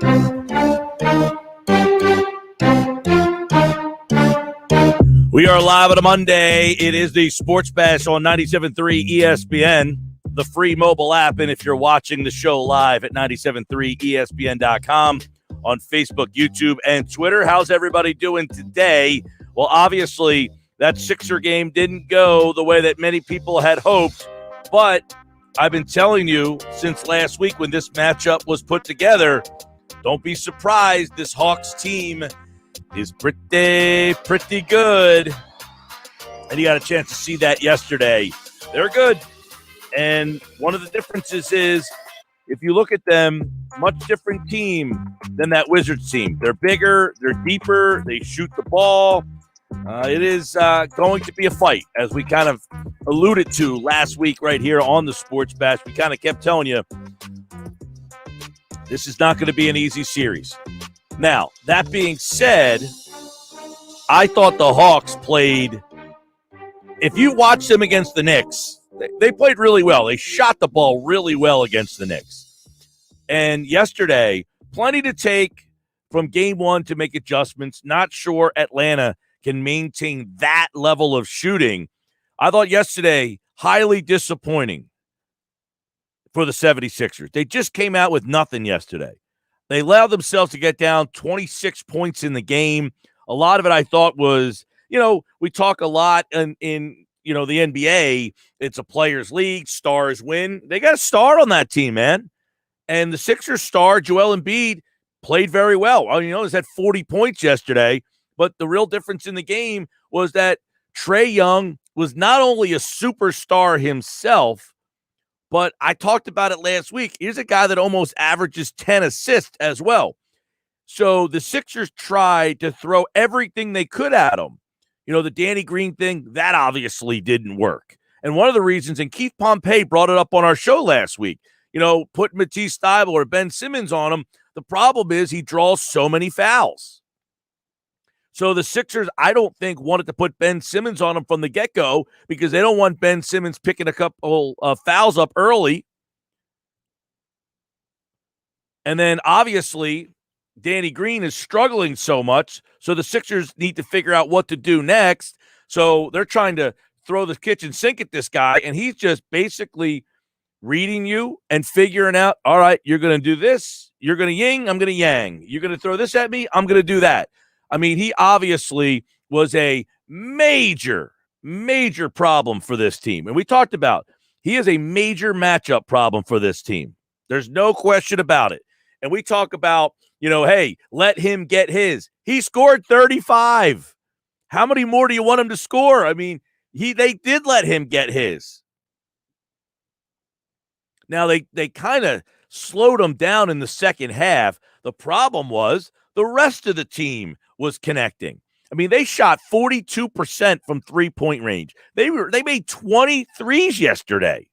We are live on a Monday. It is the Sports Bash on 97.3 ESPN, the free mobile app. And if you're watching the show live at 97.3ESPN.com on Facebook, YouTube, and Twitter, how's everybody doing today? Well, obviously, that Sixer game didn't go the way that many people had hoped, but I've been telling you since last week when this matchup was put together, don't be surprised. This Hawks team is pretty good. And you got a chance to see that yesterday. They're good. And one of the differences is, if you look at them, much different team than that Wizards team. They're bigger, they're deeper, they shoot the ball. It is going to be a fight, as we kind of alluded to last week right here on the Sports Bash. We kind of kept telling you, this is not going to be an easy series. Now, that being said, I thought the Hawks played, if you watch them against the Knicks, they played really well. They shot the ball really well against the Knicks. And yesterday, plenty to take from game one to make adjustments. Not sure Atlanta can maintain that level of shooting. I thought yesterday, highly disappointing for the 76ers. They just came out with nothing yesterday. They allowed themselves to get down 26 points in the game. A lot of it, I thought, was, we talk a lot in the NBA. It's a players' league. Stars win. They got a star on that team, man. And the Sixers star, Joel Embiid, played very well. He's had 40 points yesterday. But the real difference in the game was that Trae Young was not only a superstar himself, but I talked about it last week. Here's a guy that almost averages 10 assists as well. So the Sixers tried to throw everything they could at him. The Danny Green thing, that obviously didn't work. And one of the reasons, and Keith Pompey brought it up on our show last week, put Matisse Thybulle or Ben Simmons on him. The problem is he draws so many fouls. So the Sixers, I don't think, wanted to put Ben Simmons on him from the get-go because they don't want Ben Simmons picking a couple fouls up early. And then, obviously, Danny Green is struggling so much, so the Sixers need to figure out what to do next. So they're trying to throw the kitchen sink at this guy, and he's just basically reading you and figuring out, all right, you're going to do this, you're going to yin, I'm going to yang. You're going to throw this at me, I'm going to do that. He obviously was a major problem for this team. And we talked about, he is a major matchup problem for this team. There's no question about it. And we talk about, hey, let him get his. He scored 35. How many more do you want him to score? They did let him get his. Now, they kind of slowed him down in the second half. The problem was the rest of the team was connecting. They shot 42% from three-point range. They made 23s yesterday.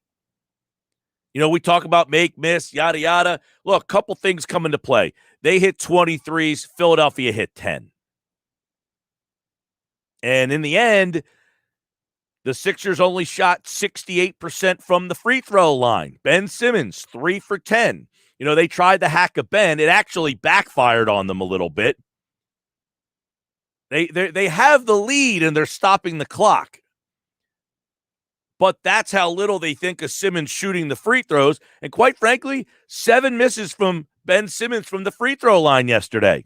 We talk about make, miss, yada, yada. Look, a couple things come into play. They hit 23s. Philadelphia hit 10. And in the end, the Sixers only shot 68% from the free throw line. Ben Simmons, 3 for 10. They tried to hack a Ben. It actually backfired on them a little bit. They have the lead, and they're stopping the clock. But that's how little they think of Simmons shooting the free throws. And quite frankly, 7 misses from Ben Simmons from the free throw line yesterday.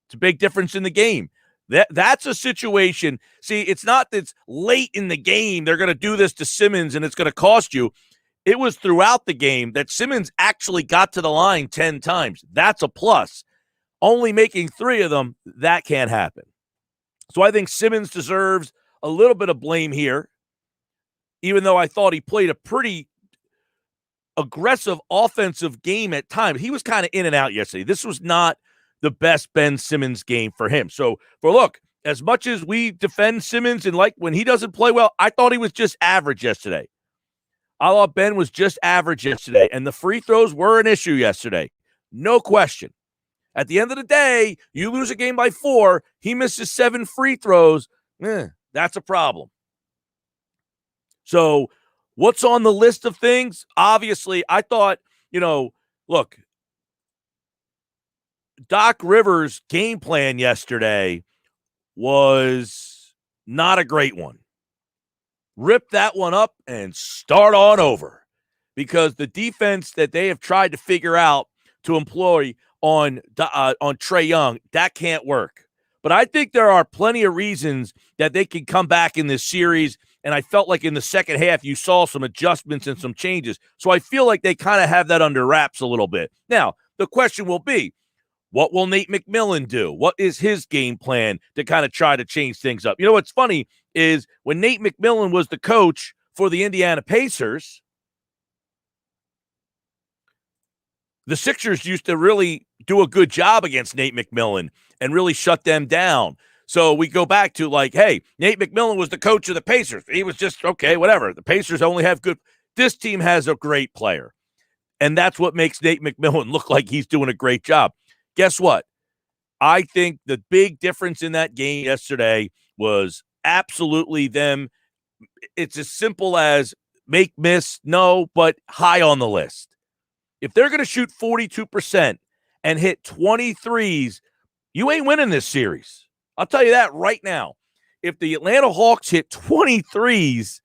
It's a big difference in the game. That's a situation. See, it's not that it's late in the game. They're going to do this to Simmons, and it's going to cost you. It was throughout the game that Simmons actually got to the line 10 times. That's a plus. Only making 3 of them, that can't happen. So I think Simmons deserves a little bit of blame here, even though I thought he played a pretty aggressive offensive game at times. He was kind of in and out yesterday. This was not the best Ben Simmons game for him. So, look, as much as we defend Simmons and like when he doesn't play well, I thought he was just average yesterday. I thought Ben was just average yesterday, and the free throws were an issue yesterday. No question. At the end of the day, you lose a game by 4, he misses 7 free throws, that's a problem. So what's on the list of things? Obviously, I thought, look, Doc Rivers' game plan yesterday was not a great one. Rip that one up and start on over, because the defense that they have tried to figure out to employ on Trae Young, that can't work. But I think there are plenty of reasons that they can come back in this series, and I felt like in the second half you saw some adjustments and some changes. So I feel like they kind of have that under wraps a little bit. Now, the question will be, what will Nate McMillan do? What is his game plan to kind of try to change things up? You know what's funny is when Nate McMillan was the coach for the Indiana Pacers, the Sixers used to really do a good job against Nate McMillan and really shut them down. So we go back to like, hey, Nate McMillan was the coach of the Pacers. He was just, okay, whatever. The Pacers only have good. This team has a great player. And that's what makes Nate McMillan look like he's doing a great job. Guess what? I think the big difference in that game yesterday was absolutely them. It's as simple as make, miss, no, but high on the list. If they're going to shoot 42% and hit 23s, you ain't winning this series. I'll tell you that right now. If the Atlanta Hawks hit 23s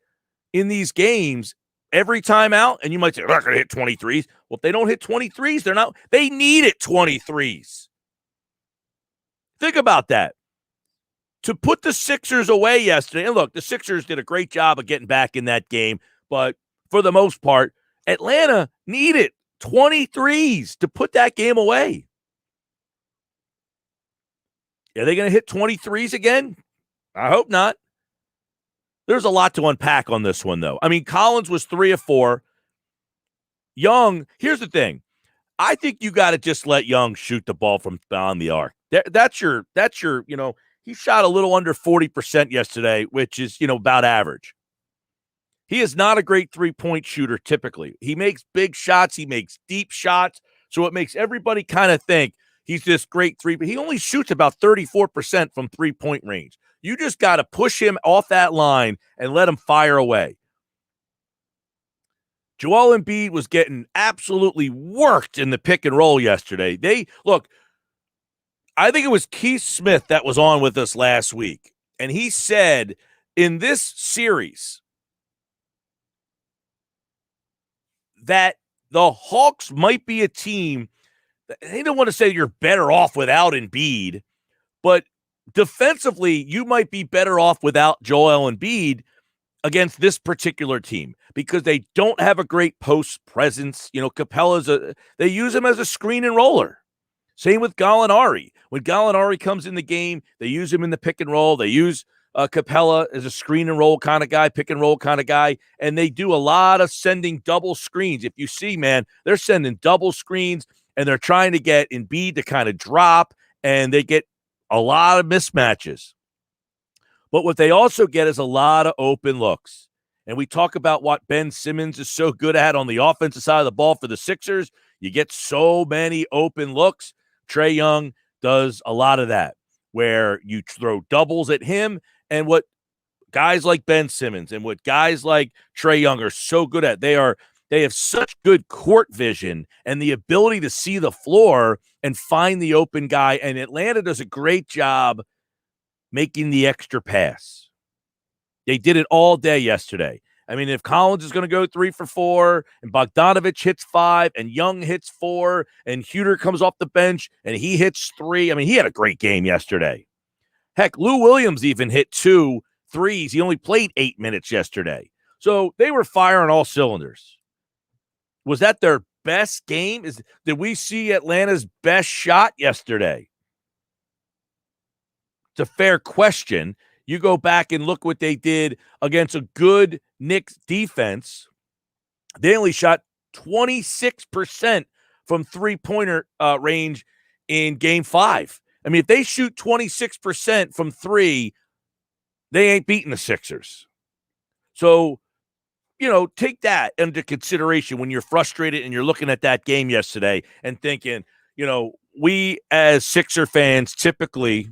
in these games every time out, and you might say, they're not going to hit 23s. Well, if they don't hit 23s, they're not. They need it 23s. Think about that. To put the Sixers away yesterday, and look, the Sixers did a great job of getting back in that game, but for the most part, Atlanta needed 23s to put that game away. Are they going to hit 23s again? I hope not. There's a lot to unpack on this one, though. I mean, Collins was 3 of 4. Young, here's the thing. I think you got to just let Young shoot the ball from beyond the arc. That's your, he shot a little under 40% yesterday, which is, about average. He is not a great three-point shooter typically. He makes big shots. He makes deep shots. So it makes everybody kind of think he's this great three, but he only shoots about 34% from three-point range. You just got to push him off that line and let him fire away. Joel Embiid was getting absolutely worked in the pick and roll yesterday. I think it was Keith Smith that was on with us last week, and he said in this series that the Hawks might be a team that they don't want to say you're better off without Embiid, but defensively, you might be better off without Joel Embiid against this particular team because they don't have a great post presence. They use him as a screen and roller. Same with Gallinari. When Gallinari comes in the game, they use him in the pick and roll. They use Capella as a screen and roll kind of guy, pick and roll kind of guy, and they do a lot of sending double screens. If you see, man, they're sending double screens, and they're trying to get Embiid to kind of drop, and they get a lot of mismatches. But what they also get is a lot of open looks. And we talk about what Ben Simmons is so good at on the offensive side of the ball for the Sixers. You get so many open looks. Trae Young does a lot of that, where you throw doubles at him. And what guys like Ben Simmons and what guys like Trae Young are so good at, they have such good court vision and the ability to see the floor and find the open guy. And Atlanta does a great job making the extra pass. They did it all day yesterday. I mean, if Collins is going to go 3 for 4 and Bogdanovich hits 5 and Young hits 4 and Hudrick comes off the bench and he hits 3, I mean, he had a great game yesterday. Heck, Lou Williams even hit 2 threes. He only played 8 minutes yesterday. So they were firing all cylinders. Was that their best game? Did we see Atlanta's best shot yesterday? It's a fair question. You go back and look what they did against a good Knicks defense. They only shot 26% from three-pointer range in Game 5. I mean, if they shoot 26% from 3, they ain't beating the Sixers. So, take that into consideration when you're frustrated and you're looking at that game yesterday and thinking, we as Sixer fans typically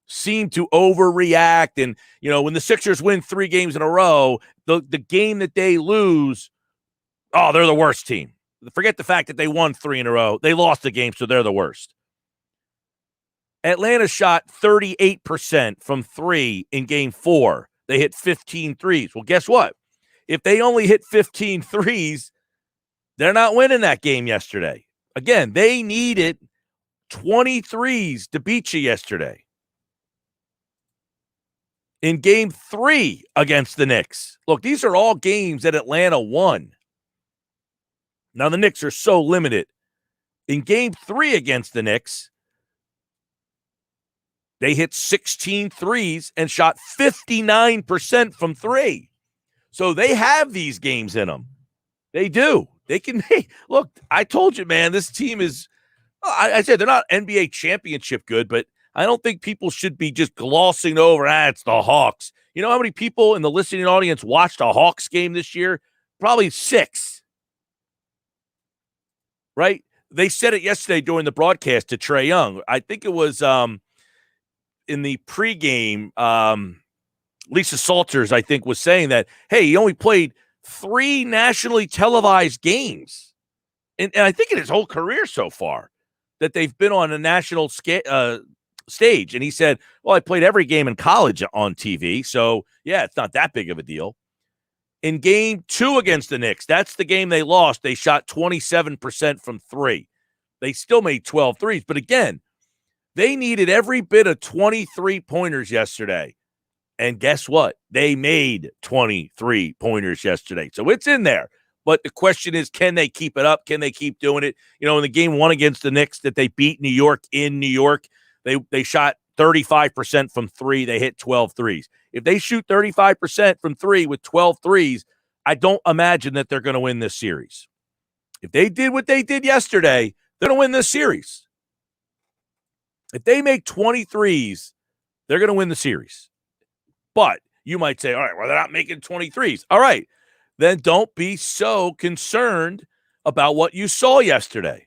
seem to overreact. And, when the Sixers win 3 games in a row, the game that they lose, they're the worst team. Forget the fact that they won 3 in a row. They lost the game, so they're the worst. Atlanta shot 38% from 3 in game 4. They hit 15 threes. Well, guess what? If they only hit 15 threes, they're not winning that game yesterday. Again, they needed 23s to beat you yesterday. In game 3 against the Knicks. Look, these are all games that Atlanta won. Now, the Knicks are so limited. In game 3 against the Knicks, they hit 16 threes and shot 59% from 3. So they have these games in them. They do. They can make. Look, I told you, man, this team is, I said they're not NBA championship good, but I don't think people should be just glossing over, it's the Hawks. You know how many people in the listening audience watched a Hawks game this year? Probably 6. Right? They said it yesterday during the broadcast to Trae Young. I think it was in the pregame, Lisa Salters, I think, was saying that, hey, he only played 3 nationally televised games. And I think in his whole career so far that they've been on a national stage. And he said, well, I played every game in college on TV. So, yeah, it's not that big of a deal. In game 2 against the Knicks, that's the game they lost. They shot 27% from 3. They still made 12 threes. But again, they needed every bit of 23-pointers yesterday. And guess what? They made 23-pointers yesterday. So it's in there. But the question is, can they keep it up? Can they keep doing it? You know, in the game 1 against the Knicks that they beat New York in New York, they shot 35% from 3. They hit 12 threes. If they shoot 35% from 3 with 12 threes, I don't imagine that they're going to win this series. If they did what they did yesterday, they're going to win this series. If they make 23s, they're going to win the series. But you might say, all right, well, they're not making 23s. All right, then don't be so concerned about what you saw yesterday.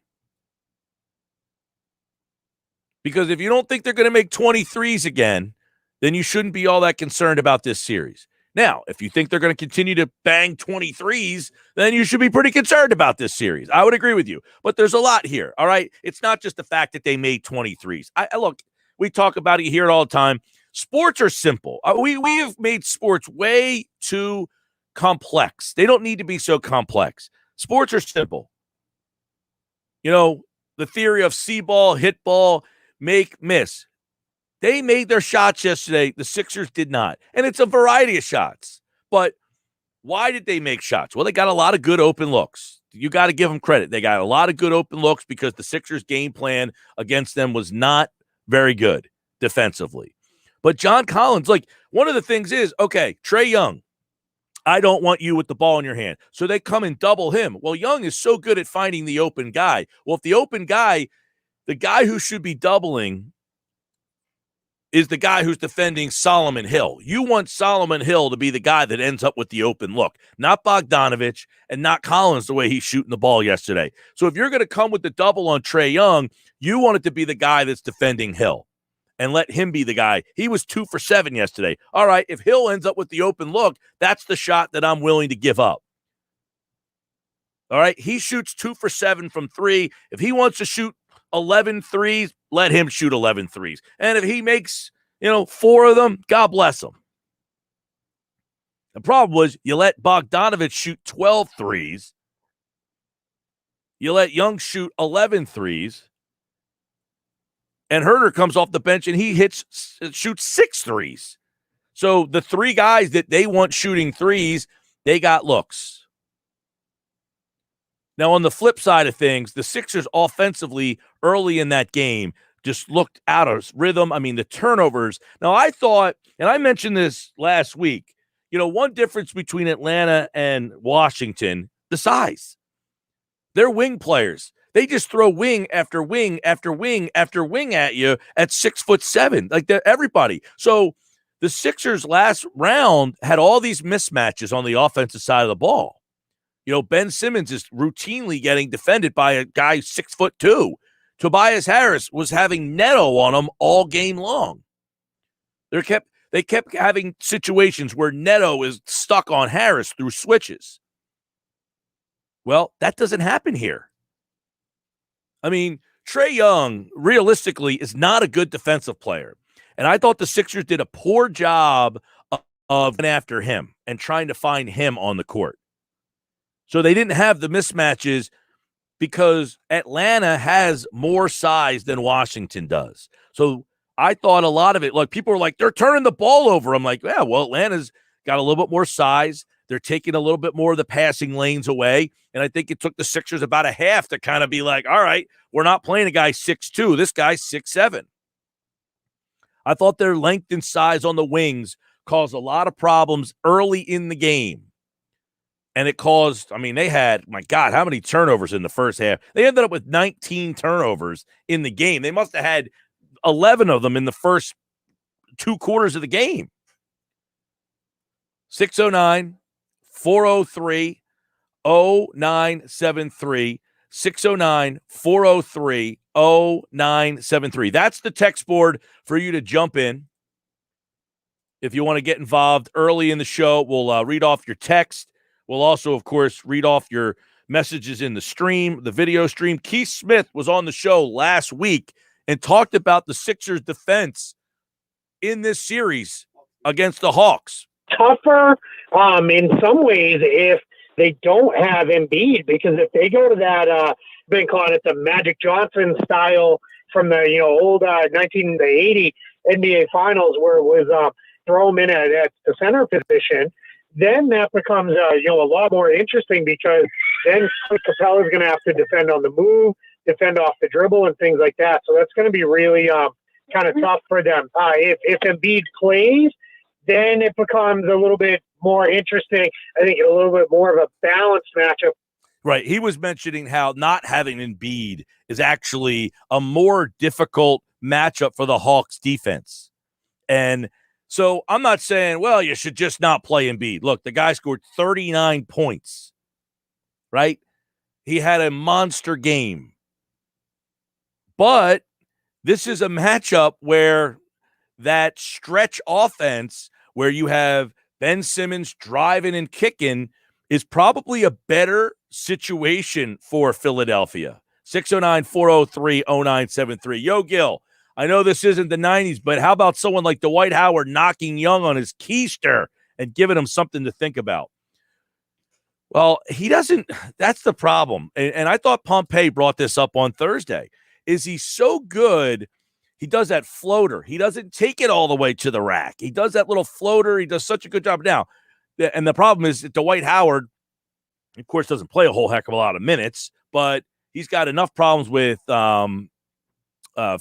Because if you don't think they're going to make 23s again, then you shouldn't be all that concerned about this series. Now, if you think they're going to continue to bang 23s, then you should be pretty concerned about this series. I would agree with you. But there's a lot here, all right? It's not just the fact that they made 23s. Look, we talk about it, you hear it all the time. Sports are simple. We have made sports way too complex. They don't need to be so complex. Sports are simple. You know, the theory of see ball, hit ball, make, miss. They made their shots yesterday. The Sixers did not. And it's a variety of shots. But why did they make shots? Well, they got a lot of good open looks. You got to give them credit. They got a lot of good open looks because the Sixers' game plan against them was not very good defensively. But John Collins, like, one of the things is, okay, Trae Young, I don't want you with the ball in your hand. So they come and double him. Well, Young is so good at finding the open guy. Well, if the open guy, the guy who should be doubling is the guy who's defending Solomon Hill. You want Solomon Hill to be the guy that ends up with the open look, not Bogdanovich and not Collins the way he's shooting the ball yesterday. So if you're going to come with the double on Trae Young, you want it to be the guy that's defending Hill and let him be the guy. He was 2 for 7 yesterday. All right, if Hill ends up with the open look, that's the shot that I'm willing to give up. All right, he shoots 2 for 7 from 3. If he wants to shoot 11 threes, let him shoot 11 threes. And if he makes, 4 of them, God bless him. The problem was you let Bogdanovich shoot 12 threes. You let Young shoot 11 threes. And Herder comes off the bench and he shoots 6 threes. So the 3 guys that they want shooting threes, they got looks. Now, on the flip side of things, the Sixers offensively early in that game just looked out of rhythm. I mean, the turnovers. Now, I thought, and I mentioned this last week, one difference between Atlanta and Washington, the size. They're wing players. They just throw wing after wing after wing after wing at you at 6'7", like everybody. So the Sixers last round had all these mismatches on the offensive side of the ball. Ben Simmons is routinely getting defended by a guy 6'2". Tobias Harris was having Neto on him all game long. They kept having situations where Neto is stuck on Harris through switches. Well, that doesn't happen here. I mean, Trae Young, realistically, is not a good defensive player. And I thought the Sixers did a poor job of going after him and trying to find him on the court. So they didn't have the mismatches because Atlanta has more size than Washington does. So I thought a lot of it, like people were like, they're turning the ball over. I'm like, yeah, well, Atlanta's got a little bit more size. They're taking a little bit more of the passing lanes away. And I think it took the Sixers about a half to kind of be like, all right, we're not playing a guy 6'2". This guy's 6'7". I thought their length and size on the wings caused a lot of problems early in the game. And it caused, I mean, they had, my God, how many turnovers in the first half? They ended up with 19 turnovers in the game. They must have had 11 of them in the first 2 quarters of the game. 609 403 0973. 609 403 0973. That's the text board for you to jump in. If you want to get involved early in the show, we'll read off your text. We'll also, of course, read off your messages in the stream, the video stream. Keith Smith was on the show last week and talked about the Sixers' defense in this series against the Hawks. Tougher in some ways if they don't have Embiid, because if they go to that, been calling it the Magic Johnson style from the old 1980 NBA Finals, where it was throw him in at the center position, then that becomes a lot more interesting, because then Capella is going to have to defend on the move, defend off the dribble, and things like that. So that's going to be really kind of tough for them. If Embiid plays, then it becomes a little bit more interesting. I think a little bit more of a balanced matchup. Right. He was mentioning how not having Embiid is actually a more difficult matchup for the Hawks defense. And so I'm not saying, well, you should just not play Embiid. Look, the guy scored 39 points, right? He had a monster game. But this is a matchup where that stretch offense, where you have Ben Simmons driving and kicking, is probably a better situation for Philadelphia. 609-403-0973. Yo, Gill, I know this isn't the 90s, but how about someone like Dwight Howard knocking Young on his keister and giving him something to think about? Well, he doesn't. That's the problem. And I thought Pompey brought this up on Thursday. Is he so good? He does that floater. He doesn't take it all the way to the rack. He does that little floater. He does such a good job. Now, and the problem is that Dwight Howard, of course, doesn't play a whole heck of a lot of minutes, but he's got enough problems with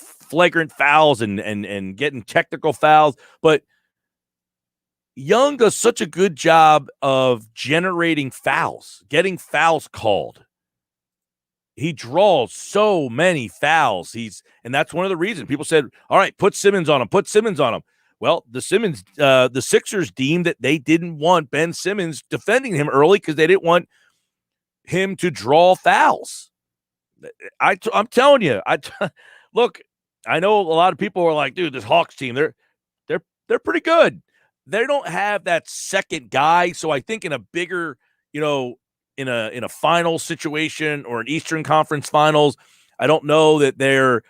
flagrant fouls and getting technical fouls. But Young does such a good job of generating fouls, getting fouls called. He draws so many fouls. And that's one of the reasons people said, all right, put Simmons on him, put Simmons on him. Well, the Sixers deemed that they didn't want Ben Simmons defending him early because they didn't want him to draw fouls. I'm telling you, look, I know a lot of people are like, dude, this Hawks team, they're pretty good. They don't have that second guy. So I think in a bigger, in a final situation or an Eastern Conference Finals, I don't know that they're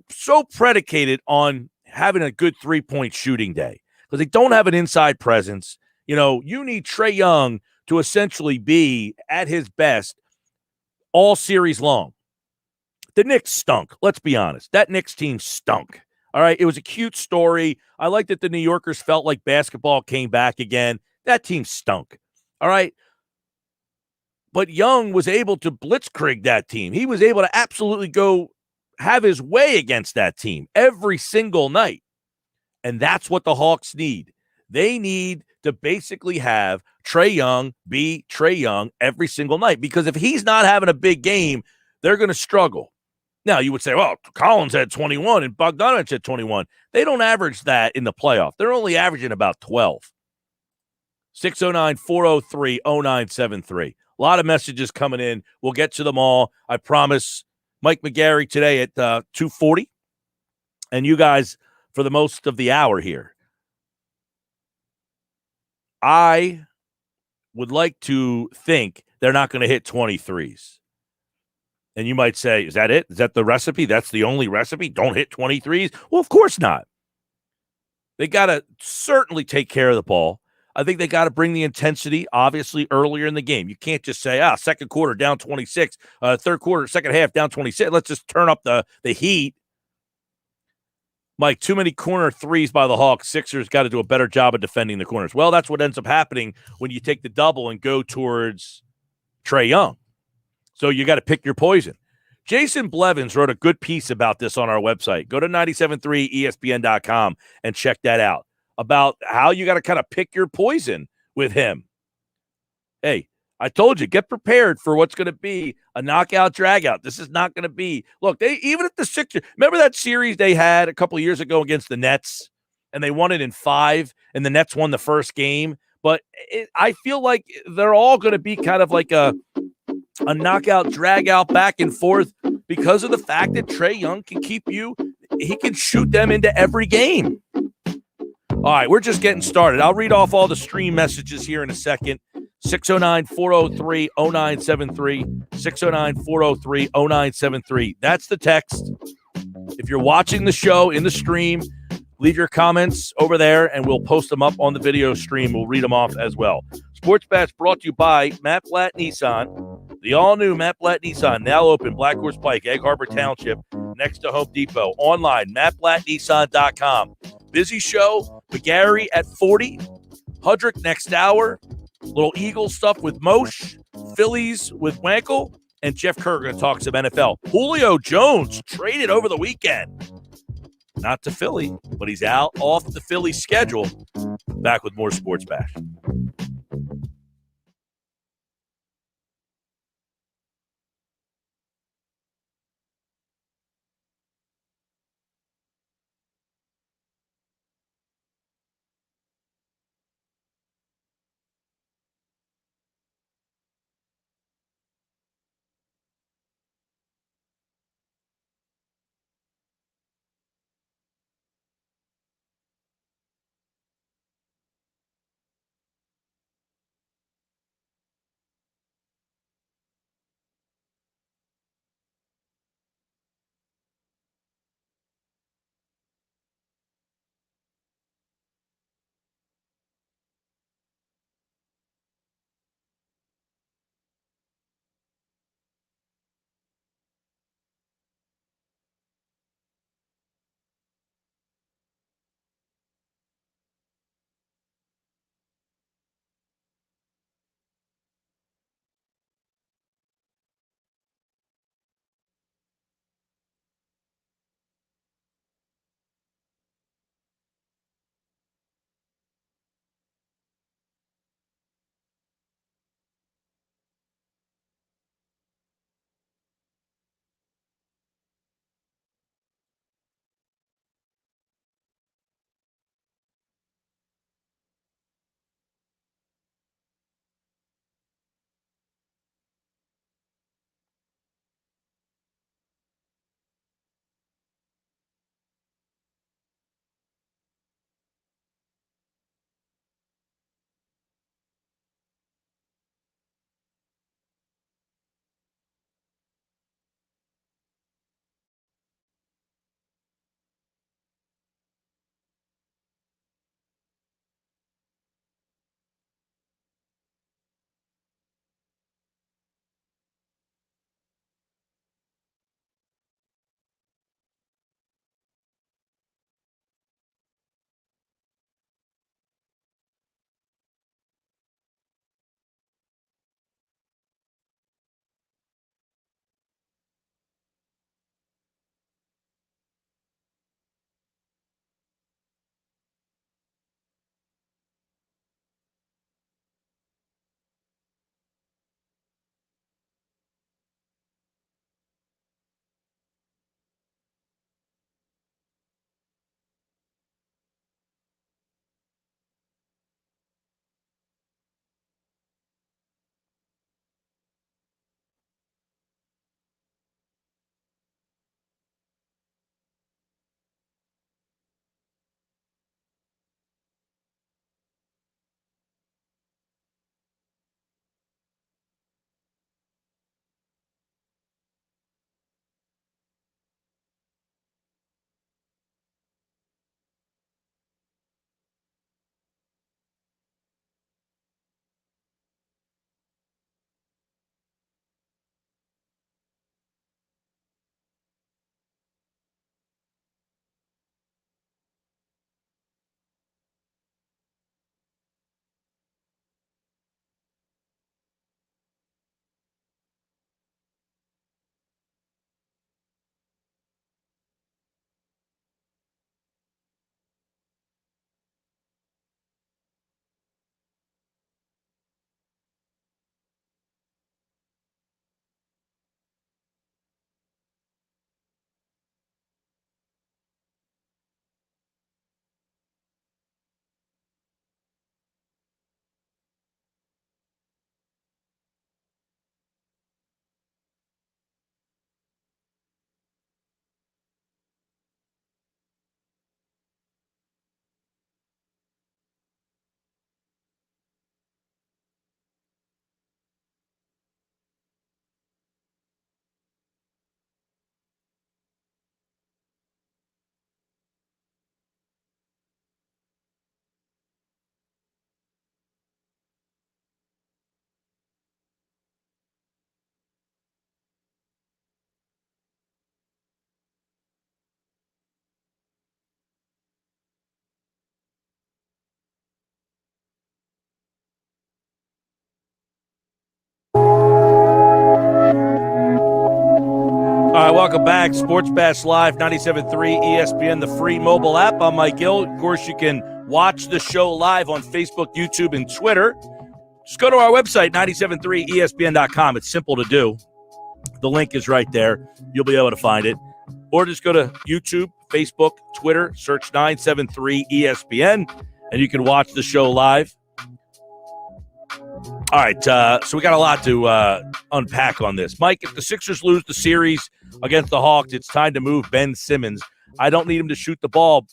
so predicated on having a good 3-point shooting day because they don't have an inside presence. You need Trae Young to essentially be at his best all series long. The Knicks stunk. Let's be honest. That Knicks team stunk. All right. It was a cute story. I like that the New Yorkers felt like basketball came back again. That team stunk. All right. But Young was able to blitzkrieg that team. He was able to absolutely go have his way against that team every single night. And that's what the Hawks need. They need to basically have Trae Young be Trae Young every single night, because if he's not having a big game, they're going to struggle. Now, you would say, well, Collins had 21 and Bogdanovich had 21. They don't average that in the playoff. They're only averaging about 12. 609-403-0973. A lot of messages coming in. We'll get to them all. I promise. Mike McGarry today at 2:40. And you guys for the most of the hour here. I would like to think they're not going to hit 23s. And you might say, is that it? Is that the recipe? That's the only recipe? Don't hit 23s? Well, of course not. They got to certainly take care of the ball. I think they got to bring the intensity, obviously, earlier in the game. You can't just say, second quarter down 26, third quarter, second half down 26. Let's just turn up the heat. Mike, too many corner threes by the Hawks. Sixers got to do a better job of defending the corners. Well, that's what ends up happening when you take the double and go towards Trae Young. So you got to pick your poison. Jason Blevins wrote a good piece about this on our website. Go to 973ESPN.com and check that out, about how you got to kind of pick your poison with him. Hey, I told you, get prepared for what's going to be a knockout dragout. This is not going to be, look, even if the Sixers, remember that series they had a couple of years ago against the Nets, and they won it in 5, and the Nets won the first game? But I feel like they're all going to be kind of like a knockout, drag out, back and forth, because of the fact that Trae Young can he can shoot them into every game. All right, we're just getting started. I'll read off all the stream messages here in a second. 609-403-0973, 609-403-0973. That's the text. If you're watching the show in the stream, leave your comments over there, and we'll post them up on the video stream. We'll read them off as well. Sports Bash brought to you by Matt Blatt Nissan. The all-new Matt Blatt Nissan, now open, Black Horse Pike, Egg Harbor Township, next to Home Depot. Online, mattblattnissan.com. Busy show. McGarry at 40. Hudrick next hour. Little Eagles stuff with Mosher. Phillies with Wankle. And Geoff Kerr going to talk some NFL. Julio Jones traded over the weekend. Not to Philly, but he's out off the Philly schedule. Back with more Sports Bash. All right, welcome back. Sports Bash Live, 97.3 ESPN, the free mobile app. I'm Mike Gill. Of course, you can watch the show live on Facebook, YouTube, and Twitter. Just go to our website, 973ESPN.com. It's simple to do. The link is right there. You'll be able to find it. Or just go to YouTube, Facebook, Twitter, search 973 ESPN, and you can watch the show live. All right, so we got a lot to unpack on this. Mike, if the Sixers lose the series against the Hawks, it's time to move Ben Simmons. I don't need him to shoot the ball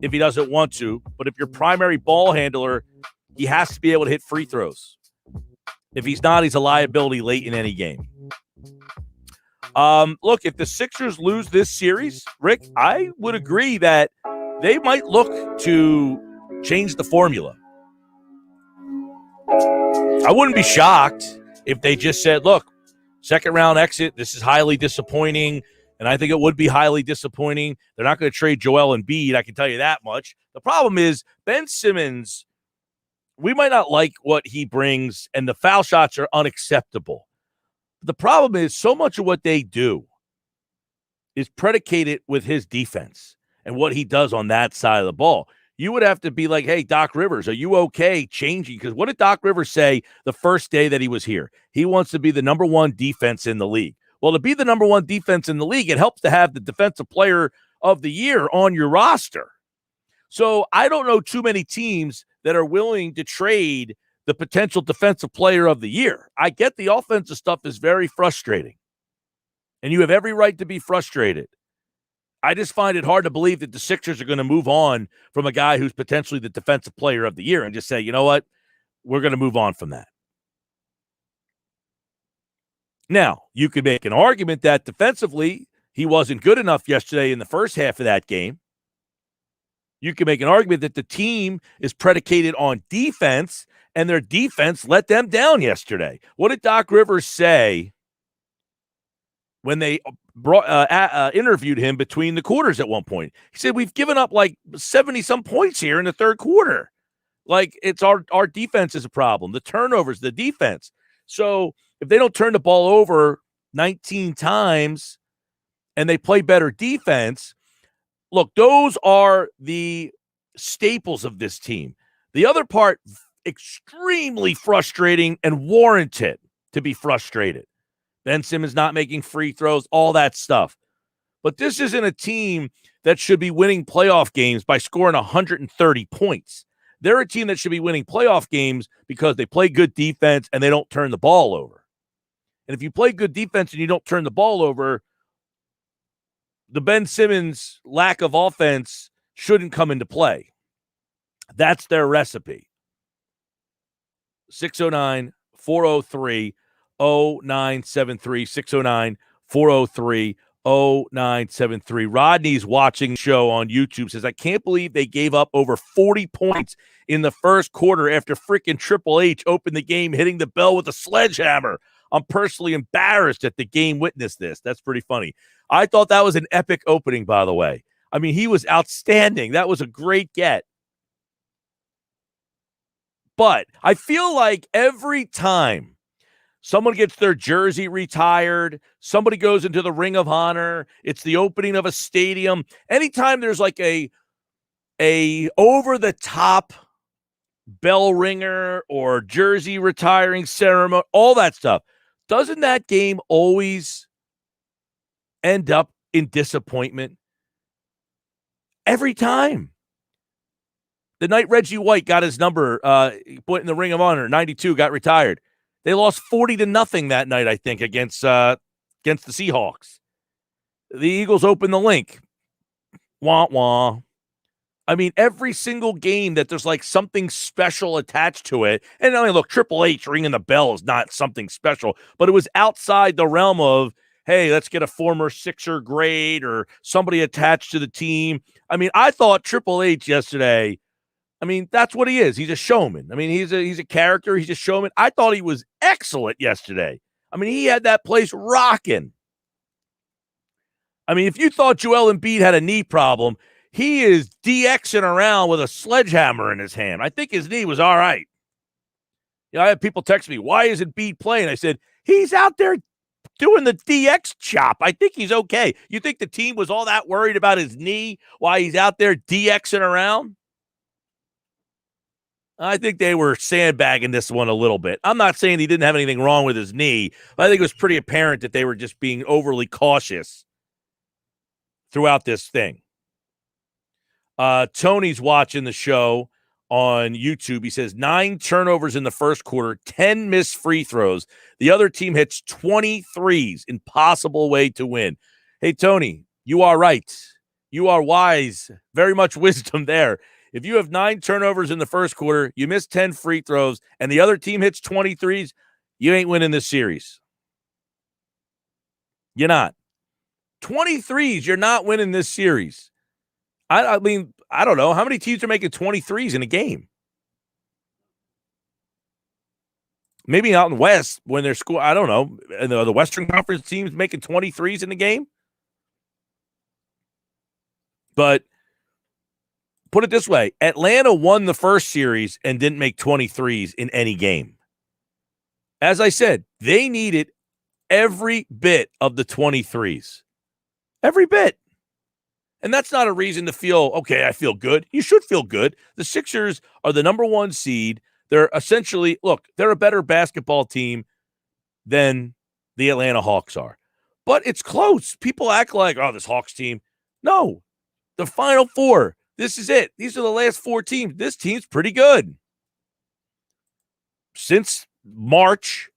if he doesn't want to, but if your primary ball handler, he has to be able to hit free throws. If he's not, he's a liability late in any game. Look, if the Sixers lose this series, Rick, I would agree that they might look to change the formula. I wouldn't be shocked if they just said, look, second round exit, this is highly disappointing, and I think it would be highly disappointing. They're not going to trade Joel Embiid, I can tell you that much. The problem is Ben Simmons, we might not like what he brings, and the foul shots are unacceptable. The problem is so much of what they do is predicated with his defense and what he does on that side of the ball. You would have to be like, hey, Doc Rivers, are you okay changing? Because what did Doc Rivers say the first day that he was here? He wants to be the number one defense in the league. Well, to be the number one defense in the league, it helps to have the defensive player of the year on your roster. So I don't know too many teams that are willing to trade the potential defensive player of the year. I get the offensive stuff is very frustrating, and you have every right to be frustrated. I just find it hard to believe that the Sixers are going to move on from a guy who's potentially the defensive player of the year and just say, you know what, we're going to move on from that. Now, you could make an argument that defensively he wasn't good enough yesterday in the first half of that game. You can make an argument that the team is predicated on defense, and their defense let them down yesterday. What did Doc Rivers say when they interviewed him between the quarters at one point? He said, we've given up like 70-some points here in the third quarter. Like, it's our defense is a problem. The turnovers, the defense. So if they don't turn the ball over 19 times and they play better defense, look, those are the staples of this team. The other part, extremely frustrating and warranted to be frustrated. Ben Simmons not making free throws, all that stuff. But this isn't a team that should be winning playoff games by scoring 130 points. They're a team that should be winning playoff games because they play good defense and they don't turn the ball over. And if you play good defense and you don't turn the ball over, the Ben Simmons lack of offense shouldn't come into play. That's their recipe. 609-403-0973, 609-403-0973. Rodney's watching the show on YouTube, says, I can't believe they gave up over 40 points in the first quarter after freaking Triple H opened the game hitting the bell with a sledgehammer. I'm personally embarrassed that the game witnessed this. That's pretty funny. I thought that was an epic opening, by the way. I mean, he was outstanding. That was a great get. But I feel like every time someone gets their jersey retired, somebody goes into the Ring of Honor, it's the opening of a stadium, anytime there's like a over-the-top bell ringer or jersey retiring ceremony, all that stuff, doesn't that game always end up in disappointment? Every time. The night Reggie White got his number put in the Ring of Honor, 92, got retired. They lost 40-0 that night, I think, against the Seahawks. The Eagles opened the link. Wah, wah. I mean, every single game that there's like something special attached to it. And I mean, look, Triple H ringing the bell is not something special, but it was outside the realm of, hey, let's get a former Sixer great or somebody attached to the team. I mean, I thought Triple H yesterday, I mean, that's what he is. He's a showman. I mean, he's a character. He's a showman. I thought he was excellent yesterday. I mean, he had that place rocking. I mean, if you thought Joel Embiid had a knee problem, he is DXing around with a sledgehammer in his hand. I think his knee was all right. You know, I had people text me, why isn't Embiid playing? I said, he's out there doing the DX chop. I think he's okay. You think the team was all that worried about his knee while he's out there DXing around? I think they were sandbagging this one a little bit. I'm not saying he didn't have anything wrong with his knee, but I think it was pretty apparent that they were just being overly cautious throughout this thing. Tony's watching the show on YouTube. He says 9 turnovers in the first quarter, 10 missed free throws. The other team hits 23s. Impossible way to win. Hey, Tony, you are right. You are wise. Very much wisdom there. If you have 9 turnovers in the first quarter, you miss 10 free throws, and the other team hits 23s, you ain't winning this series. You're not. 23s, you're not winning this series. I mean, I don't know. How many teams are making 23s in a game? Maybe out in the West when they're school. I don't know. And the Western Conference teams making 23s in the game. But put it this way. Atlanta won the first series and didn't make 23s in any game. As I said, they needed every bit of the 23s. Every bit. And that's not a reason to feel, okay, I feel good. You should feel good. The Sixers are the number 1 seed. They're essentially, look, they're a better basketball team than the Atlanta Hawks are. But it's close. People act like, oh, this Hawks team. No, the Final Four. This is it. These are the last 4 teams. This team's pretty good. Since March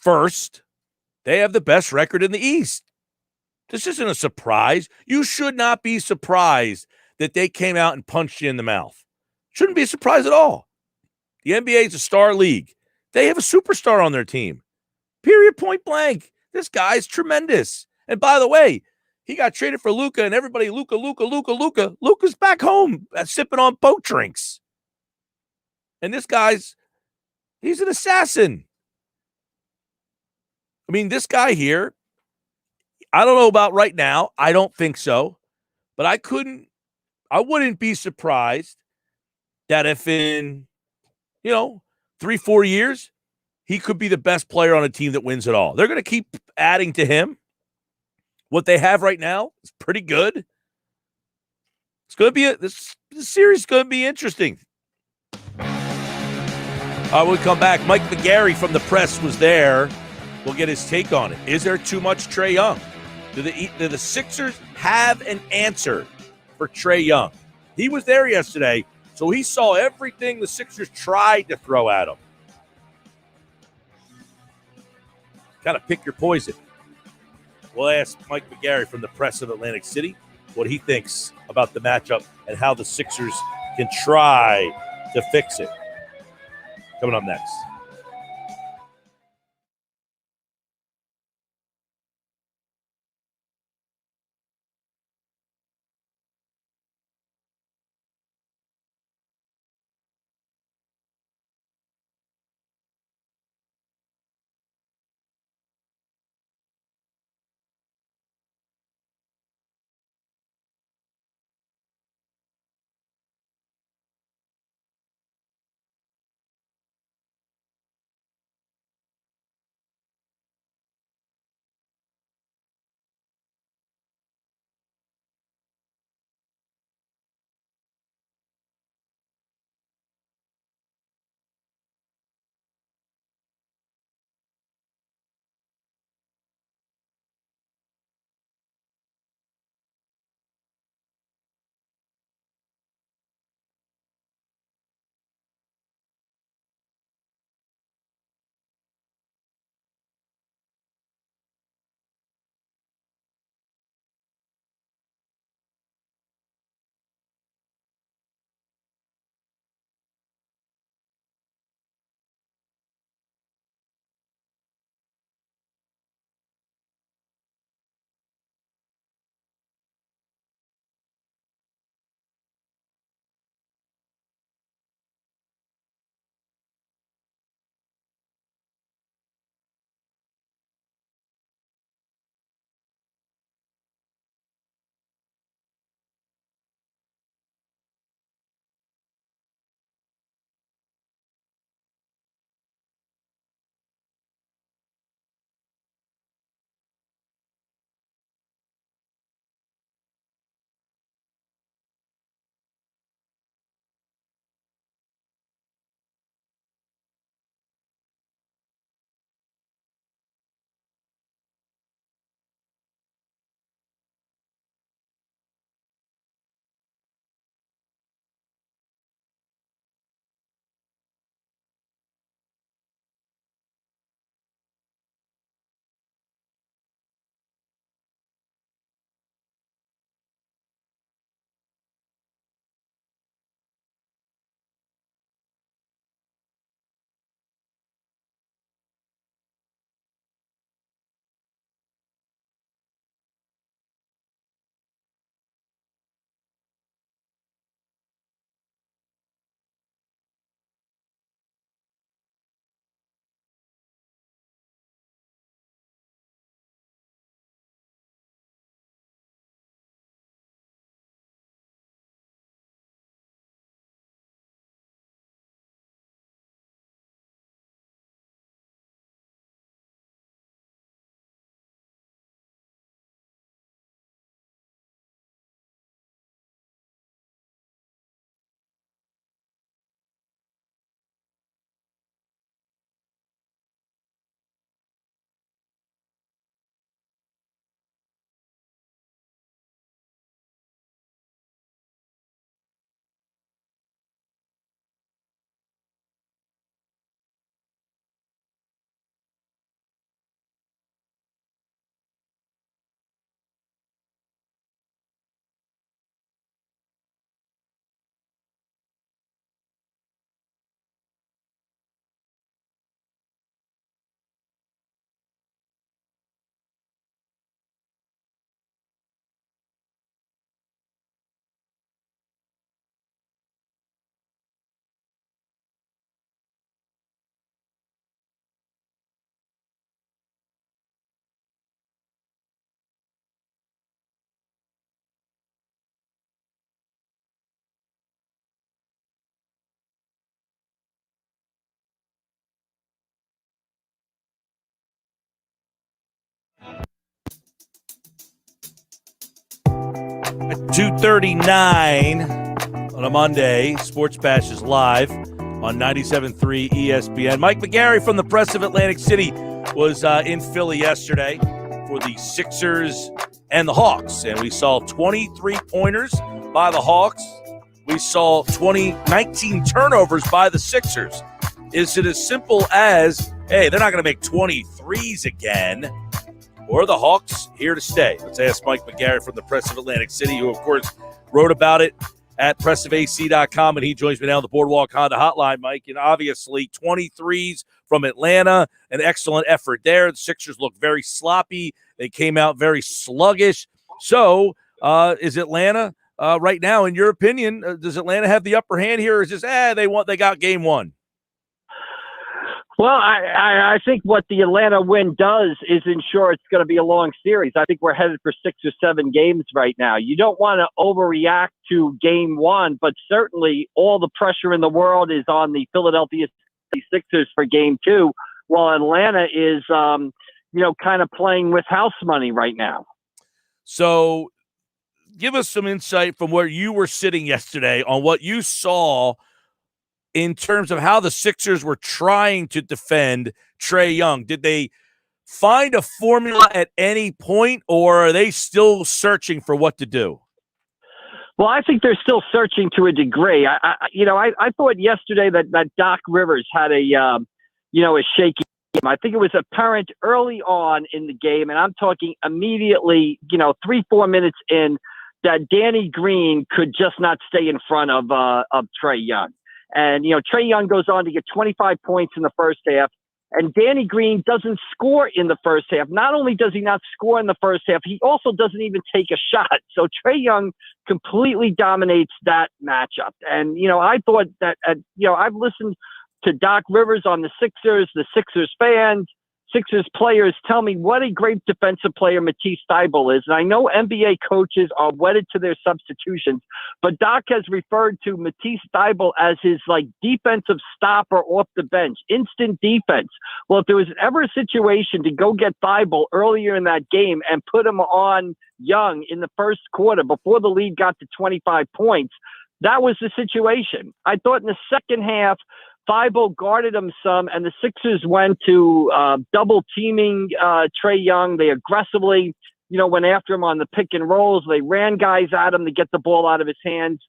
1st, they have the best record in the East. This isn't a surprise. You should not be surprised that they came out and punched you in the mouth. Shouldn't be a surprise at all. The NBA is a star league. They have a superstar on their team. Period, point blank. This guy's tremendous. And by the way, he got traded for Luka, and everybody, Luka. Luka's back home sipping on boat drinks. And this he's an assassin. I mean, this guy here, I don't know about right now. I don't think so. But I wouldn't be surprised that if in, 3-4 years, he could be the best player on a team that wins it all. They're going to keep adding to him. What they have right now is pretty good. It's going to be this series is going to be interesting. We'll come back. Mike McGarry from the press was there. We'll get his take on it. Is there too much Trae Young? Do the Sixers have an answer for Trae Young? He was there yesterday, so he saw everything the Sixers tried to throw at him. Kind of pick your poison. We'll ask Mike McGarry from the press of Atlantic City what he thinks about the matchup and how the Sixers can try to fix it. Coming up next. 2:39 on a Monday. Sports Bash is live on 97.3 ESPN. Mike McGarry from the Press of Atlantic City was in Philly yesterday for the Sixers and the Hawks, and we saw 23 pointers by the Hawks. We saw 19 turnovers by the Sixers. Is it as simple as, hey, they're not going to make 23s again, or are the Hawks here to stay? Let's ask Mike McGarry from the Press of Atlantic City, who, of course, wrote about it at pressofac.com, and he joins me now on the Boardwalk Honda Hotline, Mike. And obviously, 23s from Atlanta, an excellent effort there. The Sixers look very sloppy. They came out very sluggish. So, is Atlanta right now, in your opinion, does Atlanta have the upper hand here, or is this, they got game one? Well, I think what the Atlanta win does is ensure it's going to be a long series. I think we're headed for 6 or 7 games right now. You don't want to overreact to game one, but certainly all the pressure in the world is on the Philadelphia 76ers for game two, while Atlanta is, kind of playing with house money right now. So give us some insight from where you were sitting yesterday on what you saw in terms of how the Sixers were trying to defend Trae Young. Did they find a formula at any point, or are they still searching for what to do? Well, I think they're still searching to a degree. I thought yesterday that Doc Rivers had a shaky game. I think it was apparent early on in the game, and I'm talking immediately, 3-4 minutes in, that Danny Green could just not stay in front of Trae Young. And, Trae Young goes on to get 25 points in the first half, and Danny Green doesn't score in the first half. Not only does he not score in the first half, he also doesn't even take a shot. So Trae Young completely dominates that matchup. And, I thought that, I've listened to Doc Rivers on the Sixers fans, Sixers players tell me what a great defensive player Matisse Thybulle is. And I know NBA coaches are wedded to their substitutions, but Doc has referred to Matisse Thybulle as his defensive stopper off the bench, instant defense. Well, if there was ever a situation to go get Thybulle earlier in that game and put him on Young in the first quarter before the lead got to 25 points, that was the situation. I thought in the second half, Thybulle guarded him some, and the Sixers went to double teaming Trae Young. They aggressively, went after him on the pick and rolls. They ran guys at him to get the ball out of his hands.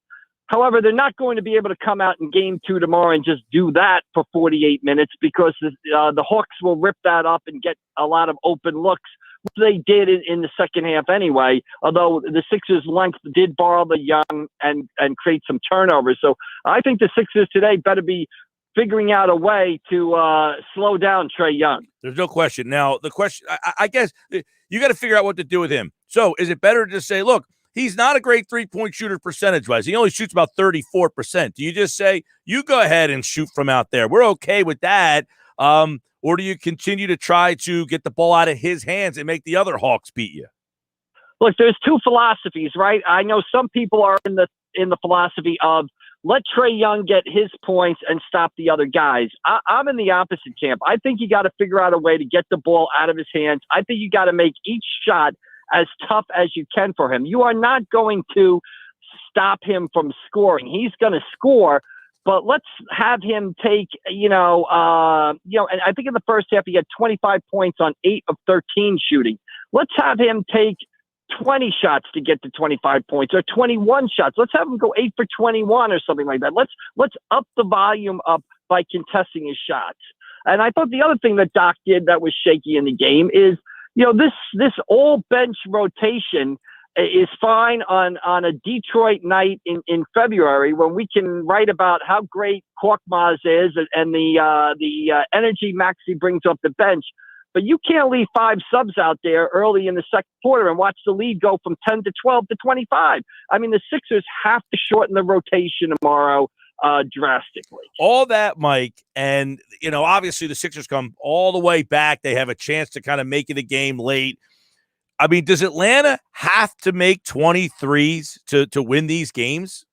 However, they're not going to be able to come out in game two tomorrow and just do that for 48 minutes because the Hawks will rip that up and get a lot of open looks, which they did in the second half anyway, although the Sixers' length did borrow the Young and create some turnovers. So I think the Sixers today better be figuring out a way to slow down Trae Young. There's no question. Now, the question, I guess, you got to figure out what to do with him. So is it better to say, look, he's not a great three-point shooter percentage-wise. He only shoots about 34%. Do you just say, you go ahead and shoot from out there? We're okay with that. Or do you continue to try to get the ball out of his hands and make the other Hawks beat you? Look, there's two philosophies, right? I know some people are in the philosophy of, let Trae Young get his points and stop the other guys. I'm in the opposite camp. I think you got to figure out a way to get the ball out of his hands. I think you got to make each shot as tough as you can for him. You are not going to stop him from scoring. He's going to score, but let's have him take, and I think in the first half he had 25 points on 8 of 13 shooting. Let's have him take 20 shots to get to 25 points or 21 shots. Let's have him go 8 for 21 or something like that. Let's up the volume up by contesting his shots. And I thought the other thing that Doc did that was shaky in the game is, this all bench rotation is fine on a Detroit night in February when we can write about how great Korkmaz is and the energy Maxey brings off the bench. But you can't leave 5 subs out there early in the second quarter and watch the lead go from 10 to 12 to 25. I mean, the Sixers have to shorten the rotation tomorrow drastically. All that, Mike, and, obviously the Sixers come all the way back. They have a chance to kind of make it a game late. I mean, does Atlanta have to make 23s to win these games?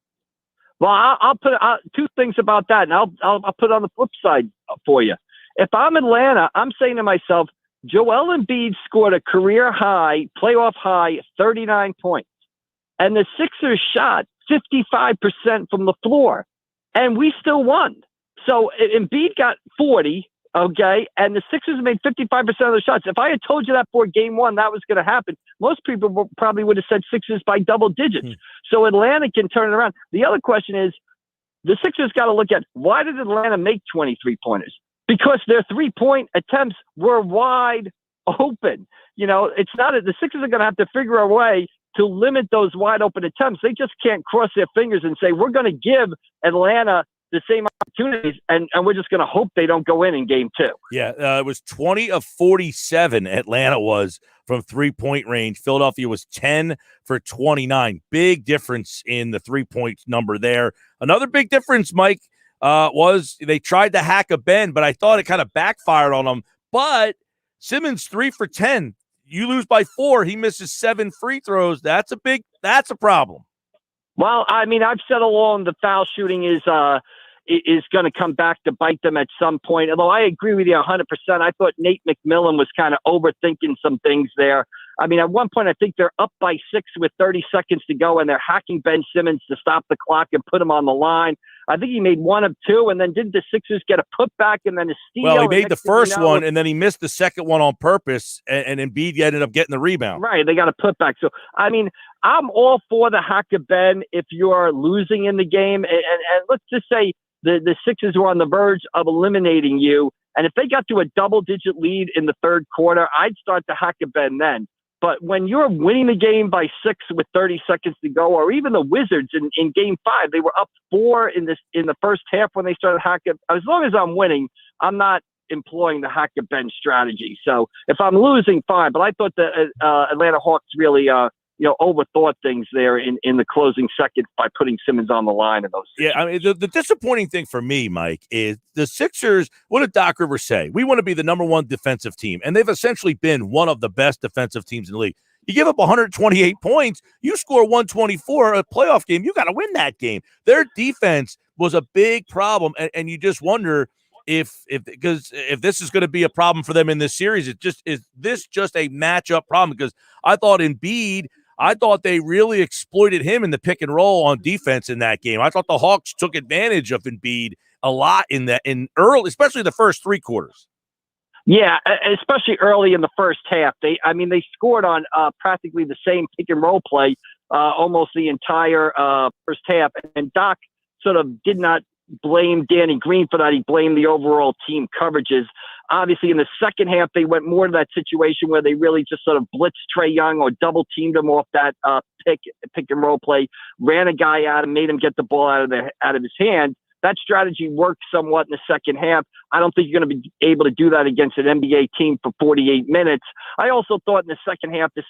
Well, I'll put 2 things about that, and I'll put it on the flip side for you. If I'm Atlanta, I'm saying to myself, Joel Embiid scored a career high, playoff high, 39 points. and the Sixers shot 55% from the floor, and we still won. So Embiid got 40, okay, and the Sixers made 55% of the shots. If I had told you that for game one, that was going to happen, most people probably would have said Sixers by double digits. So Atlanta can turn it around. The other question is, the Sixers got to look at, why did Atlanta make 23-pointers? Because their three-point attempts were wide open. It's not the Sixers are going to have to figure a way to limit those wide open attempts. They just can't cross their fingers and say, we're going to give Atlanta the same opportunities, and we're just going to hope they don't go in game two. Yeah, it was 20 of 47 Atlanta was from three-point range. Philadelphia was 10 for 29. Big difference in the three-point number there. Another big difference, Mike, was they tried to hack a bend, but I thought it kind of backfired on them. But Simmons 3 for 10. You lose by 4. He misses 7 free throws. That's a problem. Well, I've said along the foul shooting is going to come back to bite them at some point. Although I agree with you 100%. I thought Nate McMillan was kind of overthinking some things there. At one point, I think they're up by 6 with 30 seconds to go, and they're hacking Ben Simmons to stop the clock and put him on the line. I think he made 1 of 2, and then didn't the Sixers get a putback and then a steal? Well, he made the first one, and then he missed the second one on purpose, and Embiid ended up getting the rebound. Right, they got a putback. So, I'm all for the hack of Ben if you're losing in the game. And let's just say the Sixers were on the verge of eliminating you, and if they got to a double-digit lead in the third quarter, I'd start the hack of Ben then. But when you're winning the game by 6 with 30 seconds to go, or even the Wizards in game 5, they were up 4 in the first half when they started hacking. As long as I'm winning, I'm not employing the hack of Ben strategy. So if I'm losing, fine. But I thought the Atlanta Hawks really overthought things there in the closing seconds by putting Simmons on the line in those situations. Yeah, the disappointing thing for me, Mike, is the Sixers, what did Doc Rivers say? We want to be the number one defensive team, and they've essentially been one of the best defensive teams in the league. You give up 128 points, you score 124 a playoff game, you got to win that game. Their defense was a big problem, and you just wonder if this is going to be a problem for them in this series. Is this just a matchup problem? Because I thought they really exploited him in the pick and roll on defense in that game. I thought the Hawks took advantage of Embiid a lot in early, especially the first 3 quarters. Yeah, especially early in the first half. They scored on practically the same pick and roll play almost the entire first half. And Doc sort of did not blame Danny Green for that. He blamed the overall team coverages. Obviously, in the second half, they went more to that situation where they really just sort of blitzed Trae Young or double teamed him off that pick and roll play, ran a guy out and made him get the ball out of his hand. That strategy worked somewhat in the second half. I don't think you're going to be able to do that against an NBA team for 48 minutes. I also thought in the second half, the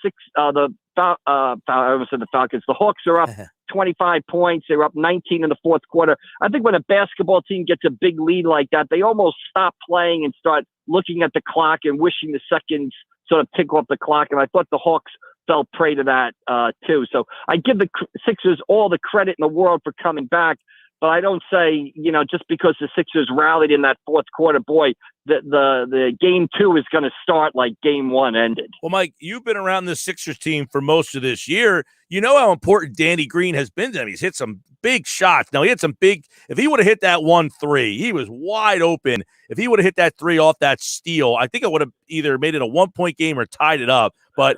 Falcons, the Hawks are up 25 points. They were up 19 in the fourth quarter. I think when a basketball team gets a big lead like that, they almost stop playing and start looking at the clock and wishing the seconds sort of tick off the clock. And I thought the Hawks fell prey to that too. So I give the Sixers all the credit in the world for coming back. But I don't say, just because the Sixers rallied in that fourth quarter, boy, the game 2 is going to start like game 1 ended. Well, Mike, you've been around this Sixers team for most of this year. You know how important Danny Green has been to them. He's hit some big shots. Now, he had some big – if he would have hit that 1-3, he was wide open. If he would have hit that 3 off that steal, I think it would have either made it a 1-point game or tied it up. But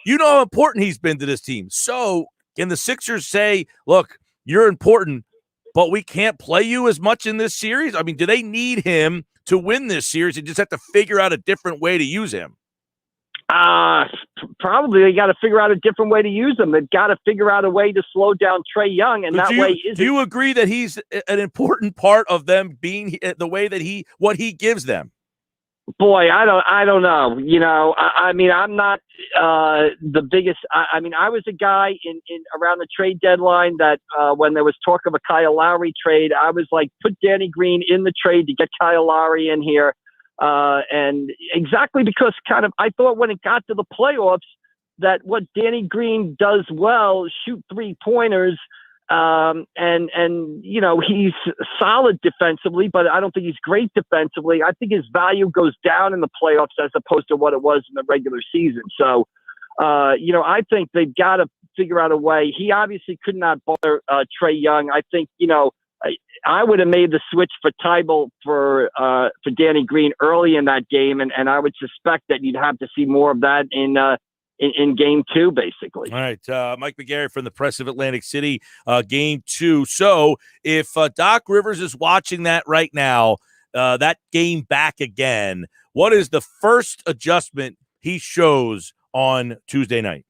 you know how important he's been to this team. So can the Sixers say, look, you're important, but we can't play you as much in this series? I mean, do they need him to win this series and just have to figure out a different way to use him? Probably they got to figure out a different way to use him. They've got to figure out a way to slow down Trae Young, and do you agree that he's an important part of them being the way that what he gives them? Boy, I don't know. I'm not the biggest. I was a guy in around the trade deadline that when there was talk of a Kyle Lowry trade, I was like, put Danny Green in the trade to get Kyle Lowry in here. And exactly because I thought when it got to the playoffs that what Danny Green does well, shoot 3-pointers, and he's solid defensively, but I don't think he's great defensively. I think his value goes down in the playoffs as opposed to what it was in the regular season. So I think they've got to figure out a way. He obviously could not bother Trae Young. I think, I would have made the switch for Tybalt for Danny Green early in that game, and I would suspect that you'd have to see more of that in game 2, basically. All right, Mike McGarry from the Press of Atlantic City, game 2. So if Doc Rivers is watching that right now, that game back again, what is the first adjustment he shows on Tuesday night?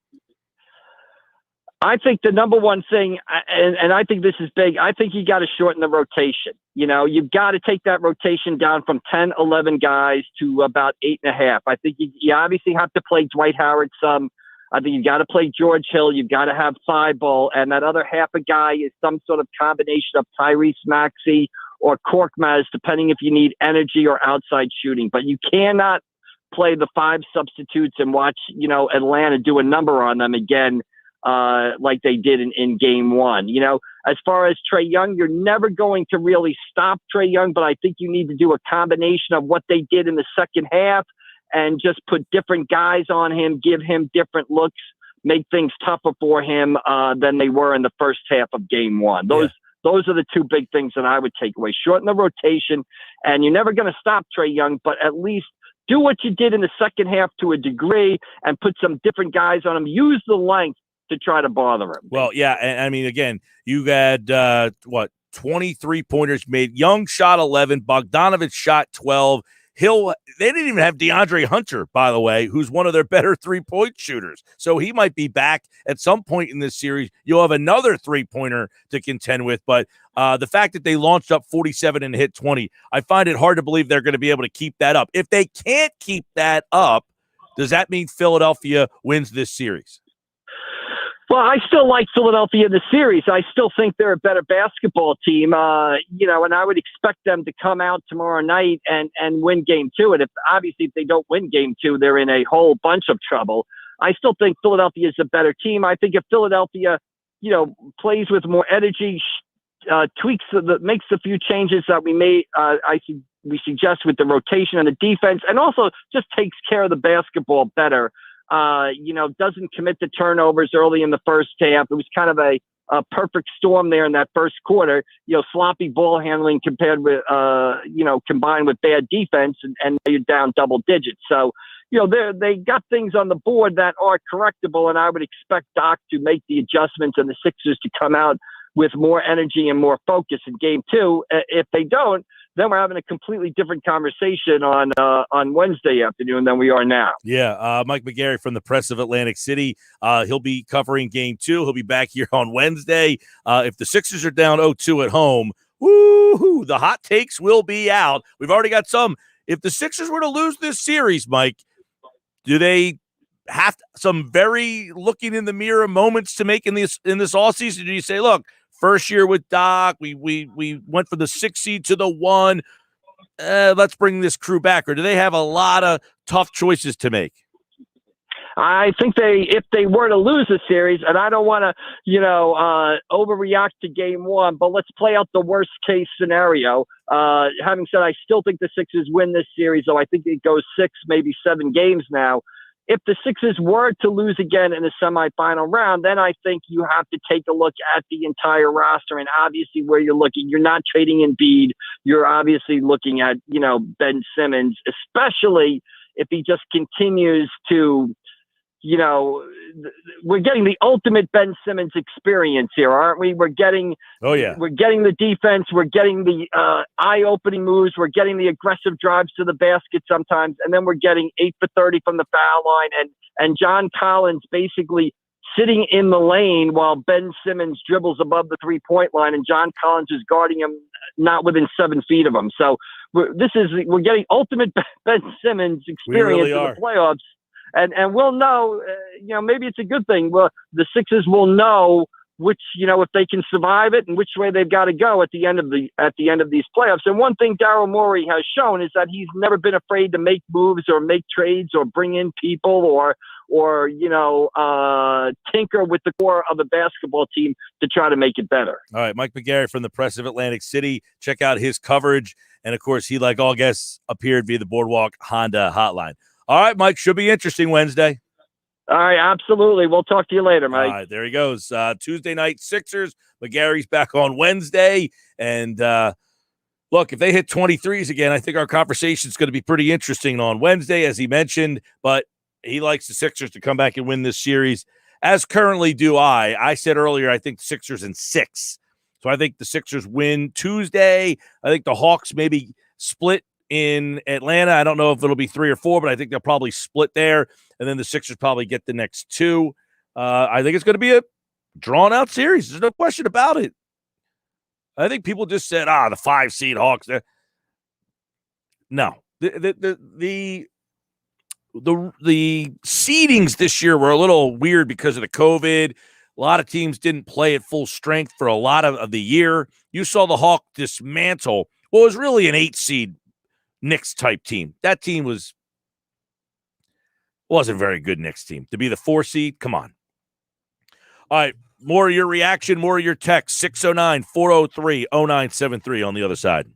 I think the number one thing, and I think this is big, I think you got to shorten the rotation. You've got to take that rotation down from 10, 11 guys to about 8.5. I think you obviously have to play Dwight Howard some. I think you got to play George Hill. You've got to have Thibault, and that other half a guy is some sort of combination of Tyrese Maxey or Korkmaz, depending if you need energy or outside shooting. But you cannot play the 5 substitutes and watch, Atlanta do a number on them again, like they did in game 1. As far as Trae Young, you're never going to really stop Trae Young, but I think you need to do a combination of what they did in the second half and just put different guys on him, give him different looks, make things tougher for him than they were in the first half of game 1. Those are the 2 big things that I would take away. Shorten the rotation, and you're never going to stop Trae Young, but at least do what you did in the second half to a degree and put some different guys on him. Use the length to try to bother him. Well, yeah, and I mean, again, you had 23 pointers made. Young shot 11, Bogdanovich shot 12. Hill, they didn't even have DeAndre Hunter, by the way, who's one of their better 3-point shooters. So he might be back at some point in this series. You'll have another 3-pointer to contend with. But the fact that they launched up 47 and hit 20, I find it hard to believe they're going to be able to keep that up. If they can't keep that up, does that mean Philadelphia wins this series? Well, I still like Philadelphia in the series. I still think they're a better basketball team, and I would expect them to come out tomorrow night and win game 2. And if they don't win game 2, they're in a whole bunch of trouble. I still think Philadelphia is a better team. I think if Philadelphia, plays with more energy, makes a few changes that we made, we suggest with the rotation and the defense, and also just takes care of the basketball better. Doesn't commit to turnovers early in the first half. It was kind of a perfect storm there in that first quarter. Sloppy ball handling combined with bad defense, and you're down double digits. So, they got things on the board that are correctable, and I would expect Doc to make the adjustments and the Sixers to come out with more energy and more focus in game 2. If they don't, then we're having a completely different conversation on Wednesday afternoon than we are now. Yeah, Mike McGarry from the Press of Atlantic City. He'll be covering game 2. He'll be back here on Wednesday. If the Sixers are down 0-2 at home, woo-hoo, the hot takes will be out. We've already got some. If the Sixers were to lose this series, Mike, do they have some very looking in the mirror moments to make in this offseason? Do you say, look, first year with Doc, we went from the 6 seed to the 1. Let's bring this crew back. Or do they have a lot of tough choices to make? I think if they were to lose the series, and I don't want to, overreact to game 1, but let's play out the worst case scenario. Having said, I still think the Sixers win this series, though I think it goes 6, maybe 7 games now. If the Sixers were to lose again in the semifinal round, then I think you have to take a look at the entire roster, and obviously where you're looking. You're not trading Embiid. You're obviously looking at, Ben Simmons, especially if he just continues to, we're getting the ultimate Ben Simmons experience here, aren't we? We're getting the defense. We're getting the eye-opening moves. We're getting the aggressive drives to the basket sometimes. And then we're getting 8 for 30 from the foul line. And John Collins basically sitting in the lane while Ben Simmons dribbles above the 3-point line. And John Collins is guarding him not within 7 feet of him. So we're getting ultimate Ben Simmons experience in the playoffs. And we'll know, maybe it's a good thing. Well, the Sixers will know which, if they can survive it and which way they've got to go at the end of these playoffs. And one thing Daryl Morey has shown is that he's never been afraid to make moves or make trades or bring in people or tinker with the core of the basketball team to try to make it better. All right, Mike McGarry from the Press of Atlantic City. Check out his coverage. And, of course, he, like all guests, appeared via the Boardwalk Honda hotline. All right, Mike, should be interesting Wednesday. All right, absolutely. We'll talk to you later, Mike. All right, there he goes. Tuesday night Sixers. McGarry's back on Wednesday. And look, if they hit 23s again, I think our conversation is going to be pretty interesting on Wednesday, as he mentioned. But he likes the Sixers to come back and win this series, as currently do I. I said earlier I think the Sixers in 6. So I think the Sixers win Tuesday. I think the Hawks maybe split in Atlanta. I don't know if it'll be 3 or 4, but I think they'll probably split there. And then the Sixers probably get the next 2. I think it's going to be a drawn-out series. There's no question about it. I think people just said, the 5-seed Hawks. No. The seedings this year were a little weird because of the COVID. A lot of teams didn't play at full strength for a lot of the year. You saw the Hawks dismantle what was really an 8-seed Knicks-type team. That team wasn't a very good Knicks team. To be the 4 seed, come on. All right, more of your reaction, more of your text, 609-403-0973 on the other side.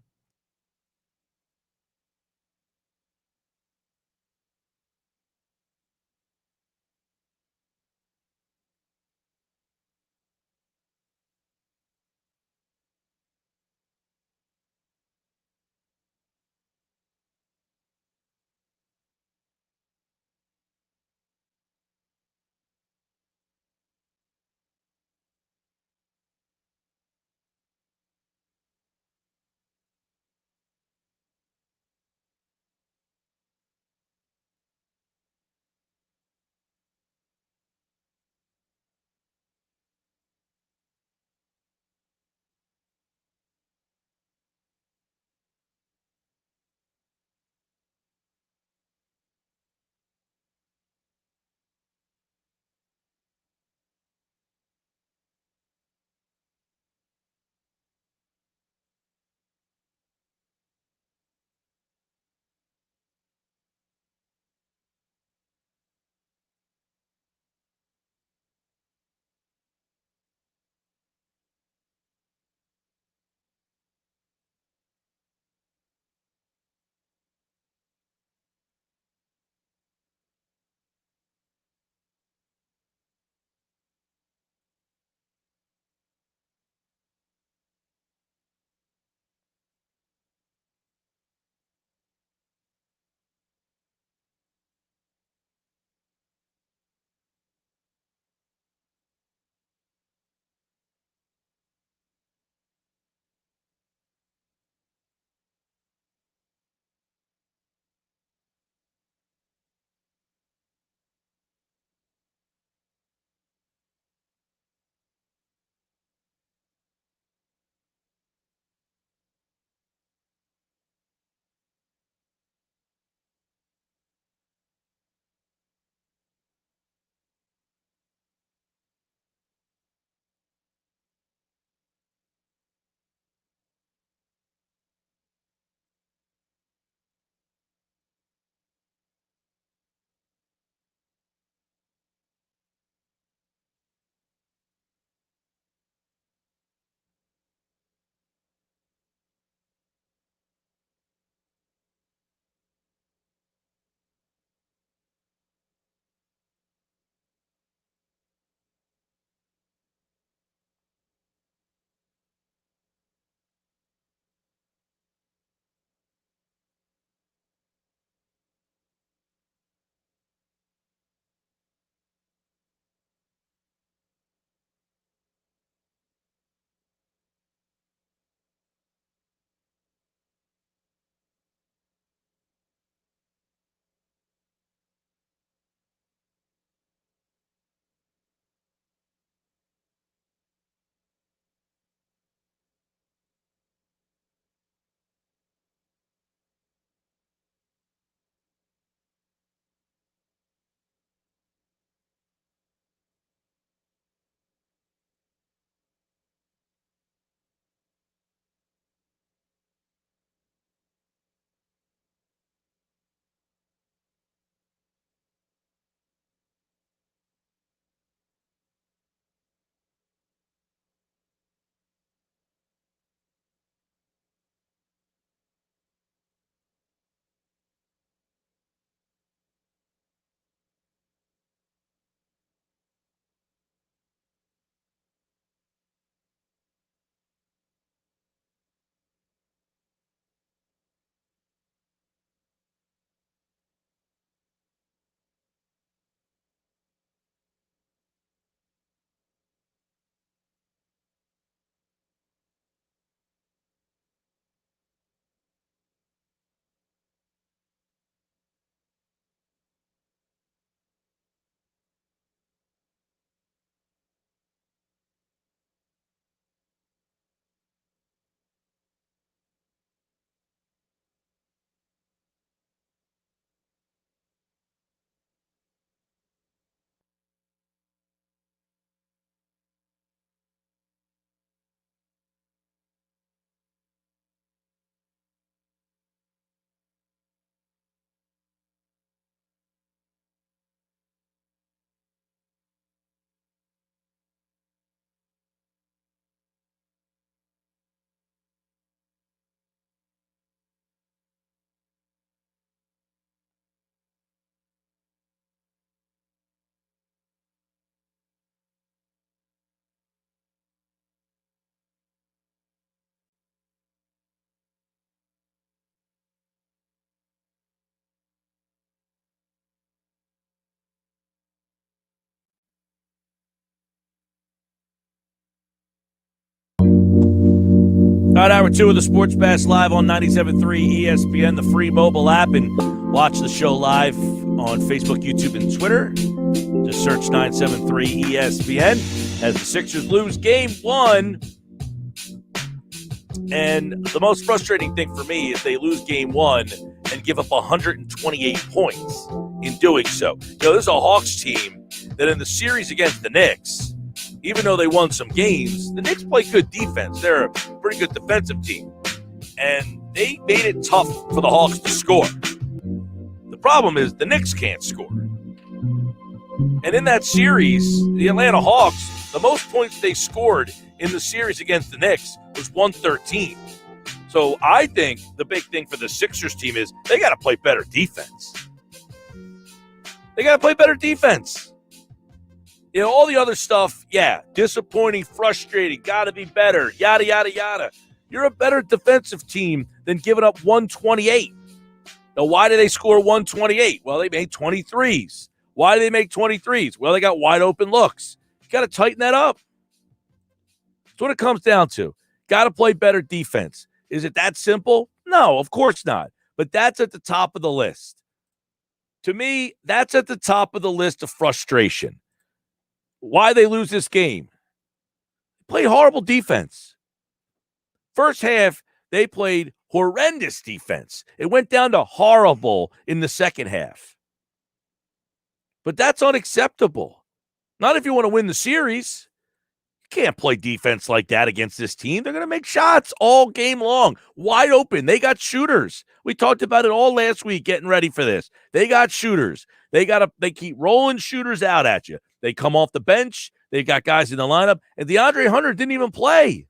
All right, hour 2 of the Sports Bash live on 97.3 ESPN, the free mobile app, and watch the show live on Facebook, YouTube, and Twitter. Just search 973 ESPN as the Sixers lose game 1. And the most frustrating thing for me is they lose game 1 and give up 128 points in doing so. This is a Hawks team that in the series against the Knicks, even though they won some games, the Knicks play good defense. They're a pretty good defensive team. And they made it tough for the Hawks to score. The problem is the Knicks can't score. And in that series, the Atlanta Hawks, the most points they scored in the series against the Knicks was 113. So I think the big thing for the Sixers team is they got to play better defense. They got to play better defense. All the other stuff, disappointing, frustrating, got to be better, yada, yada, yada. You're a better defensive team than giving up 128. Now, why did they score 128? Well, they made 23s. Why did they make 23s? Well, they got wide open looks. You got to tighten that up. That's what it comes down to. Got to play better defense. Is it that simple? No, of course not. But that's at the top of the list. To me, that's at the top of the list of frustration. Why they lose this game? Played horrible defense. First half, they played horrendous defense. It went down to horrible in the second half. But that's unacceptable. Not if you want to win the series. You can't play defense like that against this team. They're going to make shots all game long. Wide open. They got shooters. We talked about it all last week getting ready for this. They got shooters. They keep rolling shooters out at you. They come off the bench. They got guys in the lineup. And DeAndre Hunter didn't even play.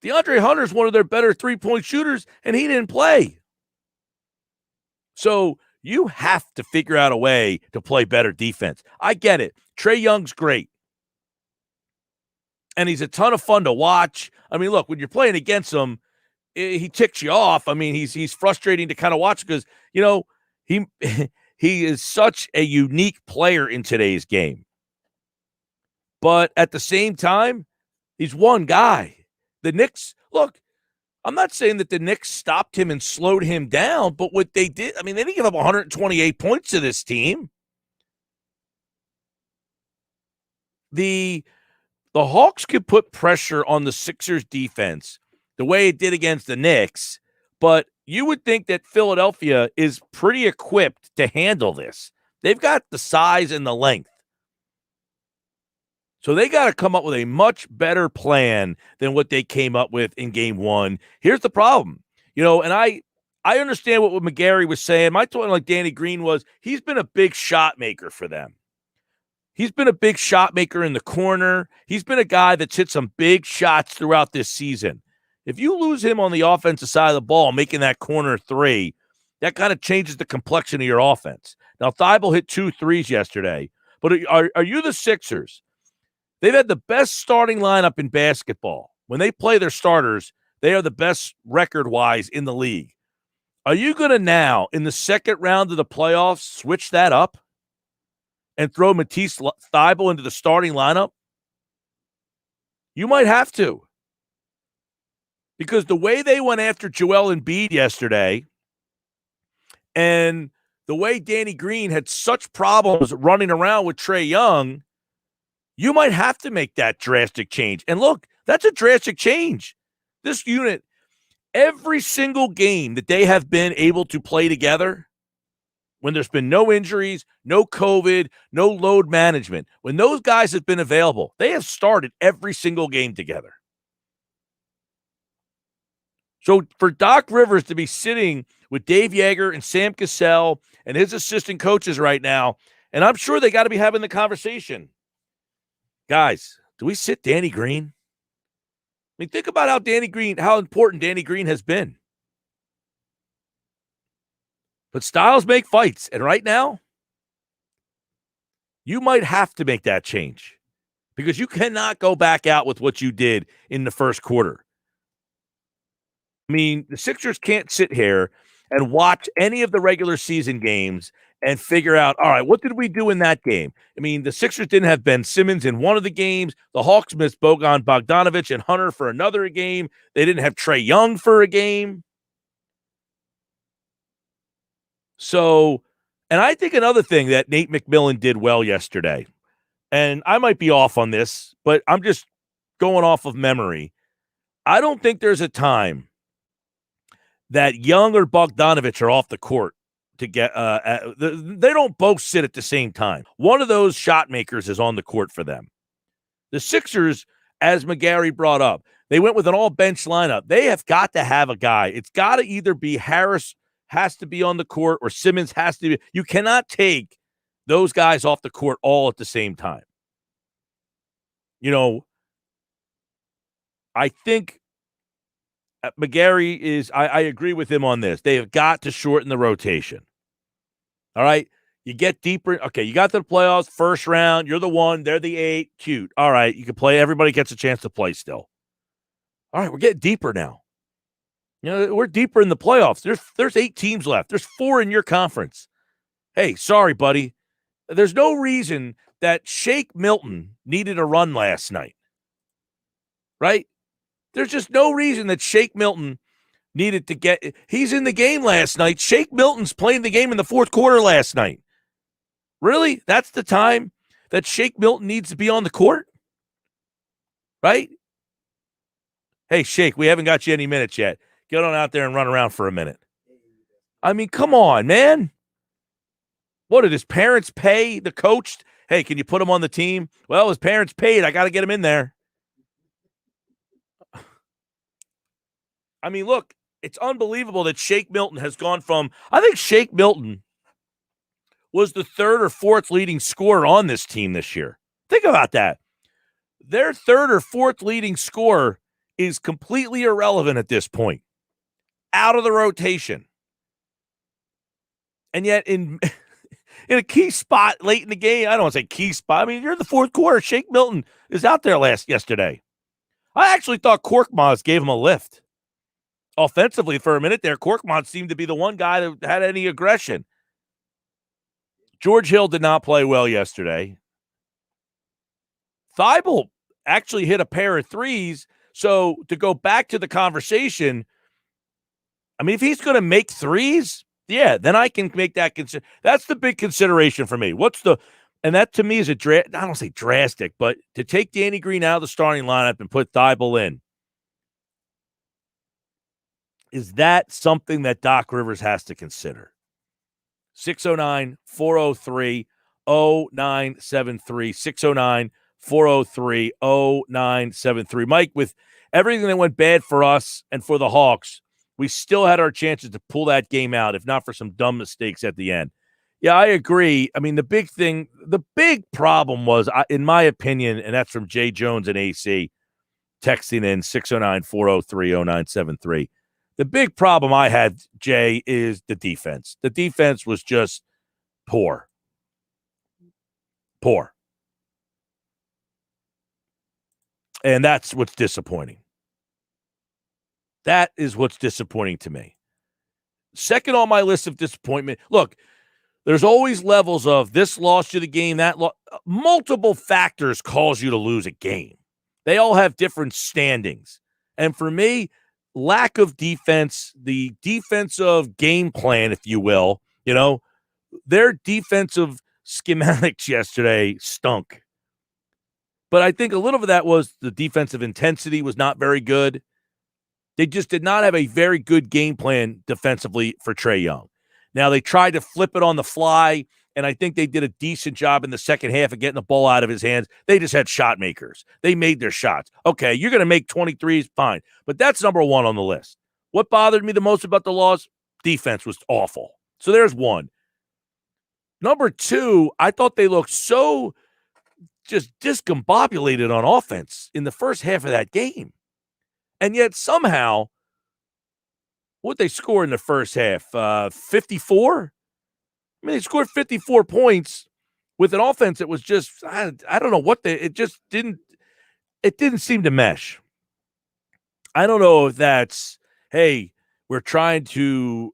DeAndre Hunter's one of their better three-point shooters, and he didn't play. So you have to figure out a way to play better defense. I get it. Trae Young's great. And he's a ton of fun to watch. I mean, look, when you're playing against him, he ticks you off. I mean, he's frustrating to kind of watch because, he is such a unique player in today's game. But at the same time, he's one guy. The Knicks, look, I'm not saying that the Knicks stopped him and slowed him down, but what they did, they didn't give up 128 points to this team. The Hawks could put pressure on the Sixers defense the way it did against the Knicks, but you would think that Philadelphia is pretty equipped to handle this. They've got the size and the length. So they got to come up with a much better plan than what they came up with in game 1. Here's the problem. And I understand what McGarry was saying. My thought, like Danny Green was, he's been a big shot maker for them. He's been a big shot maker in the corner. He's been a guy that's hit some big shots throughout this season. If you lose him on the offensive side of the ball, making that corner three, that kind of changes the complexion of your offense. Now, Thibault hit 2 threes yesterday, but are you the Sixers? They've had the best starting lineup in basketball. When they play their starters, they are the best record-wise in the league. Are you going to now, in the second round of the playoffs, switch that up and throw Matisse Thybulle into the starting lineup? You might have to. Because the way they went after Joel Embiid yesterday and the way Danny Green had such problems running around with Trae Young, you might have to make that drastic change. And look, that's a drastic change. This unit, every single game that they have been able to play together, when there's been no injuries, no COVID, no load management, when those guys have been available, they have started every single game together. So for Doc Rivers to be sitting with Dave Yeager and Sam Cassell and his assistant coaches right now, and I'm sure they got to be having the conversation. Guys, do we sit Danny Green? Think about how important Danny Green has been. But styles make fights, and right now, you might have to make that change because you cannot go back out with what you did in the first quarter. The Sixers can't sit here and watch any of the regular season games and figure out, all right, what did we do in that game? I mean, the Sixers didn't have Ben Simmons in one of the games. The Hawks missed Bogan Bogdanovic and Hunter for another game. They didn't have Trae Young for a game. So, and I think another thing that Nate McMillan did well yesterday, and I might be off on this, but I'm just going off of memory. I don't think there's a time that Young or Bogdanovic are off the court to get they don't both sit at the same time. One of those shot makers is on the court for them. The Sixers, as McGarry brought up, they went with an all-bench lineup. They have got to have a guy. It's got to either be Harris has to be on the court or Simmons has to be. You cannot take those guys off the court all at the same time. You know, I think McGarry is, I agree with him on this. They have got to shorten the rotation. All right. You get deeper. Okay. You got to the playoffs, first round. You're the 1. They're the 8. Cute. All right. You can play. Everybody gets a chance to play still. All right. We're getting deeper now. You know, we're deeper in the playoffs. There's 8 teams left. There's 4 in your conference. Hey, sorry, buddy. There's no reason that Shake Milton needed a run last night. Right? There's just no reason that Shake Milton needed to get – he's in the game last night. Shake Milton's playing the game in the fourth quarter last night. Really? That's the time that Shake Milton needs to be on the court? Right? Hey, Shake, we haven't got you any minutes yet. Get on out there and run around for a minute. I mean, come on, man. What, did his parents pay the coach? Hey, can you put him on the team? Well, his parents paid. I got to get him in there. I mean, look, it's unbelievable that Shake Milton has gone from, I think Shake Milton was the 3rd or 4th leading scorer on this team this year. Think about that. Their 3rd or 4th leading scorer is completely irrelevant at this point. Out of the rotation. And yet in a key spot late in the game, I don't want to say key spot. I mean, you're in the fourth quarter. Shake Milton is out there yesterday. I actually thought Korkmaz gave him a lift. Offensively for a minute there, Korkmaz seemed to be the one guy that had any aggression. George Hill did not play well yesterday. Thibault actually hit a pair of threes. So to go back to the conversation, I mean, if he's going to make threes, yeah, then I can make that that's the big consideration for me. And that to me is I don't say drastic, but to take Danny Green out of the starting lineup and put Thibault in, is that something that Doc Rivers has to consider? 609-403-0973, 609-403-0973. Mike, with everything that went bad for us and for the Hawks, we still had our chances to pull that game out, if not for some dumb mistakes at the end. Yeah, I agree. I mean, the big problem was, in my opinion, and that's from Jay Jones and AC, texting in 609-403-0973. The big problem I had, Jay, is the defense. The defense was just poor. Poor. And that's what's disappointing. That is what's disappointing to me. Second on my list of disappointment, look, there's always levels of this lost you the game, that multiple factors cause you to lose a game. They all have different standings. And for me, lack of defense, the defensive game plan, if you will, their defensive schematics yesterday stunk. But I think a little of that was the defensive intensity was not very good. They just did not have a very good game plan defensively for Trae Young. Now, they tried to flip it on the fly, and I think they did a decent job in the second half of getting the ball out of his hands. They just had shot makers. They made their shots. Okay, you're going to make 23s, fine. But that's number one on the list. What bothered me the most about the loss? Defense was awful. So there's one. Number two, I thought they looked so just discombobulated on offense in the first half of that game. And yet somehow, what they score in the first half? 54? I mean, they scored 54 points with an offense that was just, I don't know what it didn't seem to mesh. I don't know if that's, hey, we're trying to,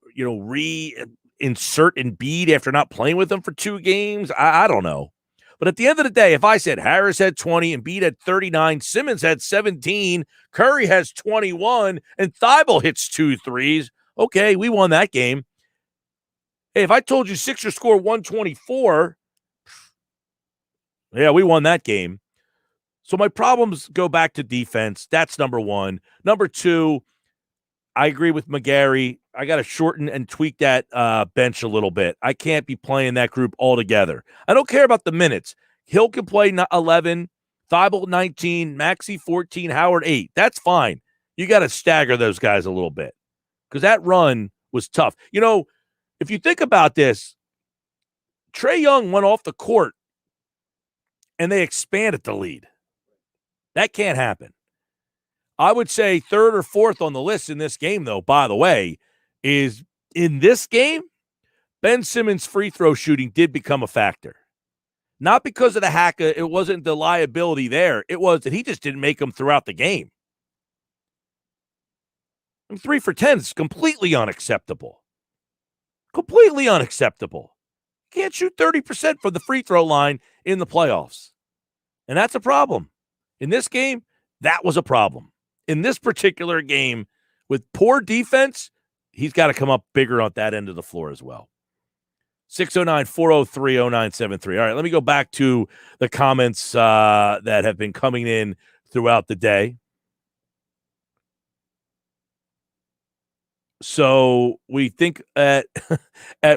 insert Embiid after not playing with them for 2 games? I don't know. But at the end of the day, if I said Harris had 20, Embiid had 39, Simmons had 17, Curry has 21, and Thibault hits 2 threes, okay, we won that game. Hey, if I told you Sixers score 124, yeah, we won that game. So my problems go back to defense. That's number one. Number two, I agree with McGarry. I got to shorten and tweak that bench a little bit. I can't be playing that group altogether. I don't care about the minutes. Hill can play 11, Thibault 19, Maxey 14, Howard 8. That's fine. You got to stagger those guys a little bit because that run was tough. You know, if you think about this, Trae Young went off the court and they expanded the lead. That can't happen. I would say third or fourth on the list in this game, though, by the way, is in this game, Ben Simmons' free throw shooting did become a factor. Not because of the hack, it wasn't the liability there. It was that he just didn't make them throughout the game. 3 for 10 is completely unacceptable. Completely unacceptable. You can't shoot 30% from the free throw line in the playoffs. And that's a problem. In this game, that was a problem. In this particular game, with poor defense, he's got to come up bigger on that end of the floor as well. 609-403-0973. All right, let me go back to the comments that have been coming in throughout the day. So we think at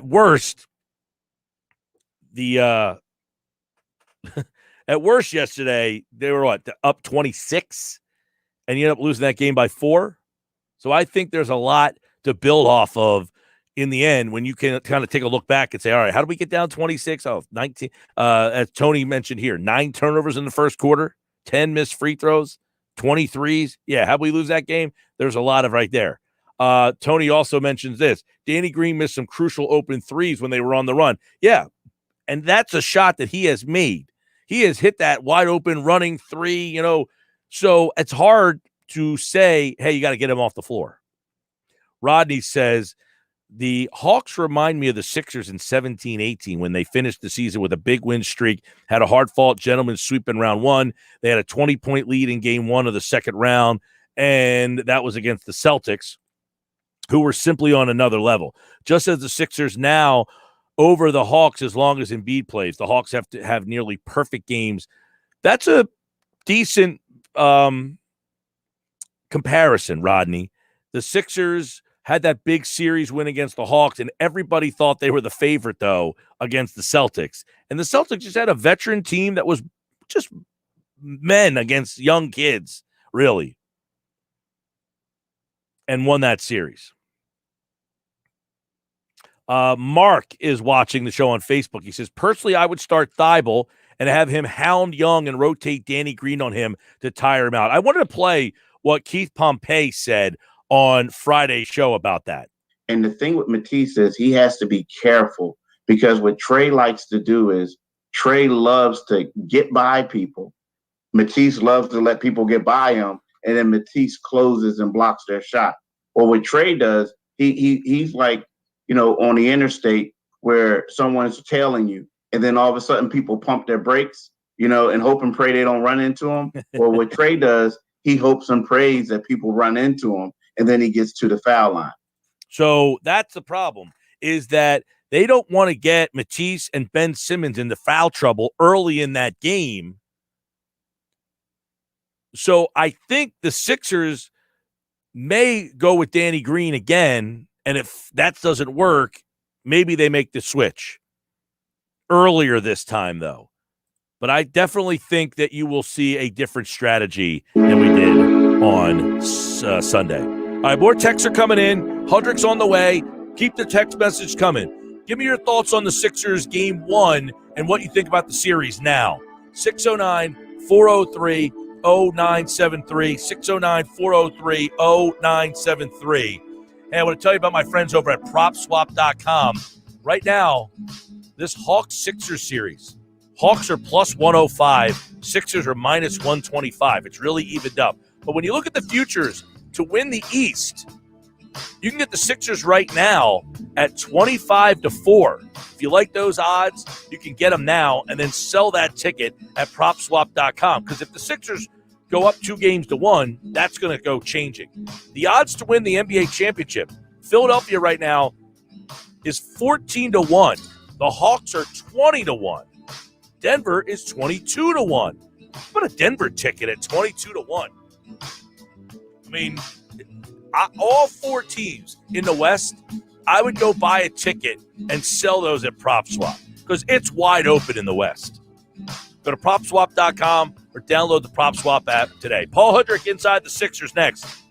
worst, at worst yesterday, they were up 26, and you end up losing that game by 4. So I think there's a lot to build off of in the end when you can kind of take a look back and say, all right, how do we get down 26? 19. As Tony mentioned here, 9 turnovers in the first quarter, 10 missed free throws, 23s. Yeah, how do we lose that game? There's a lot of right there. Tony also mentions this. Danny Green missed some crucial open threes when they were on the run. Yeah, and that's a shot that he has made. He has hit that wide open running 3, so it's hard to say, hey, you got to get him off the floor. Rodney says, the Hawks remind me of the Sixers in 17-18 when they finished the season with a big win streak, had a hard-fought gentleman's sweep in round 1. They had a 20-point lead in game 1 of the second round, and that was against the Celtics, who were simply on another level. Just as the Sixers now over the Hawks as long as Embiid plays. The Hawks have to have nearly perfect games. That's a decent comparison, Rodney. The Sixers had that big series win against the Hawks, and everybody thought they were the favorite, though, against the Celtics. And the Celtics just had a veteran team that was just men against young kids, really, and won that series. Mark is watching the show on Facebook. He says, personally, I would start Thibault and have him hound Young and rotate Danny Green on him to tire him out. I wanted to play what Keith Pompey said on Friday's show about that. And the thing with Matisse is he has to be careful because what Trae likes to do is Trae loves to get by people. Matisse loves to let people get by him, and then Matisse closes and blocks their shot. Or what Trae does, he's like, on the interstate where someone's tailing you, and then all of a sudden people pump their brakes, and hope and pray they don't run into him. Or what Trae does, he hopes and prays that people run into him, and then he gets to the foul line. So that's the problem, is that they don't want to get Matisse and Ben Simmons into foul trouble early in that game. So I think the Sixers may go with Danny Green again, and if that doesn't work, maybe they make the switch earlier this time, though. But I definitely think that you will see a different strategy than we did on Sunday. All right, more texts are coming in. Hudrick's on the way. Keep the text message coming. Give me your thoughts on the Sixers game 1 and what you think about the series now. 609-403-0973. 609-403-0973. Hey, I want to tell you about my friends over at PropSwap.com. Right now, this Hawks-Sixers series, Hawks are plus 105, Sixers are minus 125. It's really evened up. But when you look at the futures to win the East, You can get the Sixers right now at 25-4. If you like those odds, you can get them now and then sell that ticket at PropSwap.com. Because if the Sixers go up 2-1, that's going to go changing. The odds to win the NBA championship, Philadelphia right now is 14-1. The Hawks are 20-1. Denver is 22-1. Put a Denver ticket at 22-1. I mean, all four teams in the West, I would go buy a ticket and sell those at PropSwap because it's wide open in the West. Go to PropSwap.com or download the PropSwap app today. Paul Hudrick inside the Sixers next.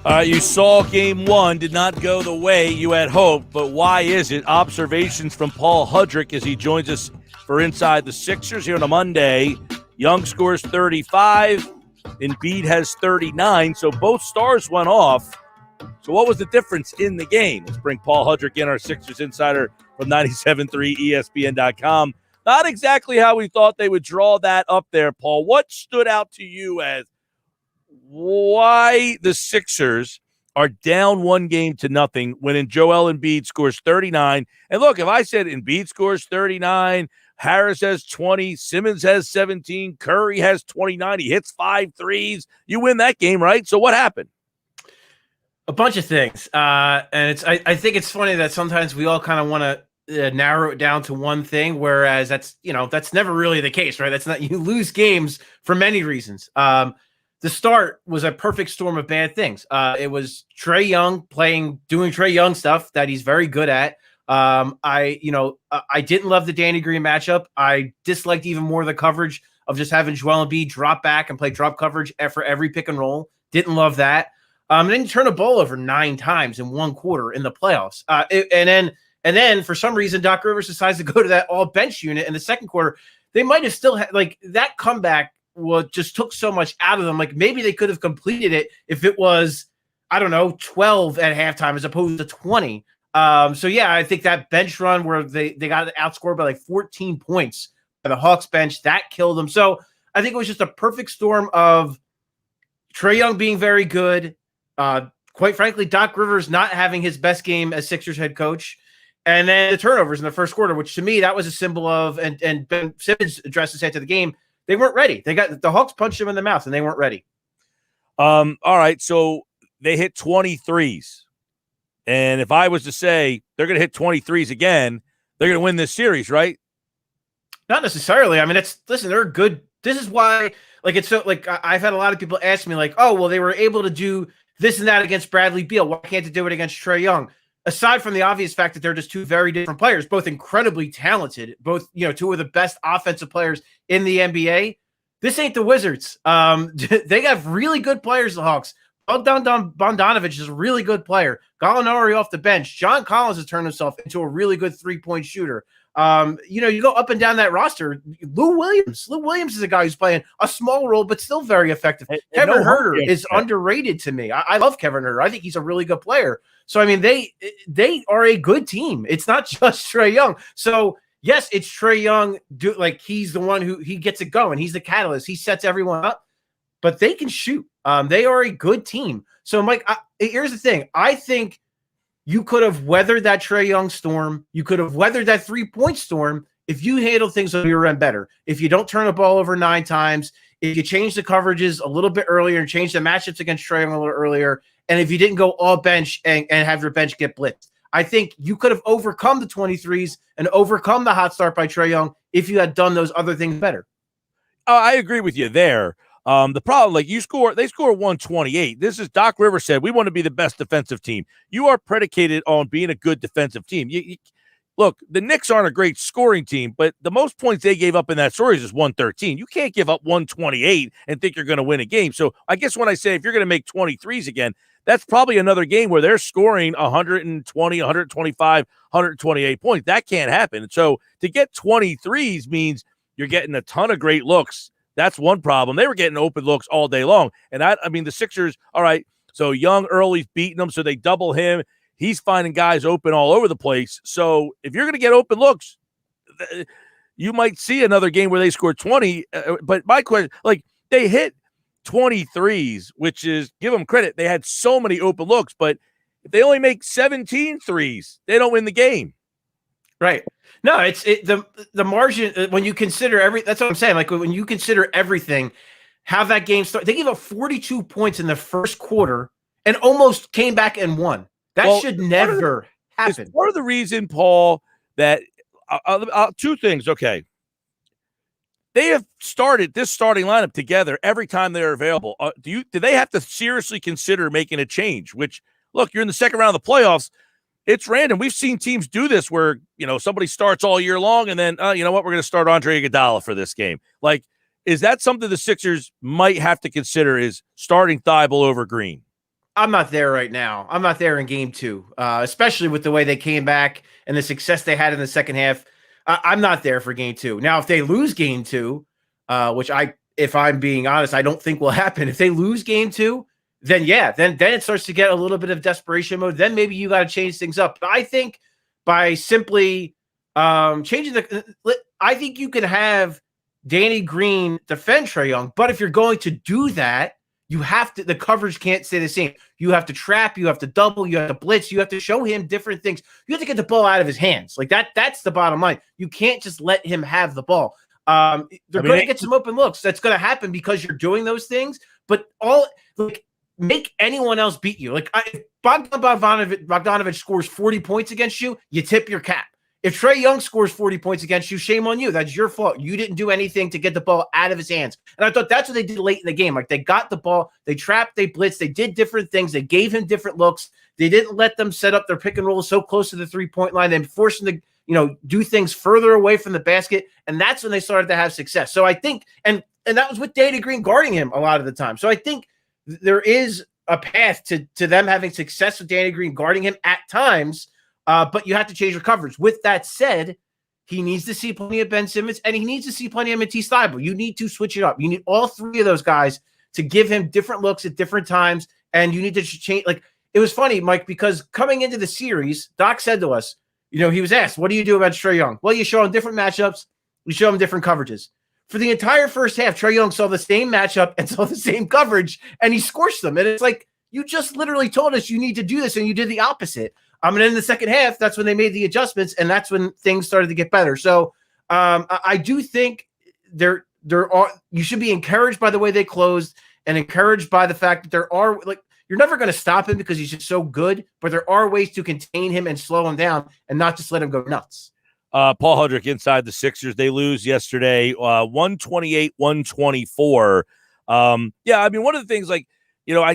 You saw game one did not go the way you had hoped, but why is it? Observations from Paul Hudrick as he joins us for Inside the Sixers here on a Monday. Young scores 35, Embiid has 39, so both stars went off. So what was the difference in the game? Let's bring Paul Hudrick in, our Sixers insider from 97.3 ESPN.com. Not exactly how we thought they would draw that up there, Paul. What stood out to you as why the Sixers are down 1-0 when Joel Embiid scores 39? And look, if I said Embiid scores 39, Harris has 20, Simmons has 17, Curry has 29, he hits 5 threes, you win that game, right? So what happened? A bunch of things. And I think it's funny that sometimes we all kind of want to narrow it down to one thing, whereas that's never really the case, right? That's not, you lose games for many reasons. The start was a perfect storm of bad things. It was Trae Young doing Trae Young stuff that he's very good at. I didn't love the Danny Green matchup. I disliked even more the coverage of just having Joel Embiid drop back and play drop coverage for every pick and roll. Didn't love that. And then you turn a ball over 9 times in one quarter in the playoffs. And then for some reason, Doc Rivers decides to go to that all bench unit in the second quarter. They might have still had that comeback. Just took so much out of them. Like maybe they could have completed it if it was, 12 at halftime as opposed to 20. So yeah, I think that bench run where they got outscored by 14 points by the Hawks bench, that killed them. So I think it was just a perfect storm of Trae Young being very good. Quite frankly, Doc Rivers not having his best game as Sixers head coach. And then the turnovers in the first quarter, which to me, that was a symbol of, and Ben Simmons addressed this after the game, they weren't ready. The Hawks punched them in the mouth, and they weren't ready. All right, so they hit 23s. And if I was to say they're going to hit 23s again, they're going to win this series, right? Not necessarily. I mean, they're good. This is why, it's so, I've had a lot of people ask me, oh, well, they were able to do this and that against Bradley Beal. Why can't they do it against Trae Young? Aside from the obvious fact that they're just two very different players, both incredibly talented, both, two of the best offensive players in the NBA, this ain't the Wizards. They have really good players, the Hawks. Bogdanovich is a really good player. Gallinari off the bench. John Collins has turned himself into a really good three-point shooter. You go up and down that roster. Lou Williams is a guy who's playing a small role, but still very effective. Kevin Huerter is underrated to me. I love Kevin Huerter. I think he's a really good player. So, I mean, they are a good team. It's not just Trae Young. So, yes, it's Trae Young. He's the one who he gets it going. He's the catalyst. He sets everyone up, but they can shoot. They are a good team. So, Mike, here's the thing. I think you could have weathered that Trae Young storm. You could have weathered that 3-point storm if you handle things on your end better. If you don't turn the ball over 9 times, if you change the coverages a little bit earlier and change the matchups against Trae Young a little earlier, and if you didn't go all bench and have your bench get blitzed, I think you could have overcome the 23s and overcome the hot start by Trae Young if you had done those other things better. I agree with you there. The problem, they score 128. This is Doc Rivers said, we want to be the best defensive team. You are predicated on being a good defensive team. Look, the Knicks aren't a great scoring team, but the most points they gave up in that series is 113. You can't give up 128 and think you're going to win a game. So I guess when I say if you're going to make 23s again, that's probably another game where they're scoring 120, 125, 128 points. That can't happen. So to get 23s means you're getting a ton of great looks. That's one problem. They were getting open looks all day long. And the Sixers, all right, so Young early's beating them, so they double him. He's finding guys open all over the place. So if you're going to get open looks, you might see another game where they score 20. But my question, they hit 23s, which is, give them credit, they had so many open looks, but if they only make 17 threes, they don't win the game. Right. No, the margin when you consider that's what I'm saying. When you consider everything, how that game started, they gave up 42 points in the first quarter and almost came back and won. That should never happen. It's part of the reason, Paul, that two things. Okay. They have started this starting lineup together every time they're available. Do they have to seriously consider making a change? Which, look, you're in the second round of the playoffs. It's random. We've seen teams do this where, somebody starts all year long and then, you know what, we're going to start Andre Iguodala for this game. Is that something the Sixers might have to consider, is starting Thibault over Green? I'm not there right now. I'm not there in game 2, especially with the way they came back and the success they had in the second half. I'm not there for game 2. Now, if they lose game 2, which if I'm being honest, I don't think will happen. If they lose game 2, then it starts to get a little bit of desperation mode. Then maybe you got to change things up. But I think by simply changing I think you can have Danny Green defend Trae Young. But if you're going to do that, the coverage can't stay the same. You have to trap, you have to double, you have to blitz, you have to show him different things. You have to get the ball out of his hands. Like that's the bottom line. You can't just let him have the ball. They're going to get some open looks. That's going to happen because you're doing those things. But make anyone else beat you. Like if Bogdanovich scores 40 points against you, you tip your cap. If Trae Young scores 40 points against you, shame on you. That's your fault. You didn't do anything to get the ball out of his hands. And I thought that's what they did late in the game. Like they got the ball, they trapped, they blitzed, they did different things. They gave him different looks. They didn't let them set up their pick and roll so close to the 3-point line. They forced them to, do things further away from the basket. And that's when they started to have success. So I think, and that was with Danny Green guarding him a lot of the time. So I think there is a path to them having success with Danny Green guarding him at times. But you have to change your coverage. With that said, he needs to see plenty of Ben Simmons, and he needs to see plenty of Matisse Thybulle. You need to switch it up. You need all three of those guys to give him different looks at different times, and you need to change. Like, it was funny, Mike, because coming into the series, Doc said to us, he was asked, what do you do about Trae Young? Well, you show him different matchups. You show him different coverages. For the entire first half, Trae Young saw the same matchup and saw the same coverage, and he scorched them. And it's like, you just literally told us you need to do this, and you did the opposite. And in the second half, that's when they made the adjustments, and that's when things started to get better. So I do think you should be encouraged by the way they closed and encouraged by the fact that you're never going to stop him because he's just so good, but there are ways to contain him and slow him down and not just let him go nuts. Paul Hudrick inside the Sixers. They lose yesterday, 128-124. One of the things, I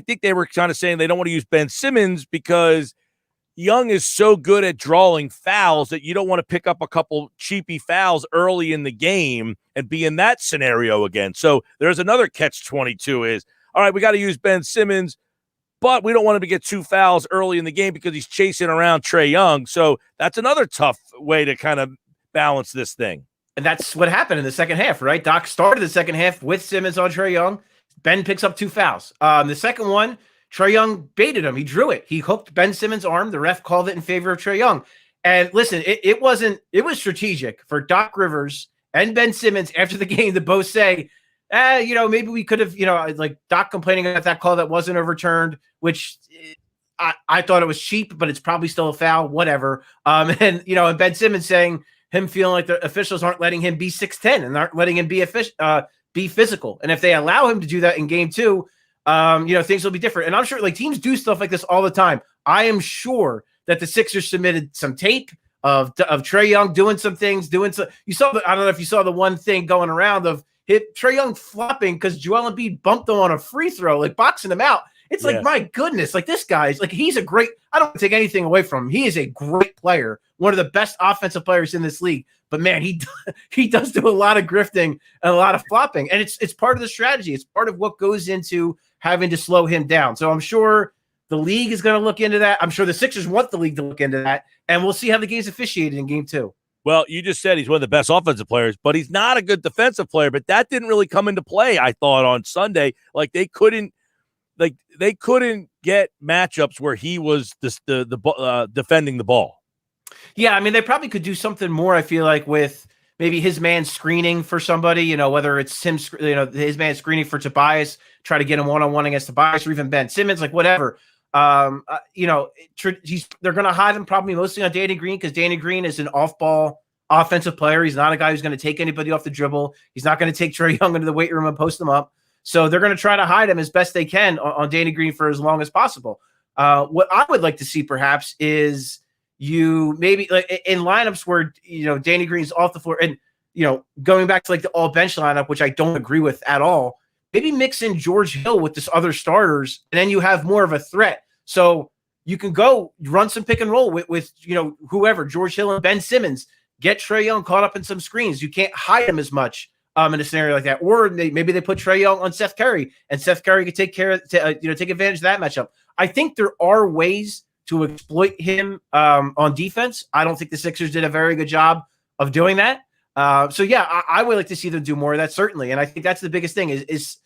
think they were kind of saying they don't want to use Ben Simmons because Young is so good at drawing fouls that you don't want to pick up a couple cheapy fouls early in the game and be in that scenario again. So there's another catch-22 is, all right, we got to use Ben Simmons, but we don't want him to get 2 fouls early in the game because he's chasing around Trae Young. So that's another tough way to kind of balance this thing. And that's what happened in the second half, right? Doc started the second half with Simmons on Trae Young. Ben picks up 2 fouls. The second one, Trae Young baited him. He drew it. He hooked Ben Simmons' arm. The ref called it in favor of Trae Young. And listen, it was strategic for Doc Rivers and Ben Simmons after the game to both say, maybe we could have, like Doc complaining about that call that wasn't overturned, which I thought it was cheap, but it's probably still a foul, whatever. And Ben Simmons saying him feeling like the officials aren't letting him be 6'10" and aren't letting him be physical. And if they allow him to do that in game 2, things will be different. And I'm sure teams do stuff like this all the time. I am sure that the Sixers submitted some tape of Trae Young doing some things, I don't know if you saw the one thing going around of Trae Young flopping because Joel Embiid bumped him on a free throw, boxing him out. It's my goodness, this guy's he's a great, I don't take anything away from him. He is a great player, one of the best offensive players in this league. But man, he does do a lot of grifting and a lot of flopping. And it's part of the strategy. It's part of what goes into having to slow him down. So I'm sure the league is going to look into that. I'm sure the Sixers want the league to look into that. And we'll see how the game's officiated in game 2. Well, you just said he's one of the best offensive players, but he's not a good defensive player. But that didn't really come into play, I thought, on Sunday. They couldn't get matchups where he was defending the ball. Yeah, they probably could do something more, I feel like, with maybe his man screening for somebody, whether it's him, his man screening for Tobias, try to get him one-on-one against Tobias, or even Ben Simmons, whatever. They're going to hide him probably mostly on Danny Green because Danny Green is an off-ball offensive player. He's not a guy who's going to take anybody off the dribble. He's not going to take Trae Young into the weight room and post him up. So they're going to try to hide him as best they can on Danny Green for as long as possible. What I would like to see perhaps is you maybe in lineups where, Danny Green's off the floor and, going back to the all bench lineup, which I don't agree with at all, maybe mix in George Hill with this other starters, and then you have more of a threat. So you can go run some pick and roll with whoever, George Hill and Ben Simmons, get Trae Young caught up in some screens. You can't hide him as much in a scenario like that. Or maybe they put Trae Young on Seth Curry, and Seth Curry could take advantage of that matchup. I think there are ways to exploit him on defense. I don't think the Sixers did a very good job of doing that. So yeah, I would like to see them do more of that, certainly. And I think that's the biggest thing is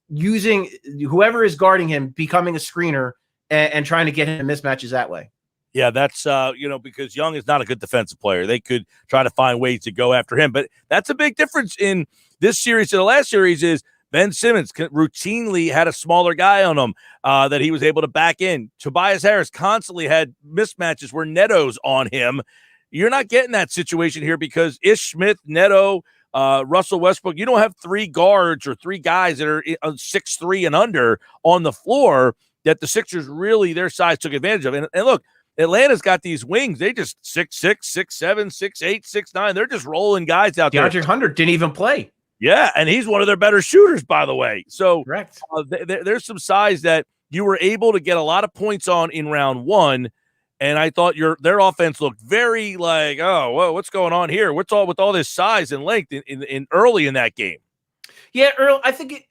using whoever is guarding him, becoming a screener and trying to get him mismatches that way. Yeah, that's, because Young is not a good defensive player. They could try to find ways to go after him. But that's a big difference in this series to the last series is Ben Simmons routinely had a smaller guy on him that he was able to back in. Tobias Harris constantly had mismatches where Neto's on him. You're not getting that situation here because Ish Smith, Neto, Russell Westbrook, you don't have three guards or three guys that are 6'3" and under on the floor that the Sixers really, their size took advantage of. And look, Atlanta's got these wings. They just 6'6", 6'7", 6'8", 6'9". They're just rolling guys out there. DeAndre Hunter didn't even play. Yeah, and he's one of their better shooters, by the way. So correct. There's some size that you were able to get a lot of points on in round one, and I thought their offense looked very like, oh, whoa, what's going on here? What's all with all this size and length in early in that game? Yeah, Earl, I think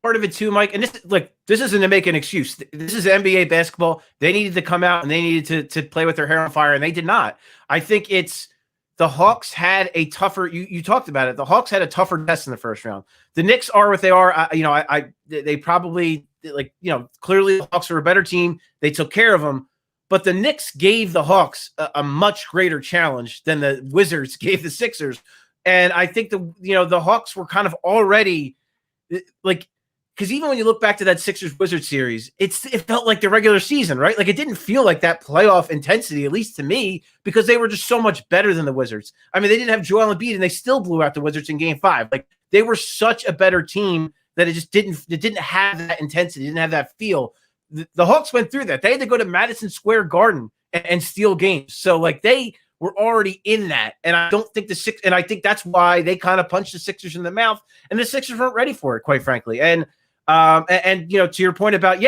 part of it too, Mike, and this isn't to make an excuse. This is NBA basketball. They needed to come out and they needed to play with their hair on fire, and they did not. I think it's the Hawks had a tougher. You talked about it. The Hawks had a tougher test in the first round. The Knicks are what they are. They probably clearly the Hawks are a better team. They took care of them, but the Knicks gave the Hawks a much greater challenge than the Wizards gave the Sixers, and I think the Hawks were kind of already. Because even when you look back to that Sixers-Wizards series, it felt like the regular season, right? Like it didn't feel like that playoff intensity, at least to me, because they were just so much better than the Wizards. I mean, they didn't have Joel Embiid, and they still blew out the Wizards in Game 5. Like they were such a better team that it just didn't have that intensity, didn't have that feel. The Hawks went through that. They had to go to Madison Square Garden and steal games. So like they were already in that, and I don't think I think that's why they kind of punched the Sixers in the mouth, and the Sixers weren't ready for it, quite frankly. And to your point about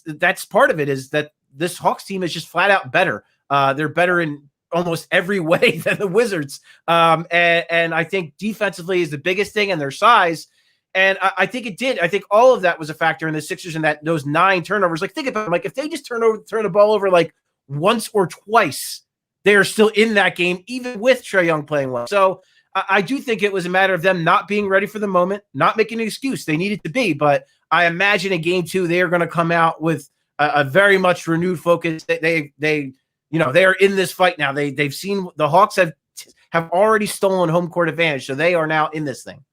that's part of it is that this Hawks team is just flat out better. They're better in almost every way than the Wizards, and I think defensively is the biggest thing, and their size. And I think it did. I think all of that was a factor in the Sixers and those 9 turnovers. Like think about it, like if they just turn the ball over like once or twice. They are still in that game, even with Trae Young playing well. So I do think it was a matter of them not being ready for the moment, not making an excuse. They needed to be, but I imagine in Game 2 they are going to come out with a very much renewed focus. They are in this fight now. They've seen the Hawks have already stolen home court advantage, so they are now in this thing.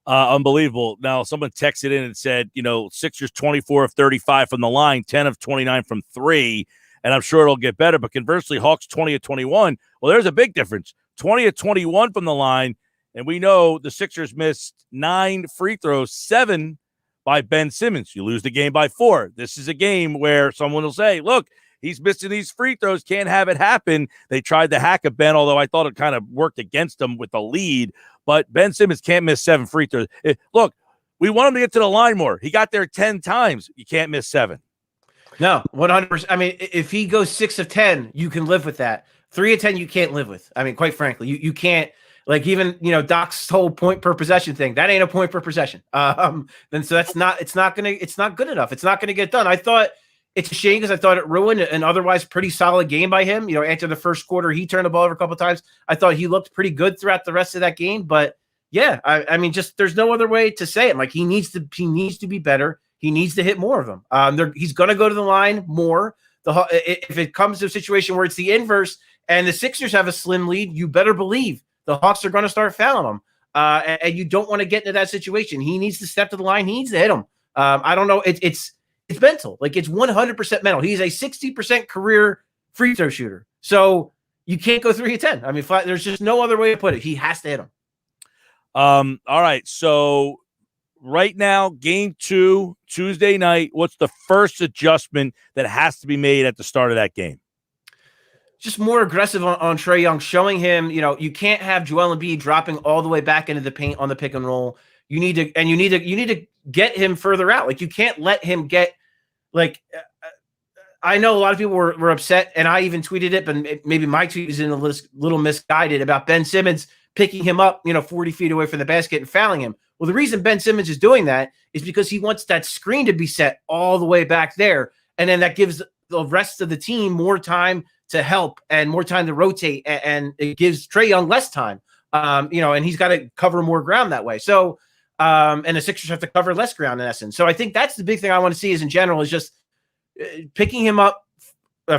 Unbelievable. Now someone texted in and said, Sixers 24 of 35 from the line, 10 of 29 from 3. And I'm sure it'll get better. But conversely, Hawks 20 of 21. Well, there's a big difference. 20 of 21 from the line. And we know the Sixers missed 9 free throws, 7 by Ben Simmons. You lose the game by 4. This is a game where someone will say, look, he's missing these free throws. Can't have it happen. They tried to hack a Ben, although I thought it kind of worked against them with the lead. But Ben Simmons can't miss 7 free throws. Look, we want him to get to the line more. He got there 10 times. You can't miss 7. No, 100%. I mean, if he goes 6 of 10, you can live with that. 3 of 10, you can't live with. I mean, quite frankly, you can't. Like even Doc's whole point per possession thing, that ain't a point per possession. Then so it's not good enough. It's not gonna get done. I thought it's a shame because I thought it ruined an otherwise pretty solid game by him. After the first quarter, he turned the ball over a couple of times. I thought he looked pretty good throughout the rest of that game. But yeah, I mean, just there's no other way to say it. Like he needs to be better. He needs to hit more of them. He's going to go to the line more. If it comes to a situation where it's the inverse and the Sixers have a slim lead, you better believe the Hawks are going to start fouling him. And you don't want to get into that situation. He needs to step to the line. He needs to hit him. I don't know. It's mental. Like it's 100% mental. He's a 60% career free throw shooter. So you can't go 3 of 10. I mean, there's just no other way to put it. He has to hit him. All right. So right now, Game 2, Tuesday night, what's the first adjustment that has to be made at the start of that game? Just more aggressive on Trae Young, showing him, you can't have Joel Embiid dropping all the way back into the paint on the pick and roll. You need to get him further out. Like you can't let him get I know a lot of people were upset, and I even tweeted it, but maybe my tweet was in a little misguided about Ben Simmons picking him up, 40 feet away from the basket and fouling him. Well, the reason Ben Simmons is doing that is because he wants that screen to be set all the way back there. And then that gives the rest of the team more time to help and more time to rotate. And it gives Trae Young less time, and he's got to cover more ground that way. So, and the Sixers have to cover less ground in essence. So I think that's the big thing I want to see is in general is just picking him up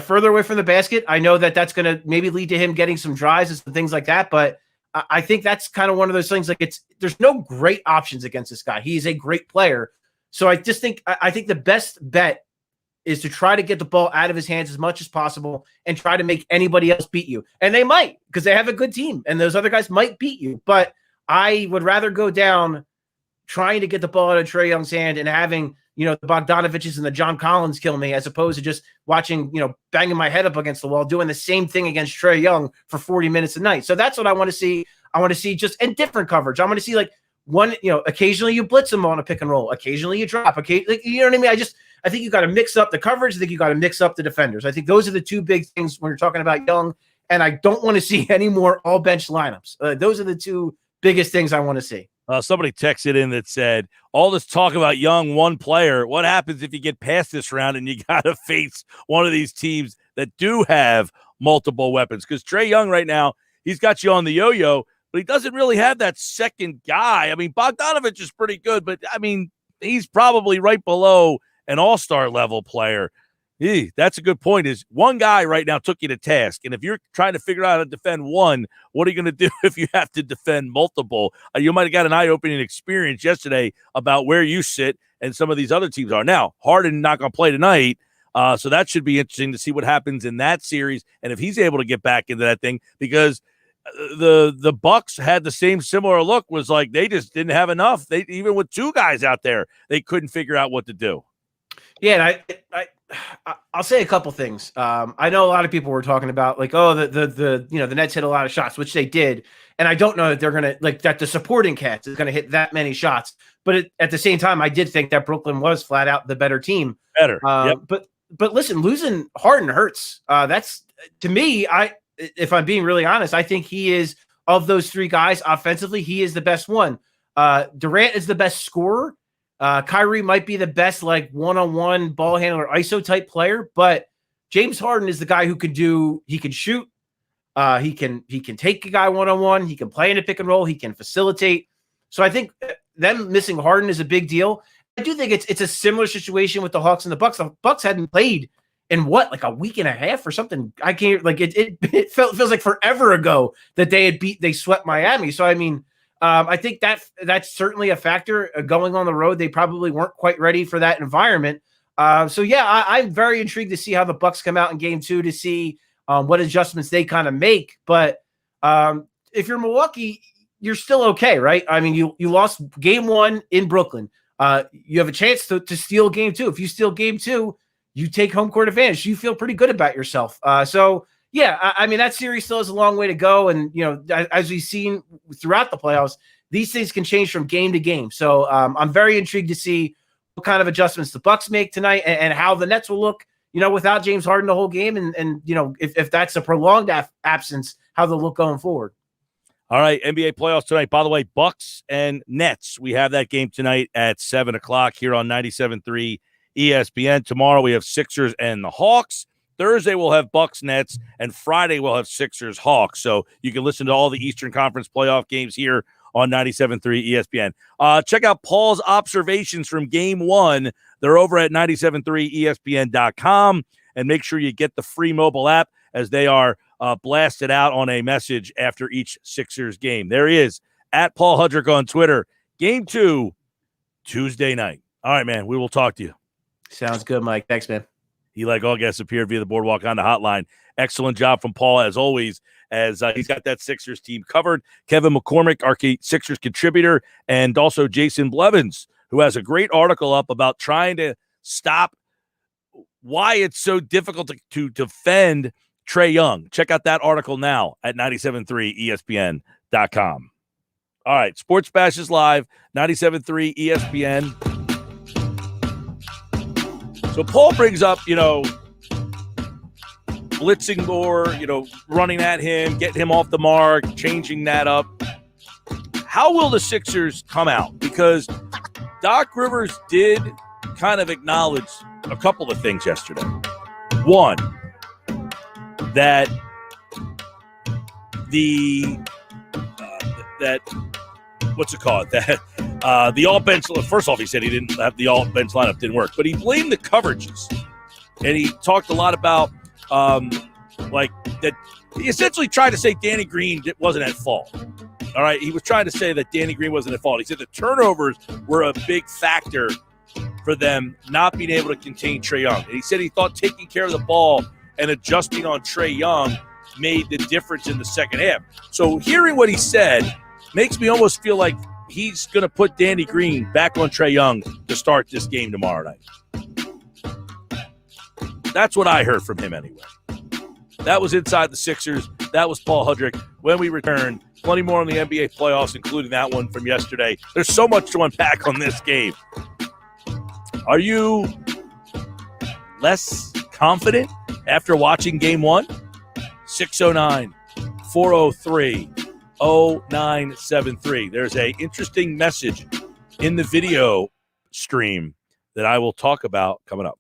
further away from the basket. I know that that's going to maybe lead to him getting some drives and some things like that, but I think that's kind of one of those things. Like there's no great options against this guy. He's a great player. So I just think, I think the best bet is to try to get the ball out of his hands as much as possible and try to make anybody else beat you. And they might, because they have a good team and those other guys might beat you. But I would rather go down trying to get the ball out of Trae Young's hand and having, the Bogdanoviches and the John Collins kill me, as opposed to just watching, banging my head up against the wall, doing the same thing against Trae Young for 40 minutes a night. So that's what I want to see. I want to see just in different coverage. I want to see like one, occasionally you blitz them on a pick and roll. Occasionally you drop. Okay. Like, you know what I mean? I think you got to mix up the coverage. I think you got to mix up the defenders. I think those are the two big things when you're talking about Young. And I don't want to see any more all bench lineups. Those are the two biggest things I want to see. Somebody texted in that said, all this talk about Young, one player, what happens if you get past this round and you got to face one of these teams that do have multiple weapons? Because Trae Young right now, he's got you on the yo-yo, but he doesn't really have that second guy. I mean, Bogdanovich is pretty good, but, I mean, he's probably right below an all-star level player. That's a good point, is one guy right now took you to task. And if you're trying to figure out how to defend one, what are you going to do if you have to defend multiple? You might have got an eye-opening experience yesterday about where you sit and some of these other teams are. Now, Harden not going to play tonight, so that should be interesting to see what happens in that series and if he's able to get back into that thing, because the Bucks had the same similar look, was like they just didn't have enough. They, even with two guys out there, they couldn't figure out what to do. Yeah, and I'll say a couple things. I know a lot of people were talking about like, oh, the Nets hit a lot of shots, which they did, and I don't know that they're gonna that the supporting cast is gonna hit that many shots. But at the same time, I did think that Brooklyn was flat out the better team. Yep. But listen, losing Harden hurts. That's, to me, if I'm being really honest, I think he is, of those three guys offensively, he is the best one. Durant is the best scorer. Kyrie might be the best like one-on-one ball handler ISO type player, but James Harden is the guy who he can shoot. He can take a guy one-on-one. He can play in a pick and roll. He can facilitate. So I think them missing Harden is a big deal. I do think it's a similar situation with the Hawks and the Bucks. The Bucks hadn't played in like a week and a half or something. I can't, like, it feels like forever ago that they swept Miami. So, I mean, I think that's certainly a factor. Going on the road, they probably weren't quite ready for that environment. So yeah, I'm very intrigued to see how the Bucks come out in Game 2 to see what adjustments they kind of make. But if you're Milwaukee, you're still okay, right? I mean, you lost Game 1 in Brooklyn. You have a chance to steal Game 2. If you steal Game 2, you take home court advantage. You feel pretty good about yourself. So yeah, I mean, that series still has a long way to go. And, as we've seen throughout the playoffs, these things can change from game to game. So I'm very intrigued to see what kind of adjustments the Bucks make tonight and how the Nets will look, without James Harden the whole game. And if that's a prolonged absence, how they'll look going forward. All right, NBA playoffs tonight. By the way, Bucks and Nets. We have that game tonight at 7:00 here on 97.3 ESPN. Tomorrow we have Sixers and the Hawks. Thursday we'll have Bucks Nets, and Friday we'll have Sixers Hawks. So you can listen to all the Eastern Conference playoff games here on 97.3 ESPN. Check out Paul's observations from Game 1. They're over at 97.3ESPN.com, and make sure you get the free mobile app as they are blasted out on a message after each Sixers game. There he is, at Paul Hudrick on Twitter. Game 2, Tuesday night. All right, man, we will talk to you. Sounds good, Mike. Thanks, man. He, like all guests, appeared via the Boardwalk on the hotline. Excellent job from Paul, as always, as he's got that Sixers team covered. Kevin McCormick, our Sixers contributor, and also Jason Blevins, who has a great article up about trying to stop why it's so difficult to defend Trae Young. Check out that article now at 97.3ESPN.com. All right, Sports Bash is live, 97.3 ESPN. So Paul brings up, blitzing more, running at him, getting him off the mark, changing that up. how will the Sixers come out? Because Doc Rivers did kind of acknowledge a couple of things yesterday. One, that that what's it called? That the all bench. First off, he said he didn't have the all bench lineup didn't work, but he blamed the coverages, and he talked a lot about like that. He essentially tried to say Danny Green wasn't at fault. All right, he was trying to say that Danny Green wasn't at fault. He said the turnovers were a big factor for them not being able to contain Trae Young. And he said he thought taking care of the ball and adjusting on Trae Young made the difference in the second half. So hearing what he said makes me almost feel like he's going to put Danny Green back on Trae Young to start this game tomorrow night. That's what I heard from him anyway. That was Inside the Sixers. That was Paul Hudrick. When we return, plenty more on the NBA playoffs, including that one from yesterday. There's so much to unpack on this game. Are you less confident after watching game one? 609-403-0973. There's an interesting message in the video stream that I will talk about coming up.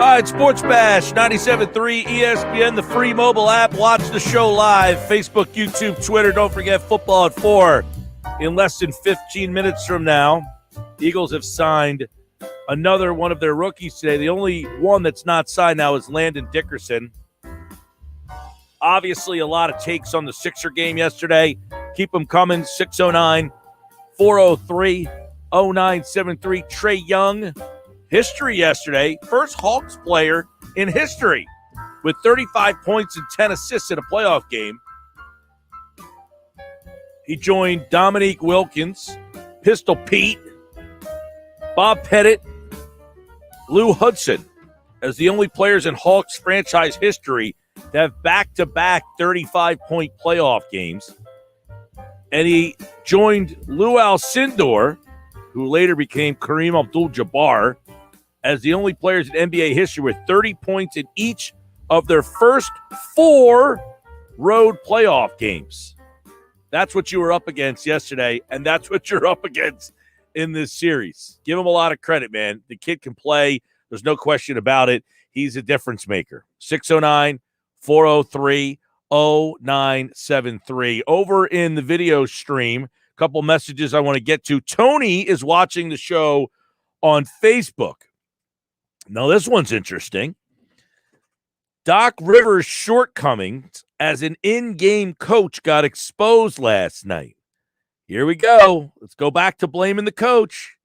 right, Sports Bash, 97.3 ESPN, the free mobile app. Watch the show live, Facebook, YouTube, Twitter. Don't forget football at 4 in less than 15 minutes from now. Eagles have signed another one of their rookies today. The only one that's not signed now is Landon Dickerson. Obviously, a lot of takes on the Sixer game yesterday. Keep them coming, 609-403-0973. Trae Young, history yesterday. First Hawks player in history with 35 points and 10 assists in a playoff game. He joined Dominique Wilkins, Pistol Pete, Bob Pettit, Lou Hudson as the only players in Hawks franchise history to have back-to-back 35-point playoff games. And he joined Lou Alcindor, who later became Kareem Abdul-Jabbar, as the only players in NBA history with 30 points in each of their first 4 road playoff games. That's what you were up against yesterday, and that's what you're up against in this series. Give him a lot of credit, man. The kid can play. There's no question about it. He's a difference maker. 609-403-0973. Over in the video stream, a couple messages I want to get to. Tony is watching the show on Facebook. Now, this one's interesting. Doc Rivers' shortcomings as an in-game coach got exposed last night. Here we go. Let's go back to blaming the coach.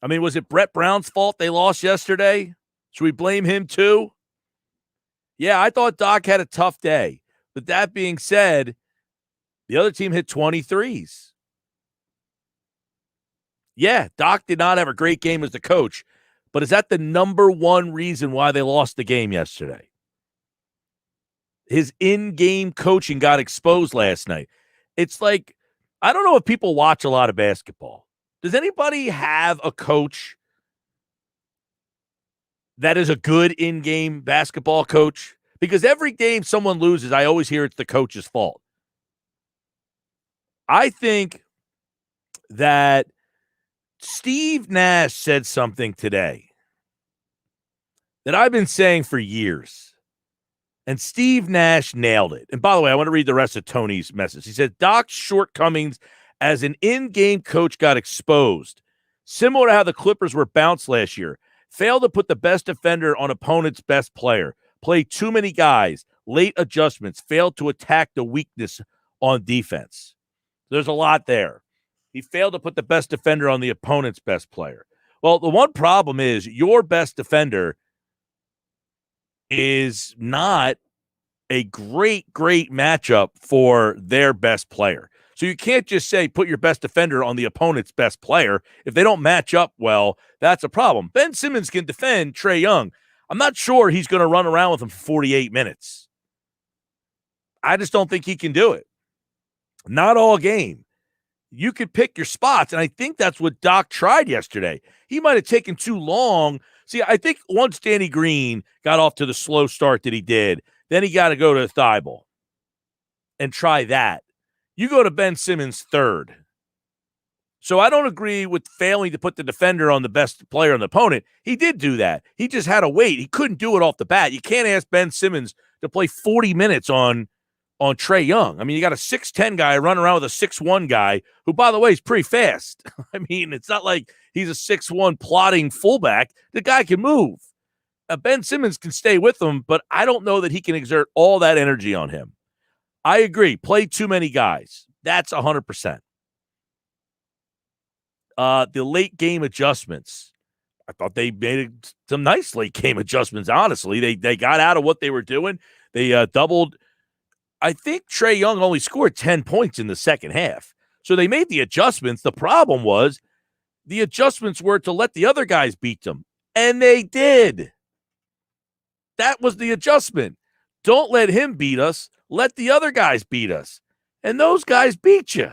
I mean, was it Brett Brown's fault they lost yesterday? Should we blame him too? Yeah, I thought Doc had a tough day. But that being said, the other team hit 23s. Yeah, Doc did not have a great game as the coach. But is that the number one reason why they lost the game yesterday? His in-game coaching got exposed last night. It's like, I don't know if people watch a lot of basketball. Does anybody have a coach that is a good in-game basketball coach? Because every game someone loses, I always hear it's the coach's fault. I think that Steve Nash said something today that I've been saying for years, and Steve Nash nailed it. And by the way, I want to read the rest of Tony's message. He said, Doc's shortcomings as an in-game coach got exposed, similar to how the Clippers were bounced last year. Failed to put the best defender on opponent's best player. Played too many guys. Late adjustments. Failed to attack the weakness on defense. There's a lot there. He failed to put the best defender on the opponent's best player. Well, the one problem is your best defender is not a great matchup for their best player. So you can't just say put your best defender on the opponent's best player. If they don't match up well, that's a problem. Ben Simmons can defend Trae Young. I'm not sure he's going to run around with him for 48 minutes. I just don't think he can do it. Not all game. You could pick your spots, and I think that's what Doc tried yesterday. He might have taken too long. See, I think once Danny Green got off to the slow start that he did, then he got to go to the Thibault and try that. You go to Ben Simmons third. So I don't agree with failing to put the defender on the best player on the opponent. He did do that. He just had to wait. He couldn't do it off the bat. You can't ask Ben Simmons to play 40 minutes on Trae Young. I mean, you got a 6'10 guy running around with a 6'1 guy who, by the way, is pretty fast. I mean, it's not like he's a 6'1 plotting fullback. The guy can move. Ben Simmons can stay with him, but I don't know that he can exert all that energy on him. I agree. Play too many guys. That's 100%. The late game adjustments. I thought they made some nice late game adjustments, honestly. They got out of what they were doing. They doubled. I think Trae Young only scored 10 points in the second half. So they made the adjustments. The problem was the adjustments were to let the other guys beat them. And they did. That was the adjustment. Don't let him beat us. Let the other guys beat us. And those guys beat you.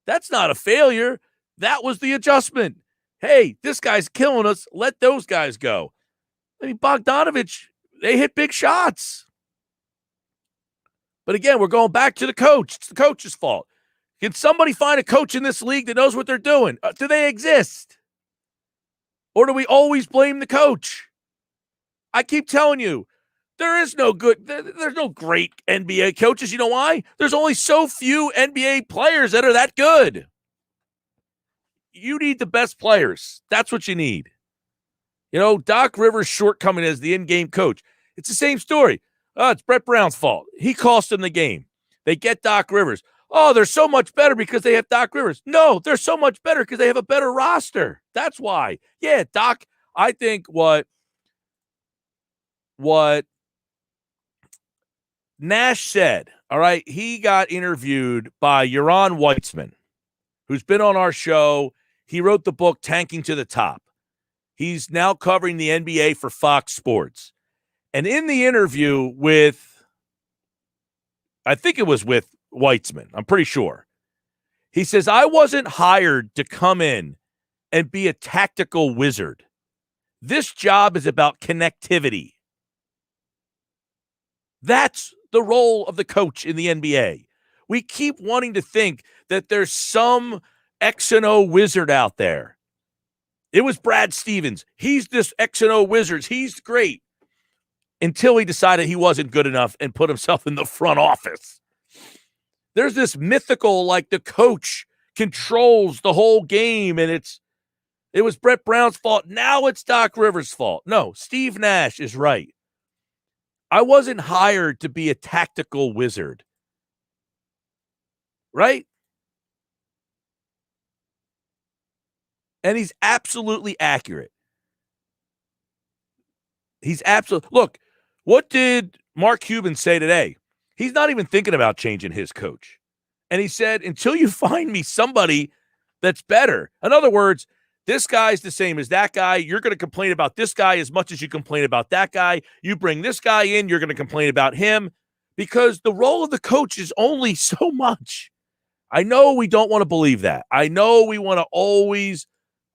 That's not a failure. That was the adjustment. Hey, this guy's killing us. Let those guys go. I mean, Bogdanovich, they hit big shots. But again, we're going back to the coach. It's the coach's fault. Can somebody find a coach in this league that knows what they're doing? Do they exist? Or do we always blame the coach? I keep telling you, there's no great NBA coaches. You know why? There's only so few NBA players that are that good. You need the best players. That's what you need. Doc Rivers' shortcoming as the in-game coach. It's the same story. Oh, it's Brett Brown's fault. He cost them the game. They get Doc Rivers. Oh, they're so much better because they have Doc Rivers. No, they're so much better because they have a better roster. That's why. Yeah, Doc, I think what Nash said, all right, he got interviewed by Yaron Weitzman, who's been on our show. He wrote the book Tanking to the Top. He's now covering the NBA for Fox Sports. And in the interview I think it was with Weitzman, I'm pretty sure, he says, I wasn't hired to come in and be a tactical wizard. This job is about connectivity. That's the role of the coach in the NBA. We keep wanting to think that there's some X and O wizard out there. It was Brad Stevens. He's this X and O wizard. He's great. Until he decided he wasn't good enough and put himself in the front office. There's this mythical, like the coach controls the whole game, and it was Brett Brown's fault. Now it's Doc Rivers' fault. No, Steve Nash is right. I wasn't hired to be a tactical wizard. Right? And he's absolutely accurate. Look, what did Mark Cuban say today? He's not even thinking about changing his coach. And he said, until you find me somebody that's better. In other words, this guy's the same as that guy. You're going to complain about this guy as much as you complain about that guy. You bring this guy in, you're going to complain about him because the role of the coach is only so much. I know we don't want to believe that. I know we want to always,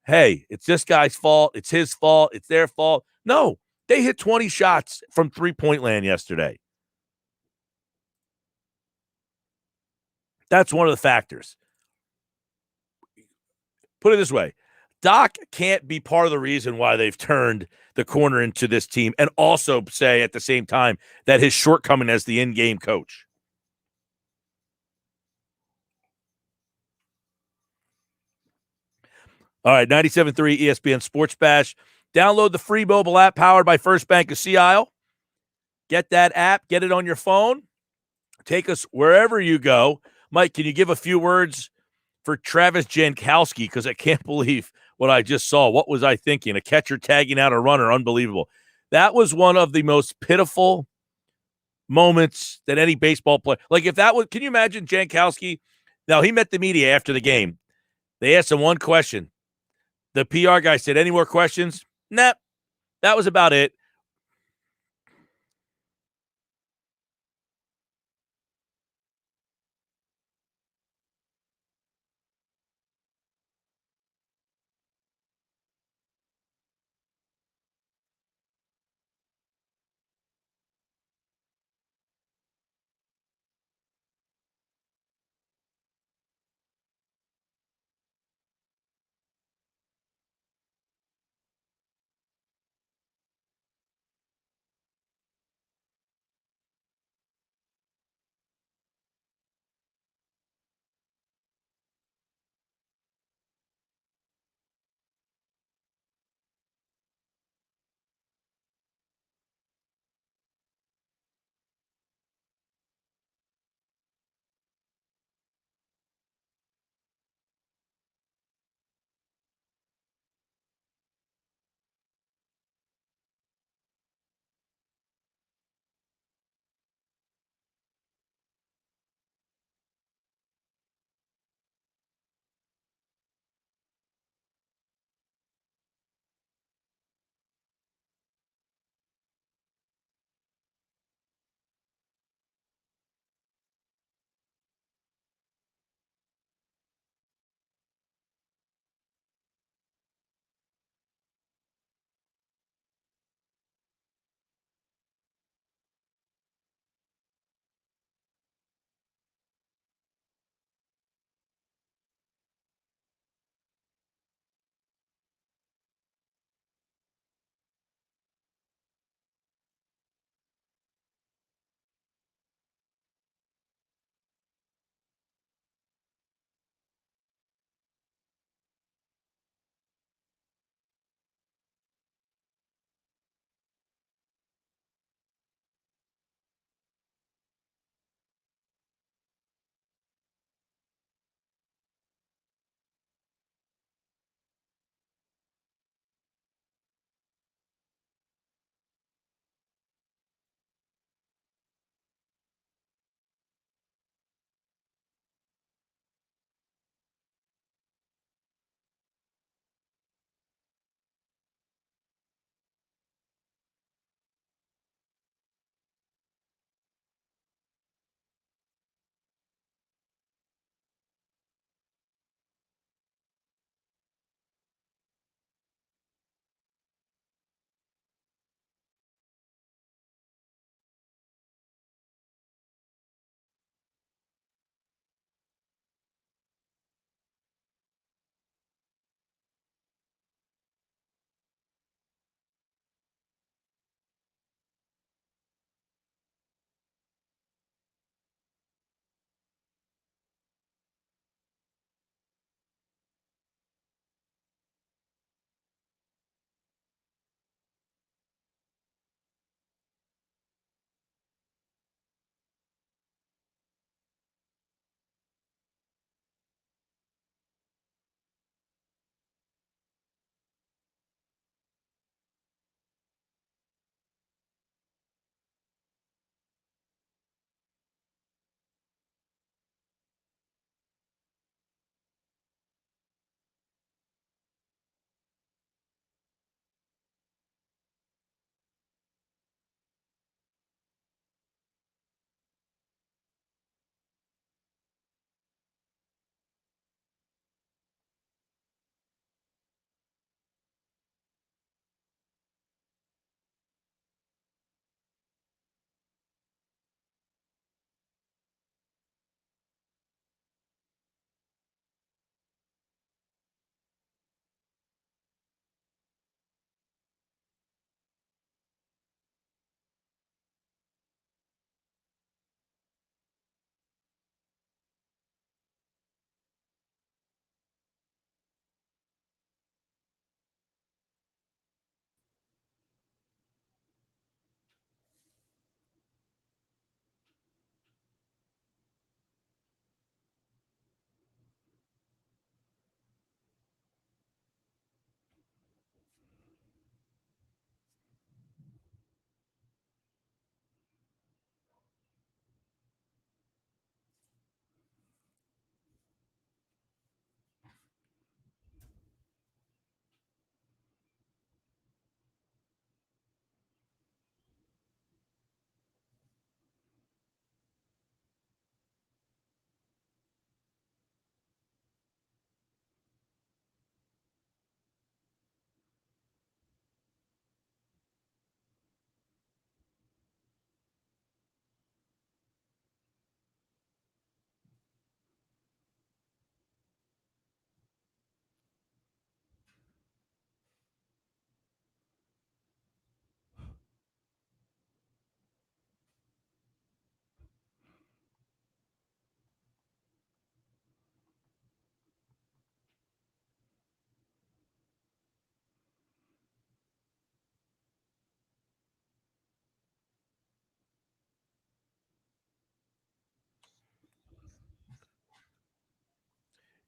hey, it's this guy's fault. It's his fault. It's their fault. No, they hit 20 shots from three-point land yesterday. That's one of the factors. Put it this way. Doc can't be part of the reason why they've turned the corner into this team and also say at the same time that his shortcoming as the in-game coach. All right, 97.3 ESPN Sports Bash. Download the free mobile app powered by First Bank of Sea Isle. Get that app. Get it on your phone. Take us wherever you go. Mike, can you give a few words for Travis Jankowski? Because I can't believe what I just saw. What was I thinking? A catcher tagging out a runner. Unbelievable. That was one of the most pitiful moments that any baseball player. Like if that was, can you imagine Jankowski? Now, he met the media after the game. They asked him one question. The PR guy said, any more questions? Nah, that was about it.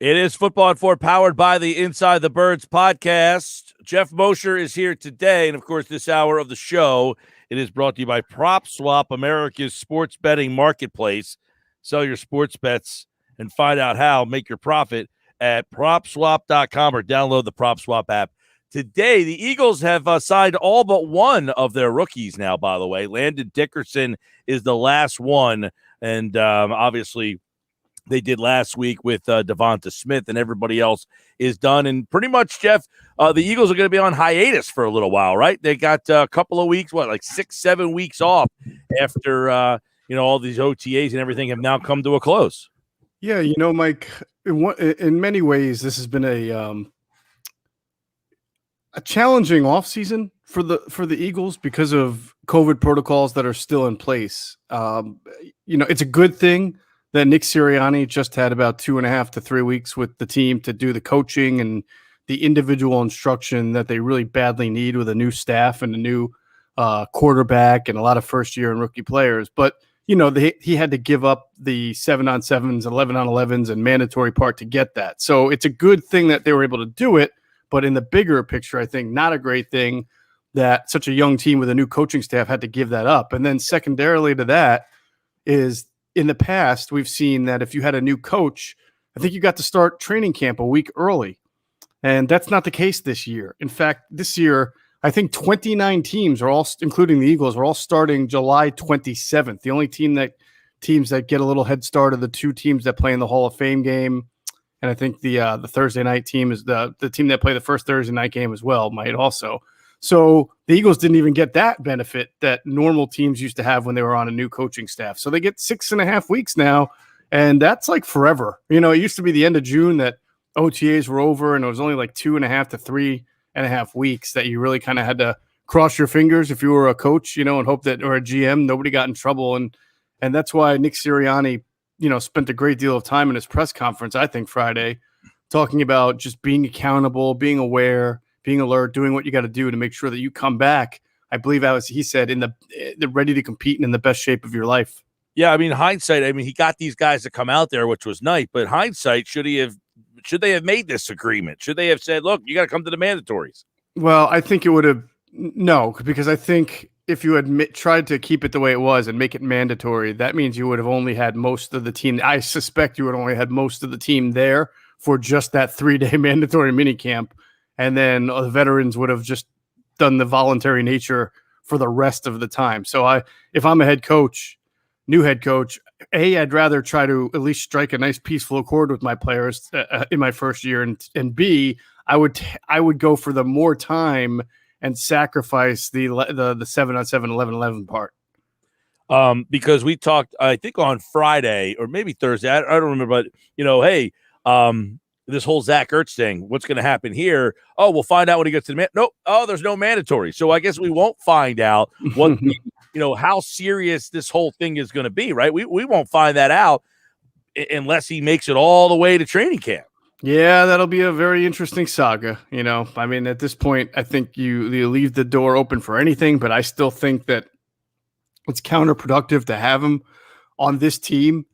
It is Football at 4, powered by the Inside the Birds podcast. Geoff Mosher is here today, and of course, this hour of the show, it is brought to you by PropSwap, America's sports betting marketplace. Sell your sports bets and find out how. Make your profit at PropSwap.com or download the PropSwap app. Today, the Eagles have signed all but one of their rookies now, by the way. Landon Dickerson is the last one, and obviously they did last week with Devonta Smith, and everybody else is done. And pretty much, Geoff, the Eagles are going to be on hiatus for a little while, right? They got a couple of weeks, like 6-7 weeks off after, all these OTAs and everything have now come to a close. Yeah, Mike, in many ways, this has been a challenging offseason for the Eagles because of COVID protocols that are still in place. It's a good thing that Nick Sirianni just had about 2.5 to 3 weeks with the team to do the coaching and the individual instruction that they really badly need with a new staff and a new quarterback and a lot of first-year and rookie players. But, he had to give up the 7-on-7s, 11-on-11s, and mandatory part to get that. So it's a good thing that they were able to do it. But in the bigger picture, I think not a great thing that such a young team with a new coaching staff had to give that up. And then secondarily to that is, in the past, we've seen that if you had a new coach, I think you got to start training camp a week early. And that's not the case this year. In fact, this year, I think 29 teams are all, including the Eagles, are all starting July 27th. The only teams that get a little head start are the two teams that play in the Hall of Fame game. And I think the Thursday night team is the team that play the first Thursday night game as well, might also. So the Eagles didn't even get that benefit that normal teams used to have when they were on a new coaching staff. So they get 6.5 weeks now, and that's like forever. It used to be the end of June that OTAs were over, and it was only like 2.5 to 3.5 weeks that you really kind of had to cross your fingers if you were a coach, and hope that, or a GM, nobody got in trouble. And that's why Nick Sirianni, spent a great deal of time in his press conference, I think Friday, talking about just being accountable, being aware, being alert, doing what you got to do to make sure that you come back. I believe, as he said, in the ready to compete and in the best shape of your life. Yeah, I mean, hindsight, he got these guys to come out there, which was nice. But hindsight, should they have made this agreement? Should they have said, look, you got to come to the mandatories? Well, I think it would have no, because I think if you had tried to keep it the way it was and make it mandatory, that means you would have only had most of the team. I suspect you would have only had most of the team there for just that 3-day mandatory minicamp. And then the veterans would have just done the voluntary nature for the rest of the time. So if I'm a new head coach, I'd rather try to at least strike a nice peaceful accord with my players in my first year. And B, I would go for the more time and sacrifice the 7-on-7, 11-11 part. Because we talked, I think on Friday or maybe Thursday, I don't remember, but hey, this whole Zach Ertz thing, what's going to happen here? Oh, we'll find out when he gets to the nope. Oh, there's no mandatory. So I guess we won't find out what, how serious this whole thing is going to be, right? We won't find that out unless he makes it all the way to training camp. Yeah, that'll be a very interesting saga. At this point, I think you leave the door open for anything, but I still think that it's counterproductive to have him on this team.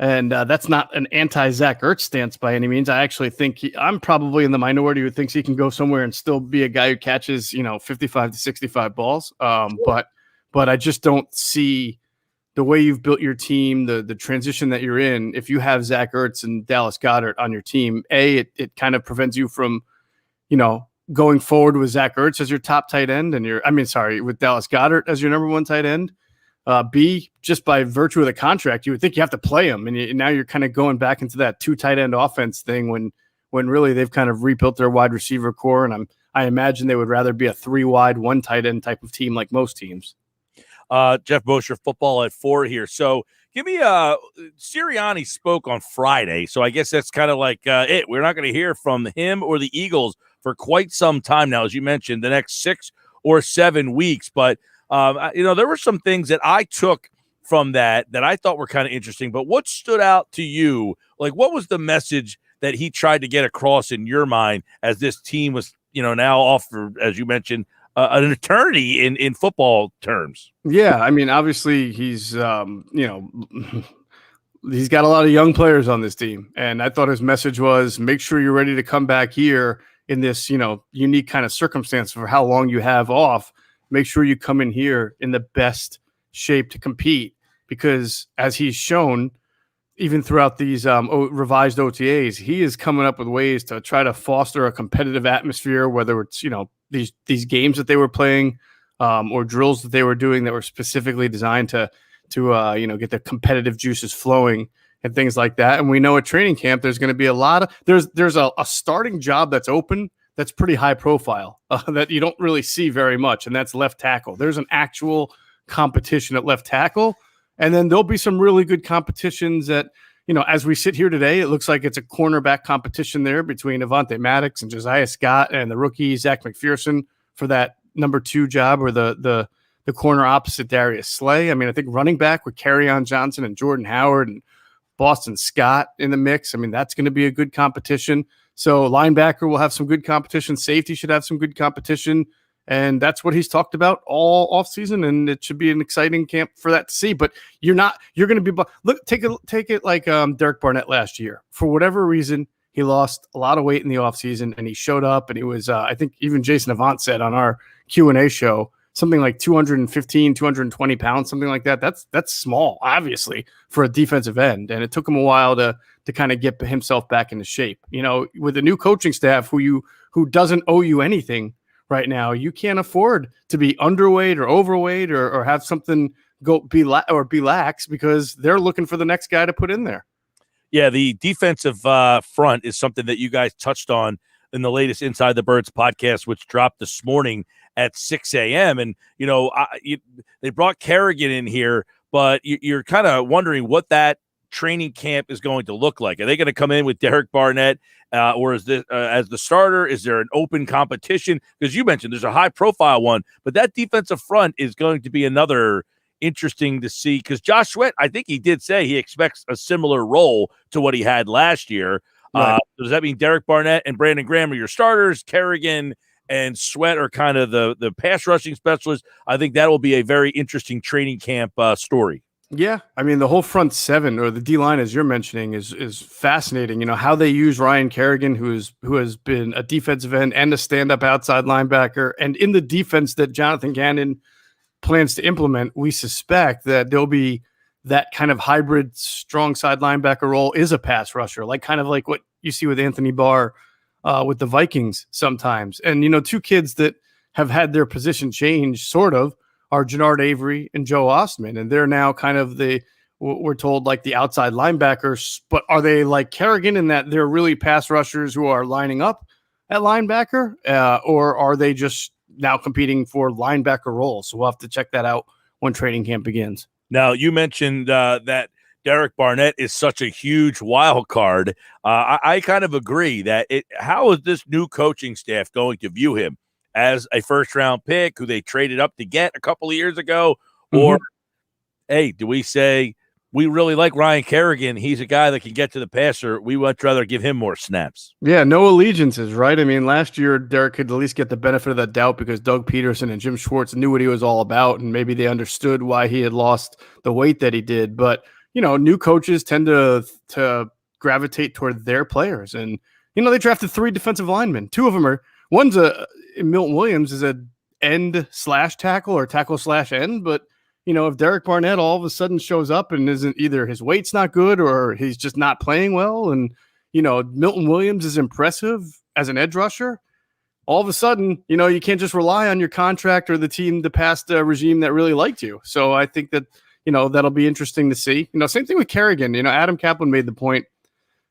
And that's not an anti-Zach Ertz stance by any means. I actually think I'm probably in the minority who thinks he can go somewhere and still be a guy who catches, 55 to 65 balls. But I just don't see the way you've built your team, the transition that you're in. If you have Zach Ertz and Dallas Goedert on your team, it kind of prevents you from, going forward with Zach Ertz as your top tight end with Dallas Goedert as your number one tight end. B, just by virtue of the contract, you would think you have to play him. And now you're kind of going back into that 2 tight end offense thing when really they've kind of rebuilt their wide receiver core. And I imagine they would rather be a 3 wide, 1 tight end type of team like most teams. Geoff Mosher, Football at 4 here. So give me Sirianni spoke on Friday. So I guess that's kind of like it. We're not going to hear from him or the Eagles for quite some time now, as you mentioned, the next 6 or 7 weeks. But there were some things that I took from that I thought were kind of interesting. But what stood out to you? Like, what was the message that he tried to get across in your mind as this team was, now off for, as you mentioned, an eternity in football terms? Yeah, obviously he's, he's got a lot of young players on this team. And I thought his message was make sure you're ready to come back here in this, unique kind of circumstance for how long you have off. Make sure you come in here in the best shape to compete, because as he's shown, even throughout these revised OTAs, he is coming up with ways to try to foster a competitive atmosphere, whether it's, these games that they were playing or drills that they were doing that were specifically designed to get the competitive juices flowing and things like that. And we know at training camp, there's going to be a lot of, there's a starting job that's open that's pretty high profile that you don't really see very much. And that's left tackle. There's an actual competition at left tackle. And then there'll be some really good competitions that, as we sit here today, it looks like it's a cornerback competition there between Avonte Maddox and Josiah Scott and the rookie Zach McPherson for that number 2 job, or the corner opposite Darius Slay. I mean, I think running back with Kerryon Johnson and Jordan Howard and Boston Scott in the mix. I mean, that's going to be a good competition. So linebacker will have some good competition. Safety should have some good competition. And that's what he's talked about all offseason, and it should be an exciting camp for that to see. But you're going to be – take it like Derek Barnett last year. For whatever reason, he lost a lot of weight in the offseason, and he showed up, and he was I think even Jason Avant said on our Q&A show, something like 215, 220 pounds, something like that. That's small, obviously, for a defensive end. And it took him a while to kind of get himself back into shape. With a new coaching staff who doesn't owe you anything right now, you can't afford to be underweight or overweight or have something be lax, because they're looking for the next guy to put in there. Yeah, the defensive front is something that you guys touched on in the latest Inside the Birds podcast, which dropped this morning at 6 a.m. And, they brought Kerrigan in here, but you're kind of wondering what that training camp is going to look like. Are they going to come in with Derek Barnett or is this as the starter? Is there an open competition? Because you mentioned there's a high profile one, but that defensive front is going to be another interesting to see, because Josh Sweat, I think he did say he expects a similar role to what he had last year. Right. Does that mean Derek Barnett and Brandon Graham are your starters? Kerrigan and Sweat are kind of the pass rushing specialists. I think that will be a very interesting training camp story. Yeah, I mean, the whole front seven, or the D-line, as you're mentioning, is fascinating. How they use Ryan Kerrigan, who has been a defensive end and a stand-up outside linebacker. And in the defense that Jonathan Gannon plans to implement, we suspect that there'll be that kind of hybrid strong side linebacker role is a pass rusher, kind of like what you see with Anthony Barr with the Vikings sometimes. And, 2 kids that have had their position change, sort of, are Jannard Avery and Joe Ostman, and they're now kind of we're told like the outside linebackers, but are they like Kerrigan in that they're really pass rushers who are lining up at linebacker, or are they just now competing for linebacker roles? So we'll have to check that out when training camp begins. Now, you mentioned that Derek Barnett is such a huge wild card. I kind of agree that how is this new coaching staff going to view him? As a first-round pick who they traded up to get a couple of years ago? Or, hey, do we say we really like Ryan Kerrigan? He's a guy that can get to the passer. We would rather give him more snaps. Yeah, no allegiances, right? I mean, last year, Derek could at least get the benefit of that doubt because Doug Peterson and Jim Schwartz knew what he was all about, and maybe they understood why he had lost the weight that he did. But, new coaches tend to gravitate toward their players. And, they drafted 3 defensive linemen. 2 of them one's Milton Williams is a end/tackle or tackle/end, but if Derek Barnett all of a sudden shows up and isn't, either his weight's not good or he's just not playing well, and Milton Williams is impressive as an edge rusher, all of a sudden you can't just rely on your contract or the team, the past regime that really liked you. So I think that that'll be interesting to see. Same thing with Kerrigan. Adam Kaplan made the point,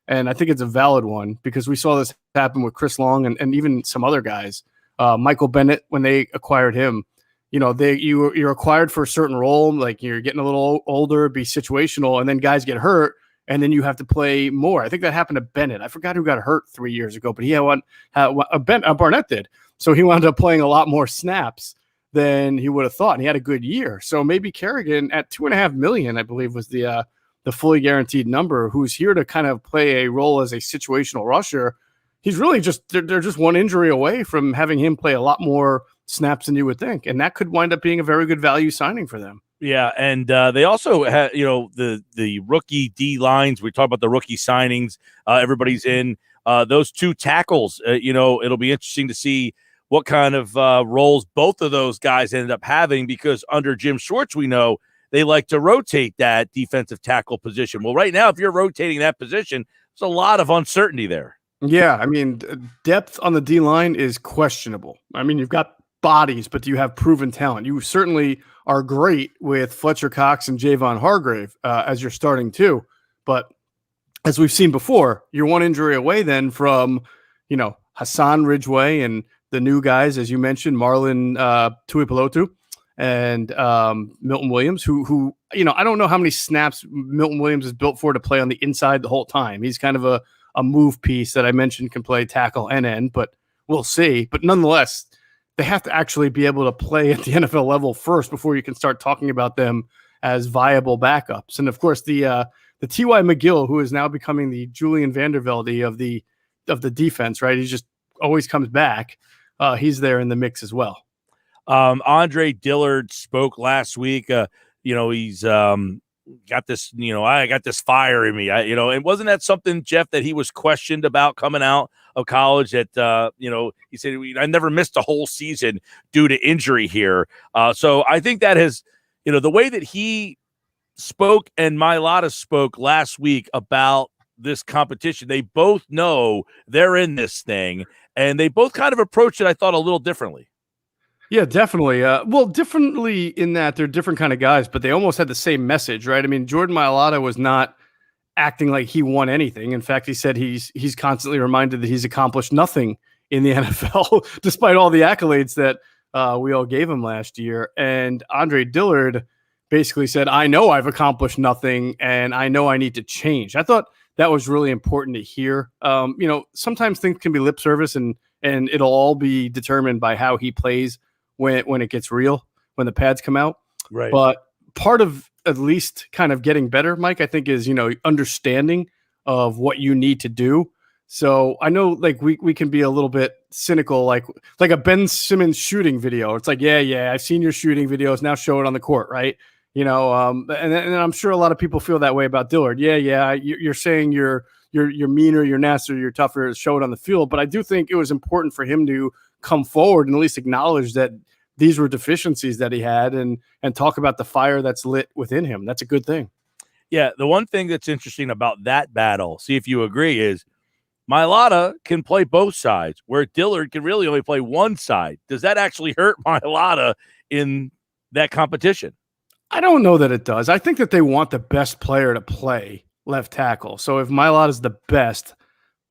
and I think it's a valid one, because we saw this happen with Chris Long and even some other guys. Michael Bennett, when they acquired him, you're acquired for a certain role, like you're getting a little older, be situational, and then guys get hurt, and then you have to play more. I think that happened to Bennett. I forgot who got hurt 3 years ago, but he had one. Barnett did, so he wound up playing a lot more snaps than he would have thought, and he had a good year. So maybe Kerrigan at $2.5 million, I believe, was the fully guaranteed number, who's here to kind of play a role as a situational rusher. He's really they're just one injury away from having him play a lot more snaps than you would think. And that could wind up being a very good value signing for them. Yeah, and they also had, the rookie D lines. We talk about the rookie signings. Everybody's in. Those two tackles, it'll be interesting to see what kind of roles both of those guys ended up having, because under Jim Schwartz, we know they like to rotate that defensive tackle position. Well, right now, if you're rotating that position, there's a lot of uncertainty there. Yeah, I mean, depth on the D line is questionable. I mean, you've got bodies, but do you have proven talent? You certainly are great with Fletcher Cox and Javon Hargrave as your starting two, but as we've seen before, you're one injury away then from, Hassan Ridgeway and the new guys, as you mentioned, Marlon Tuipulotu and Milton Williams, who I don't know how many snaps Milton Williams is built for to play on the inside the whole time. He's kind of a move piece that I mentioned can play tackle and end, but we'll see. But nonetheless, they have to actually be able to play at the NFL level first before you can start talking about them as viable backups. And of course, the T.Y. McGill, who is now becoming the Julian Vandervelde of the defense, right? He just always comes back. He's there in the mix as well. Andre Dillard spoke last week. He's got this, I got this fire in me. And wasn't that something, Geoff, that he was questioned about coming out of college? That he said, I never missed a whole season due to injury here. So I think that has, the way that he spoke and Mailata spoke last week about this competition, they both know they're in this thing, and they both kind of approached it, I thought, a little differently. Yeah, definitely. Differently in that they're different kind of guys, but they almost had the same message, right? I mean, Jordan Mailata was not acting like he won anything. In fact, he said he's constantly reminded that he's accomplished nothing in the NFL, despite all the accolades that we all gave him last year. And Andre Dillard basically said, I know I've accomplished nothing, and I know I need to change. I thought that was really important to hear. Sometimes things can be lip service, and it'll all be determined by how he plays when it gets real, when the pads come out. Right. But part of at least kind of getting better, Mike, I think is, understanding of what you need to do. So I know like we can be a little bit cynical, like a Ben Simmons shooting video. It's like, yeah, I've seen your shooting videos. Now show it on the court. Right. And I'm sure a lot of people feel that way about Dillard. Yeah. You're saying you're meaner, you're nastier, you're tougher, show it on the field. But I do think it was important for him to come forward and at least acknowledge that these were deficiencies that he had and talk about the fire that's lit within him. That's a good thing. Yeah. The one thing that's interesting about that battle, see if you agree, is Mailata can play both sides, where Dillard can really only play one side. Does that actually hurt Mailata in that competition? I don't know that it does. I think that they want the best player to play left tackle. So if Mailata is the best,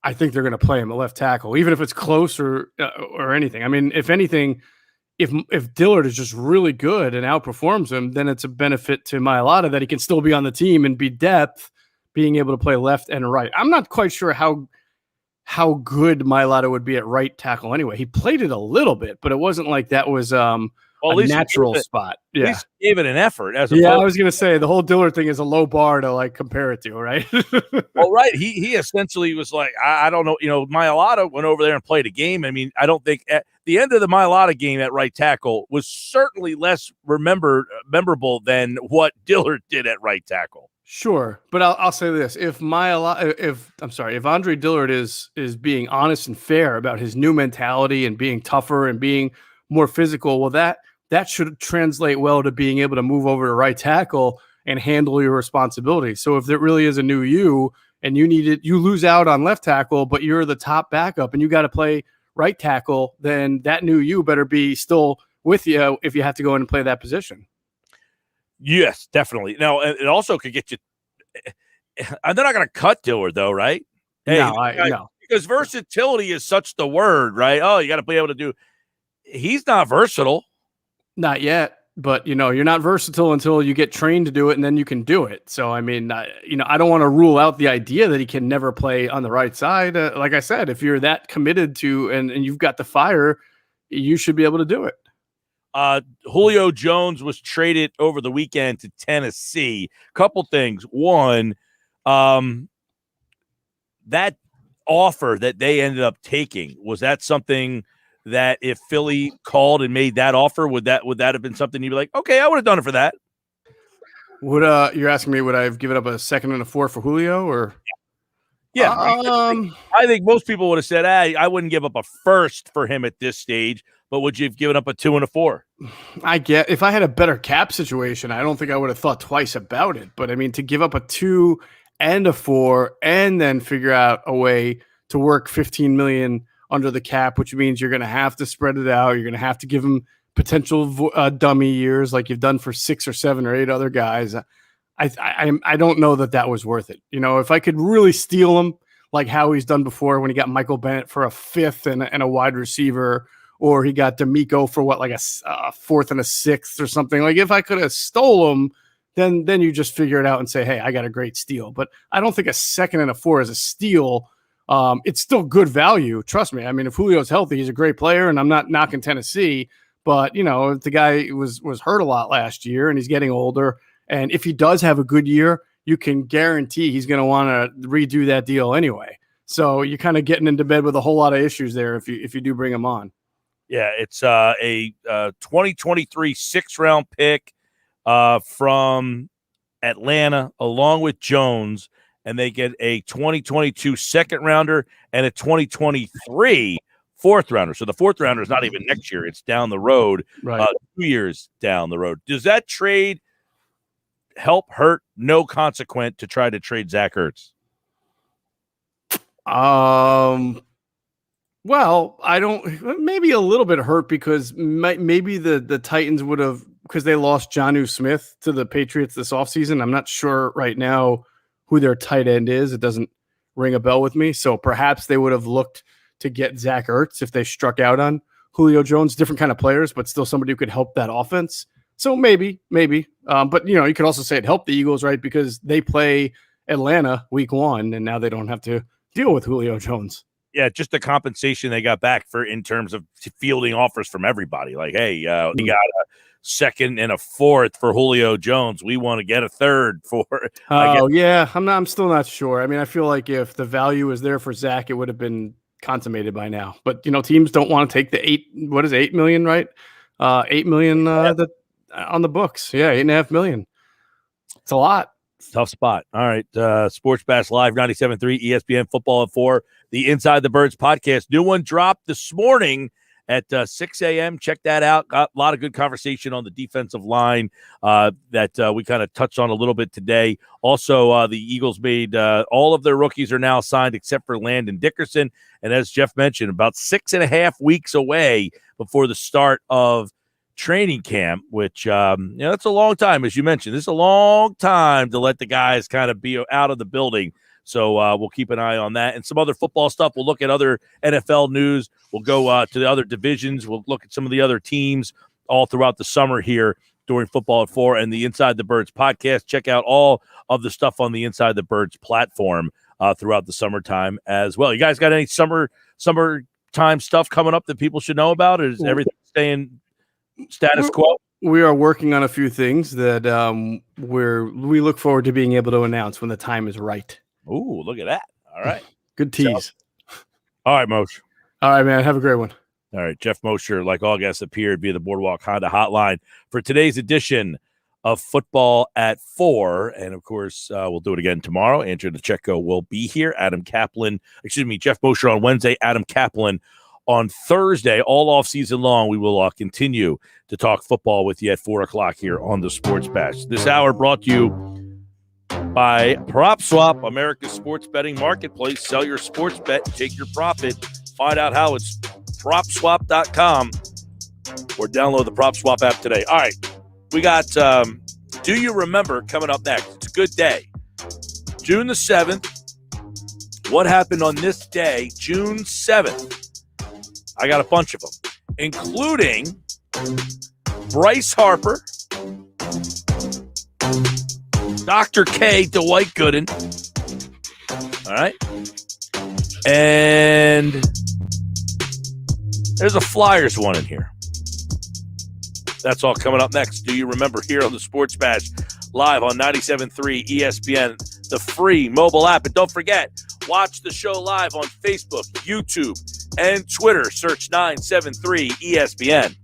I think they're going to play him at left tackle, even if it's close or anything. I mean, if anything, if Dillard is just really good and outperforms him, then it's a benefit to Mailata that he can still be on the team and be depth, being able to play left and right. I'm not quite sure how good Mailata would be at right tackle anyway. He played it a little bit, but it wasn't like that was a natural spot. Yeah. At least gave it an effort. I was going to say the whole Dillard thing is a low bar to like compare it to, right? Well, right. He essentially was like, I don't know. Mailata went over there and played a game. I mean, I don't think at the end of the Mailata game at right tackle was certainly less memorable than what Dillard did at right tackle. Sure, but I'll say this: if Andre Dillard is being honest and fair about his new mentality and being tougher and being more physical, well, that should translate well to being able to move over to right tackle and handle your responsibilities. So if there really is a new you and you lose out on left tackle, but you're the top backup and you got to play right tackle, then that new you better be still with you if you have to go in and play that position. Yes, definitely. Now, it also could get you. They're not going to cut Dillard, though, right? No. Because versatility is such the word, right? Oh, you got to be able to do. He's not versatile. Not yet, but you're not versatile until you get trained to do it, and then you can do it. So, I mean, I don't want to rule out the idea that he can never play on the right side. Like I said, if you're that committed to and you've got the fire, you should be able to do it. Julio Jones was traded over the weekend to Tennessee. Couple things. One, that offer that they ended up taking, was that something that if Philly called and made that offer, would that have been something you'd be like, okay, I would have done it for that? Would you're asking me, would I have given up a second and a 4 for Julio, or? Yeah, I think most people would have said, "Hey, I wouldn't give up a first for him at this stage." But would you have given up a 2 and a 4? I get if I had a better cap situation, I don't think I would have thought twice about it. But I mean, to give up a 2 and a 4, and then figure out a way to work 15 million under the cap, which means you're going to have to spread it out. You're going to have to give him potential dummy years, like you've done for 6 or 7 or 8 other guys. I don't know that was worth it. You know, if I could really steal him, like how he's done before when he got Michael Bennett for a 5th and a wide receiver, or he got D'Amico for what, like a 4th and a 6th or something. Like if I could have stole him, then you just figure it out and say, hey, I got a great steal. But I don't think a 2nd and a 4 is a steal. It's still good value. Trust me. I mean, if Julio's healthy, he's a great player, and I'm not knocking Tennessee. But, you know, the guy was hurt a lot last year, and he's getting older. And if he does have a good year, you can guarantee he's going to want to redo that deal anyway. So you're kind of getting into bed with a whole lot of issues there if you do bring him on. Yeah, it's a 2023 6th-round pick from Atlanta along with Jones, and they get a 2022 2nd-rounder and a 2023 4th-rounder. So the 4th-rounder is not even next year. It's down the road, right. 2 years down the road. Does that trade help, hurt, no consequent to try to trade Zach Ertz? Well, I don't. Maybe a little bit hurt because maybe the Titans would have, because they lost Jonnu Smith to the Patriots this offseason. I'm not sure right now who their tight end is. It doesn't ring a bell with me. So perhaps they would have looked to get Zach Ertz if they struck out on Julio Jones. Different kind of players, but still somebody who could help that offense. So maybe. But, you know, you could also say it helped the Eagles, right? Because they play Atlanta week 1, and now they don't have to deal with Julio Jones. Yeah, just the compensation they got back for in terms of fielding offers from everybody. Like, hey, we got a 2nd and a 4th for Julio Jones. We want to get a 3rd for. Yeah, I'm still not sure. I mean, I feel like if the value was there for Zach, it would have been consummated by now. But you know, teams don't want to take the 8 million, right? 8 million that on the books. Yeah, $8.5 million. It's a lot. Tough spot. All right. Sports Bash Live 97.3 ESPN Football at 4. The Inside the Birds podcast. New one dropped this morning at 6 a.m. Check that out. Got a lot of good conversation on the defensive line that we kind of touched on a little bit today. Also, the Eagles made all of their rookies are now signed except for Landon Dickerson. And as Geoff mentioned, about 6.5 weeks away before the start of training camp, which, that's a long time, as you mentioned. This is a long time to let the guys kind of be out of the building. So we'll keep an eye on that and some other football stuff. We'll look at other NFL news. We'll go to the other divisions. We'll look at some of the other teams all throughout the summer here during Football at 4 and the Inside the Birds podcast. Check out all of the stuff on the Inside the Birds platform throughout the summertime as well. You guys got any summertime stuff coming up that people should know about? Or is everything staying status quo? We are working on a few things that we look forward to being able to announce when the time is right. Ooh, look at that. All right. Good tease. All right, Mosher. All right, man. Have a great one. All right. Geoff Mosher, like all guests, appeared via the Boardwalk Honda hotline for today's edition of Football at 4. And, of course, we'll do it again tomorrow. Andrew DeCecco will be here. Geoff Mosher on Wednesday, Adam Kaplan on Thursday. All off season long, we will continue to talk football with you at 4 o'clock here on the Sports Bash. This hour brought to you by PropSwap, America's sports betting marketplace. Sell your sports bet, take your profit. Find out how. It's PropSwap.com or download the PropSwap app today. All right, we got Do You Remember coming up next. It's a good day. June the 7th. What happened on this day, June 7th? I got a bunch of them, including Bryce Harper, Dr. K, Dwight Gooden. All right. And there's a Flyers one in here. That's all coming up next. Do you remember here on the Sports Bash live on 97.3 ESPN, the free mobile app? And don't forget, watch the show live on Facebook, YouTube, and Twitter. Search 973 ESPN.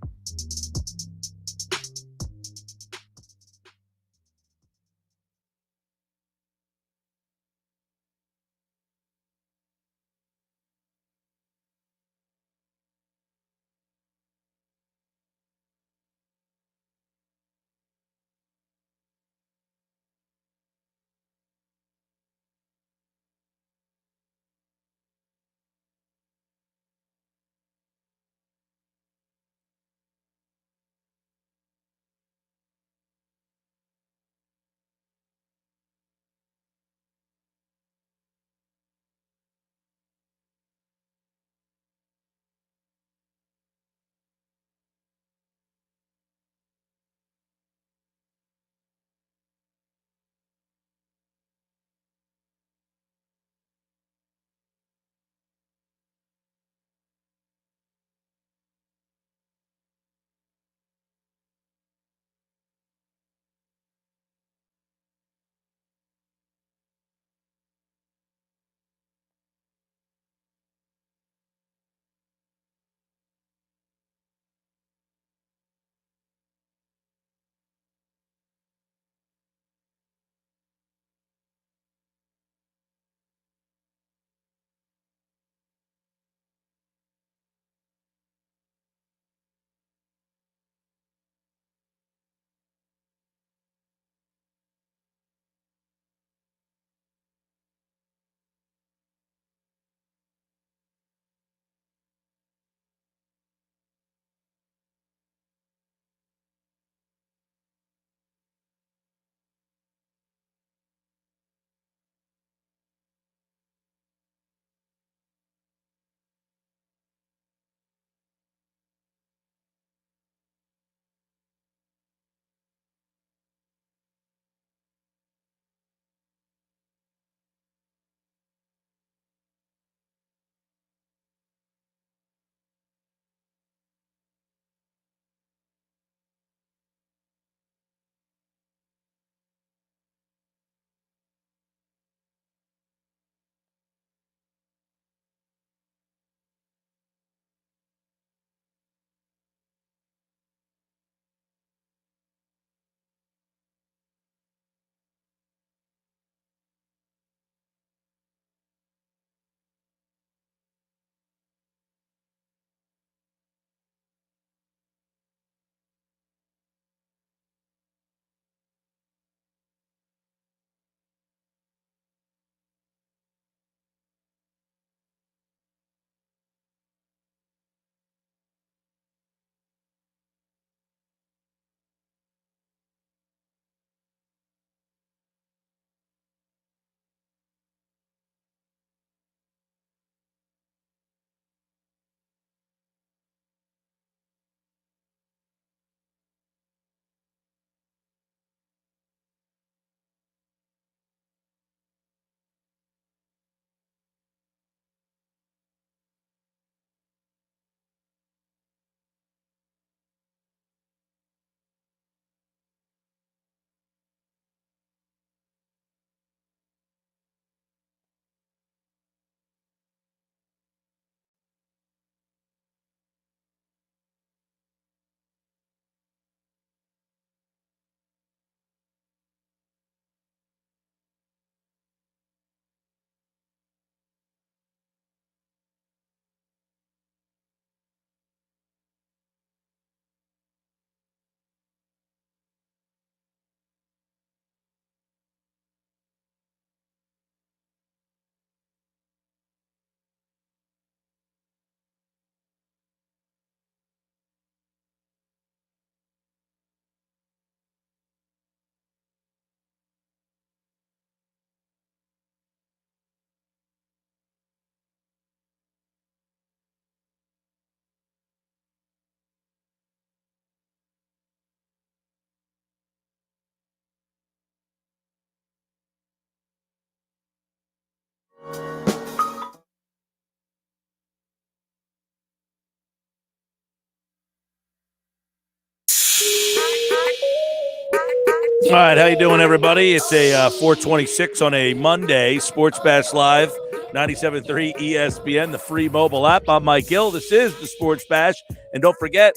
All right, how you doing, everybody? It's a 4:26 on a Monday. Sports Bash Live, 97.3 ESPN, the free mobile app. I'm Mike Gill. This is the Sports Bash. And don't forget,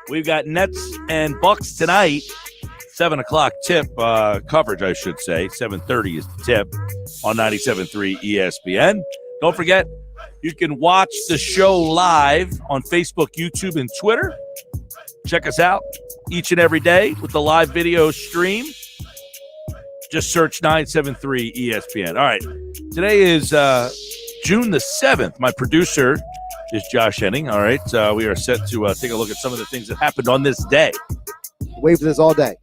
we've got Nets and Bucks tonight. 7 o'clock tip coverage, I should say. 7:30 is the tip on 97.3 ESPN. Don't forget, you can watch the show live on Facebook, YouTube, and Twitter. Check us out each and every day with the live video stream. Just search 973 ESPN. All right. Today is June the 7th. My producer is Josh Henning. All right. We are set to take a look at some of the things that happened on this day. Wait for this all day.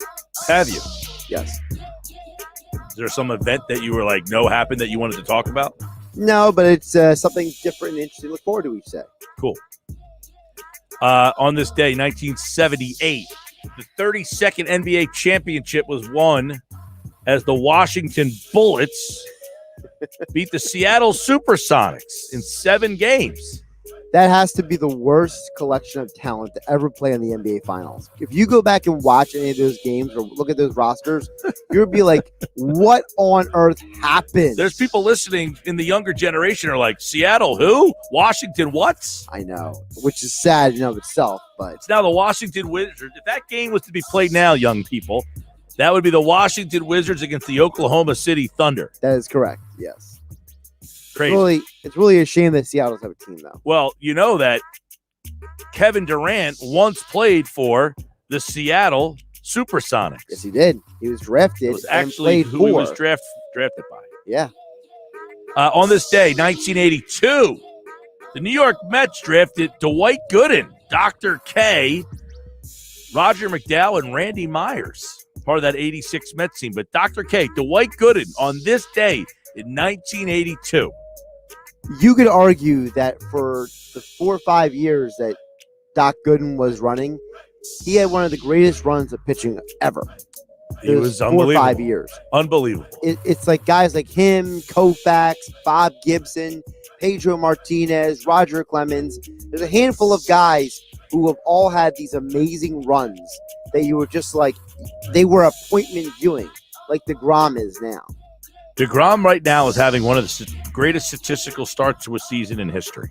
Have you? Yes. Is there some event that you were like, no, happened that you wanted to talk about? No, but it's something different and interesting to look forward to each day. Cool. On this day, 1978, the 32nd NBA championship was won as the Washington Bullets beat the Seattle Supersonics in 7 games. That has to be the worst collection of talent to ever play in the NBA Finals. If you go back and watch any of those games or look at those rosters, you would be like, what on earth happened? There's people listening in the younger generation are like, Seattle who? Washington what? I know, which is sad in and of itself, but It's now the Washington Wizards. If that game was to be played now, young people, that would be the Washington Wizards against the Oklahoma City Thunder. that is correct. Yes. Crazy. It's really a shame that Seattle's have a team, though. Well, you know that Kevin Durant once played for the Seattle Supersonics. Yes, he did. He was drafted It was and actually played who for. he was drafted by. Yeah. On this day, 1982, the New York Mets drafted Dwight Gooden, Dr. K, Roger McDowell, and Randy Myers, part of that 86 Mets team. But Dr. K, Dwight Gooden, on this day in 1982. You could argue that for the 4 or 5 years that Doc Gooden was running, he had one of the greatest runs of pitching ever. He was 4 or unbelievable. 5 years. Unbelievable. It's like guys like him, Koufax, Bob Gibson, Pedro Martinez, Roger Clemens. There's a handful of guys who have all had these amazing runs that you were just like, they were appointment viewing, like DeGrom is now. DeGrom right now is having one of the greatest statistical starts to a season in history.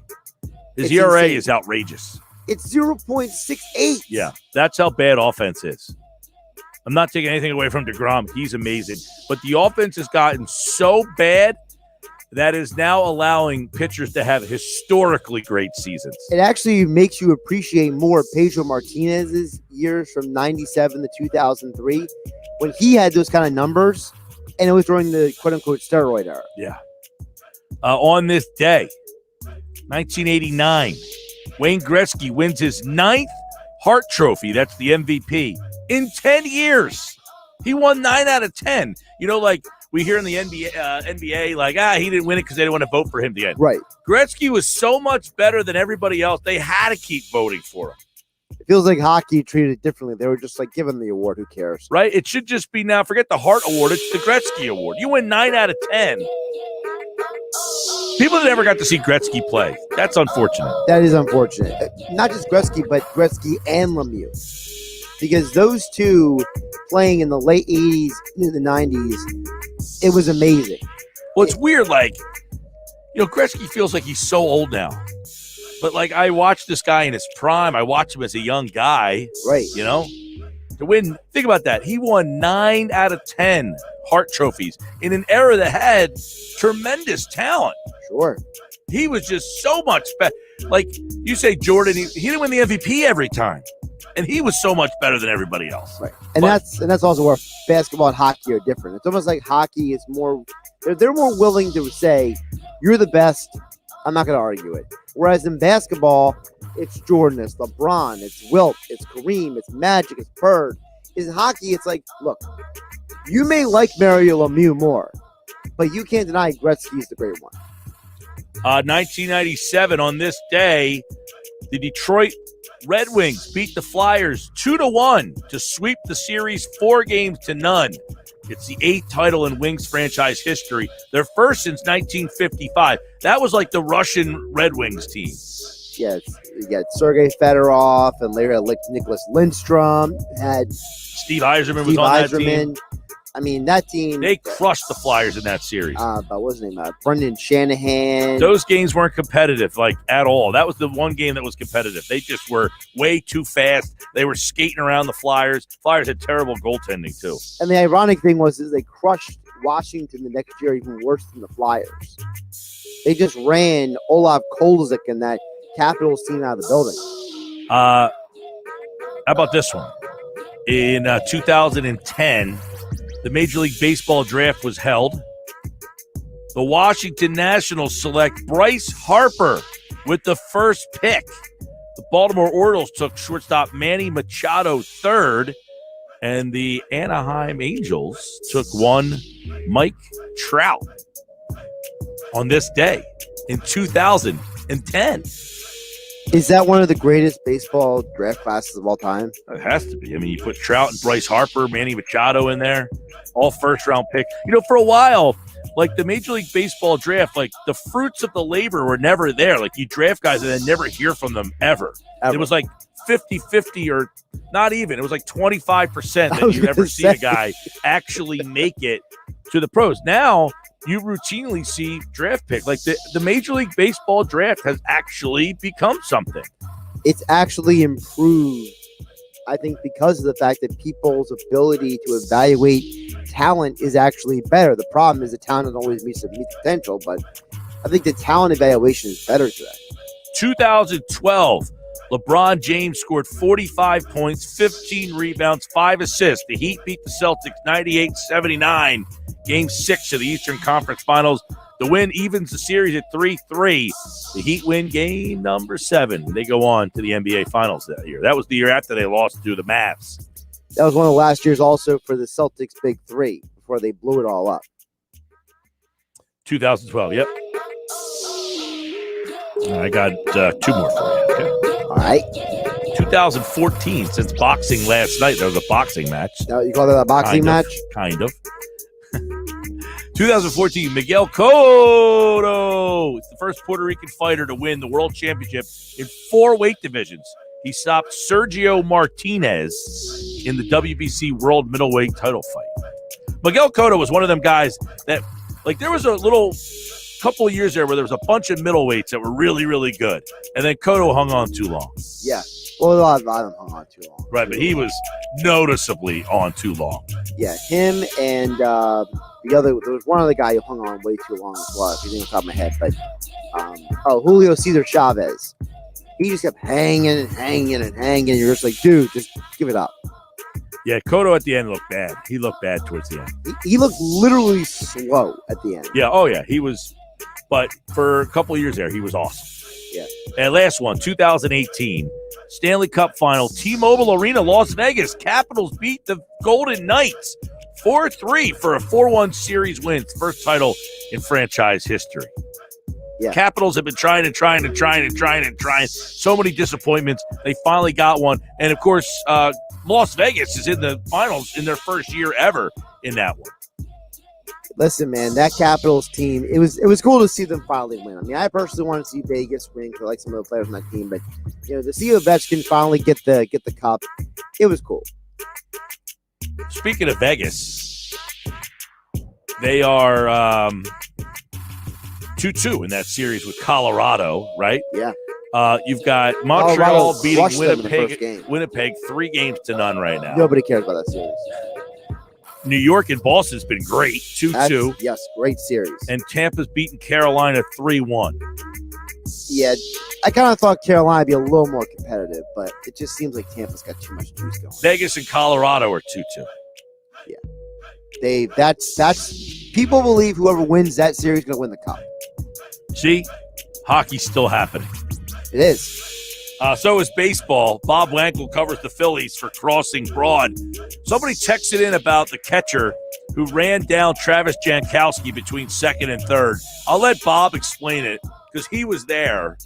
His It's ERA insane. is outrageous. It's 0.68. Yeah, that's how bad offense is. I'm not taking anything away from DeGrom. He's amazing. But the offense has gotten so bad that is now allowing pitchers to have historically great seasons. It actually makes you appreciate more Pedro Martinez's years from 97 to 2003 when he had those kind of numbers, and it was during the quote-unquote steroid era. Yeah. On this day, 1989, Wayne Gretzky wins his 9th Hart Trophy. That's the MVP. In 10 years. He won 9 out of 10. You know, like we hear in the NBA like, he didn't win it because they didn't want to vote for him at the end. Right. Gretzky was so much better than everybody else. They had to keep voting for him. It feels like hockey treated it differently. They were just like, give him the award. Who cares? Right? It should just be now, forget the Hart Award. It's the Gretzky Award. You win 9 out of 10. People that never got to see Gretzky play. That's unfortunate. That is unfortunate. Not just Gretzky, but Gretzky and Lemieux. Because those two playing in the late 80s, into the 90s, it was amazing. Well, it's weird. Like, Gretzky feels like he's so old now. But, like, I watched this guy in his prime. I watched him as a young guy. Right. To win, think about that. He won 9 out of 10 Hart trophies in an era that had tremendous talent. Sure. He was just so much better. Like you say, Jordan, he didn't win the MVP every time. And he was so much better than everybody else. Right. And that's also where basketball and hockey are different. It's almost like hockey is more they're more willing to say, you're the best. I'm not going to argue it. Whereas in basketball, it's Jordan, it's LeBron, it's Wilt, it's Kareem, it's Magic, it's Bird. In hockey, it's like, look, you may like Mario Lemieux more, but you can't deny Gretzky's the great one. 1997, on this day, the Detroit Red Wings beat the Flyers 2-1 to sweep the series 4-0. It's the 8th title in Wings franchise history. Their first since 1955. That was like the Russian Red Wings team. Yeah, You got Sergei Fedorov, and later had Nicholas Lindstrom. Had Steve Yzerman was on that team. I mean, that team. They crushed the Flyers in that series. But what's his name? Brendan Shanahan. Those games weren't competitive, like, at all. That was the one game that was competitive. They just were way too fast. They were skating around the Flyers. Flyers had terrible goaltending, too. And the ironic thing was is they crushed Washington the next year even worse than the Flyers. They just ran Olaf Kolzig and that Capitals team out of the building. How about this one? In 2010, the Major League Baseball draft was held. The Washington Nationals select Bryce Harper with the first pick. The Baltimore Orioles took shortstop Manny Machado third, and the Anaheim Angels took one Mike Trout on this day in 2010. Is that one of the greatest baseball draft classes of all time? It has to be. I mean, you put Trout and Bryce Harper, Manny Machado in there, all first-round picks. You know, for a while, like the Major League Baseball draft, like the fruits of the labor were never there. Like you draft guys and then never hear from them ever. It was like 50-50 or not even. It was like 25% that you ever see a guy actually make it to the pros. Now, you routinely see draft pick. Like the Major League Baseball draft has actually become something. It's actually improved, I think, because of the fact that people's ability to evaluate talent is actually better. The problem is the talent doesn't always meet potential, but I think the talent evaluation is better today. 2012, LeBron James scored 45 points, 15 rebounds, 5 assists. The Heat beat the Celtics 98-79. Game 6 of the Eastern Conference Finals. The win evens the series at 3-3. The Heat win game number 7. They go on to the NBA Finals that year. That was the year after they lost to the Mavs. That was one of the last years also for the Celtics' Big Three before they blew it all up. 2012, yep. I got 2 more for you. Okay. All right. 2014, since boxing last night, there was a boxing match. Now, you call that a boxing match? Kind of. 2014, Miguel Cotto. It's the first Puerto Rican fighter to win the world championship in 4 weight divisions. He stopped Sergio Martinez in the WBC world middleweight title fight. Miguel Cotto was one of them guys that, like, there was a little couple of years there where there was a bunch of middleweights that were really, really good. And then Cotto hung on too long. Yeah. Well, a lot of them hung on too long. Right, but he was noticeably on too long. Yeah, him and there was one other guy who hung on way too long as well, if you think off the top of my head. But, Julio Cesar Chavez. He just kept hanging and hanging and hanging. You're just like, dude, just give it up. Yeah, Cotto at the end looked bad. He looked bad towards the end. He looked literally slow at the end. Yeah, oh yeah, he was. But for a couple of years there, he was awesome. Yeah. And last one, 2018, Stanley Cup Final, T-Mobile Arena, Las Vegas. Capitals beat the Golden Knights 4-3 for a 4-1 series win. It's the first title in franchise history. Yeah. Capitals have been trying. So many disappointments. They finally got one. And, of course, Las Vegas is in the finals in their first year ever in that one. Listen, man, that Capitals team, it was cool to see them finally win. I mean, I personally want to see Vegas win because I like some of the players on that team. But, you know, to see Ovechkin finally get the cup, it was cool. Speaking of Vegas, they are 2-2 in that series with Colorado, right? Yeah. You've got Montreal Colorado beating Winnipeg. Winnipeg 3-0 right now. Nobody cares about that series. New York and Boston's been great, 2-2. Yes, great series. And Tampa's beating Carolina 3-1. Yeah, I kind of thought Carolina would be a little more competitive, but it just seems like Tampa's got too much juice going. Vegas and Colorado are 2-2. Yeah. That's people believe whoever wins that series is going to win the cup. See? Hockey's still happening. It is. So is baseball. Bob Wankle covers the Phillies for Crossing Broad. Somebody texted in about the catcher who ran down Travis Jankowski between second and third. I'll let Bob explain it because he was there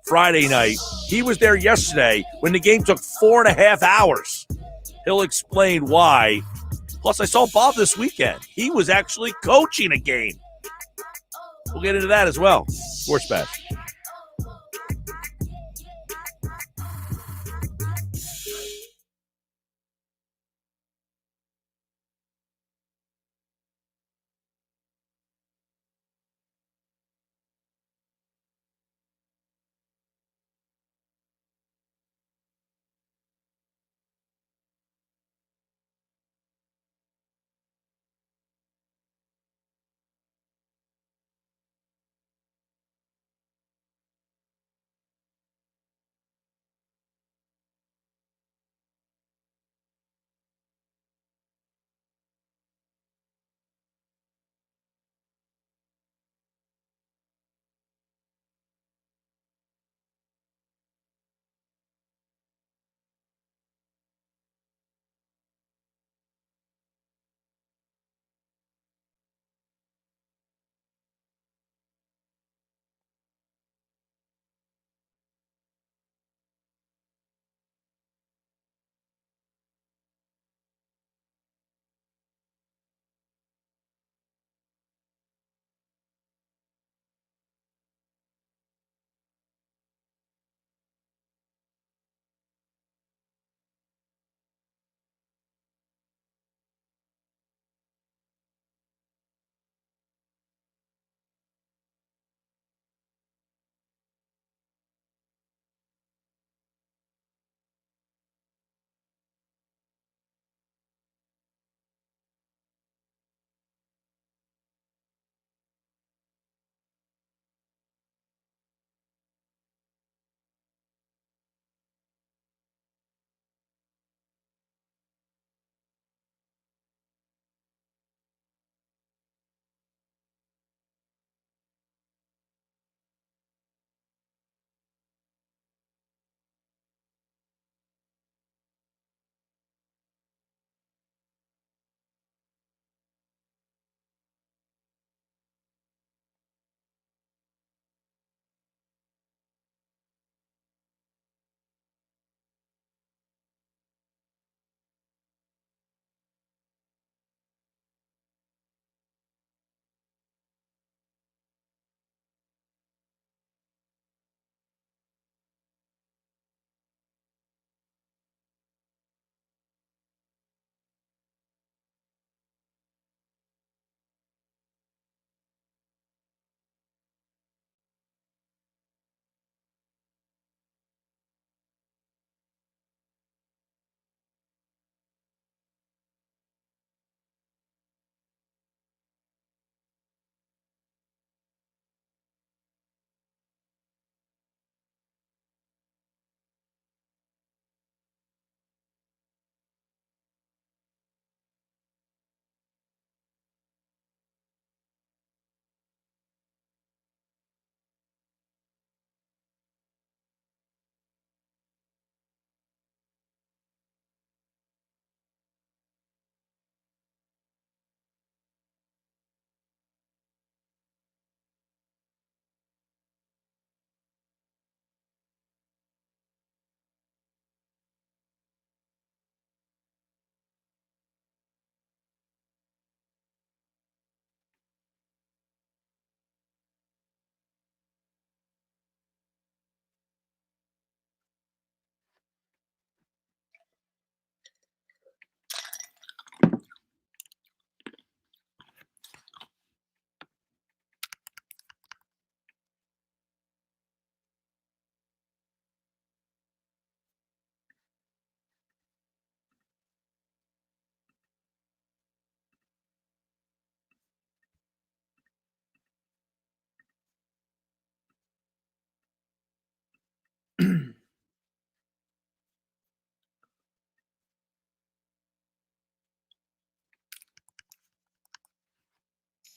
Friday night. He was there yesterday when the game took 4.5 hours. He'll explain why. Plus, I saw Bob this weekend. He was actually coaching a game. We'll get into that as well. Sports Bash.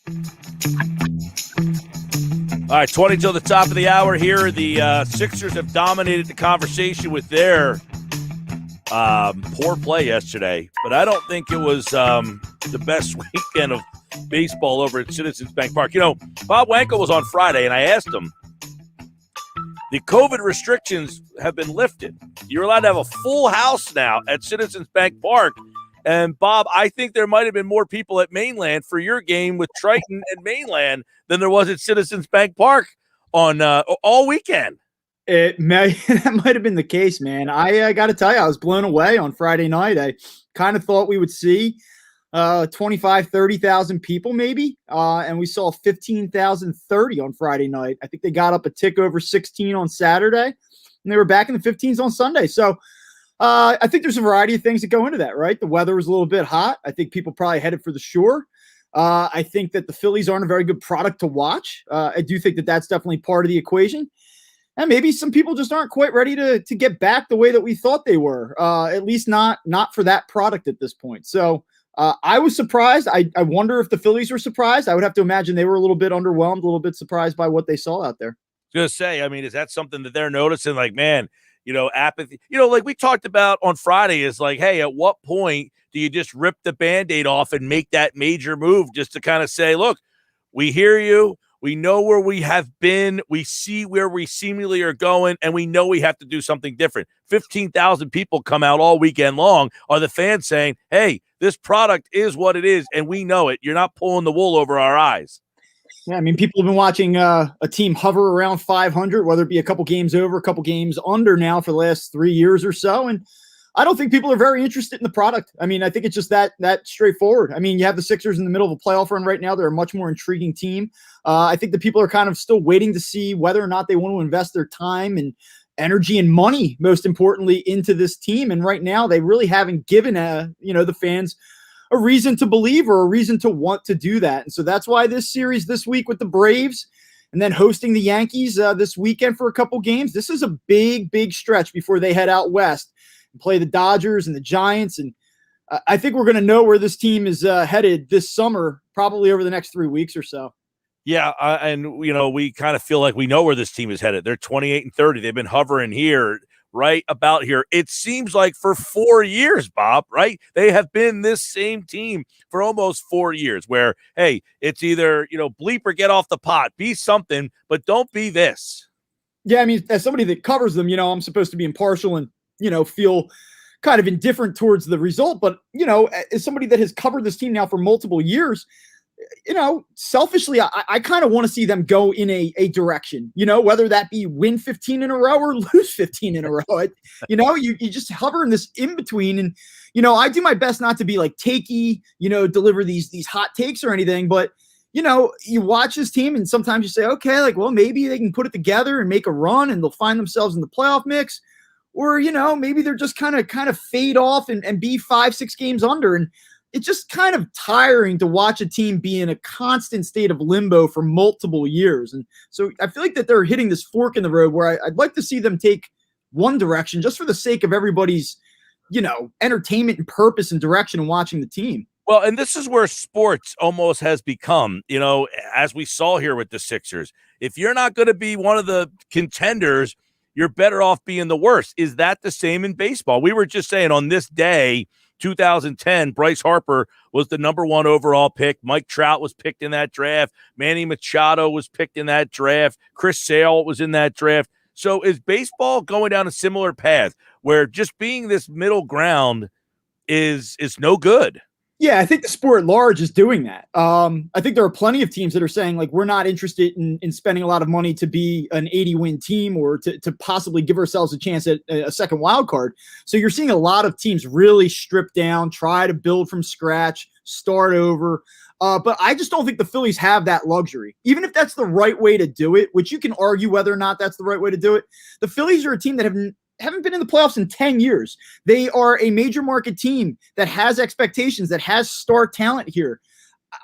All right, 20 till the top of the hour here. The Sixers have dominated the conversation with their poor play yesterday, but I don't think it was the best weekend of baseball over at Citizens Bank Park. You know, Bob Wankle was on Friday, and I asked him, the COVID restrictions have been lifted. You're allowed to have a full house now at Citizens Bank Park. And, Bob, I think there might have been more people at Mainland for your game with Triton and Mainland than there was at Citizens Bank Park on all weekend. That might have been the case, man. I got to tell you, I was blown away on Friday night. I kind of thought we would see 25, 30,000 people maybe, and we saw 15,030 on Friday night. I think they got up a tick over 16 on Saturday, and they were back in the 15s on Sunday. So I think there's a variety of things that go into that, right? The weather was a little bit hot. I think people probably headed for the shore. I think that the Phillies aren't a very good product to watch. I do think that that's definitely part of the equation. And maybe some people just aren't quite ready to get back the way that we thought they were, at least not for that product at this point. So I was surprised. I wonder if the Phillies were surprised. I would have to imagine they were a little bit underwhelmed, a little bit surprised by what they saw out there. I was going to say, I mean, is that something that they're noticing? Like, man, you know, apathy, you know, like we talked about on Friday is like, hey, at what point do you just rip the Band-Aid off and make that major move just to kind of say, look, we hear you. We know where we have been. We see where we seemingly are going, and we know we have to do something different. 15,000 people come out all weekend long. Are the fans saying, hey, this product is what it is, and we know it. You're not pulling the wool over our eyes. Yeah, I mean, people have been watching a team hover around 500, whether it be a couple games over, a couple games under now for the last 3 years or so, and I don't think people are very interested in the product. I mean, I think it's just that straightforward. I mean, you have the Sixers in the middle of a playoff run right now. They're a much more intriguing team. I think the people are kind of still waiting to see whether or not they want to invest their time and energy and money, most importantly, into this team. And right now, they really haven't given the fans a reason to believe or a reason to want to do that. And so that's why this series this week with the Braves and then hosting the Yankees this weekend for a couple games, this is a big, big stretch before they head out west and play the Dodgers and the Giants. And I think we're going to know where this team is headed this summer, probably over the next 3 weeks or so. Yeah, and, you know, we kind of feel like we know where this team is headed. They're 28-30. They've been hovering here, right about here. It seems like for 4 years, Bob, right? They have been this same team for almost 4 years where, hey, it's either, you know, bleep or get off the pot. Be something, but don't be this. Yeah, I mean, as somebody that covers them, you know, I'm supposed to be impartial and, you know, feel kind of indifferent towards the result. But, you know, as somebody that has covered this team now for multiple years, you know, selfishly, I kind of want to see them go in a direction, you know, whether that be win 15 in a row or lose 15 in a row. You know, you just hover in this in between. And, you know, I do my best not to be like takey, you know, deliver these hot takes or anything. But, you know, you watch this team and sometimes you say, okay, like, well, maybe they can put it together and make a run and they'll find themselves in the playoff mix. Or, you know, maybe they're just kind of fade off and be 5-6 games under. And it's just kind of tiring to watch a team be in a constant state of limbo for multiple years. And so I feel like that they're hitting this fork in the road where I'd like to see them take one direction just for the sake of everybody's, you know, entertainment and purpose and direction in watching the team. Well, and this is where sports almost has become, you know, as we saw here with the Sixers. If you're not going to be one of the contenders, you're better off being the worst. Is that the same in baseball? We were just saying on this day, 2010, Bryce Harper was the number 1 overall pick. Mike Trout was picked in that draft. Manny Machado was picked in that draft. Chris Sale was in that draft. So is baseball going down a similar path where just being this middle ground is no good? Yeah, I think the sport at large is doing that. I think there are plenty of teams that are saying, like, we're not interested in spending a lot of money to be an 80-win team or to possibly give ourselves a chance at a second wild card. So you're seeing a lot of teams really strip down, try to build from scratch, start over. But I just don't think the Phillies have that luxury. Even if that's the right way to do it, which you can argue whether or not that's the right way to do it, the Phillies are a team that haven't been in the playoffs in 10 years. They are a major market team that has expectations, that has star talent here.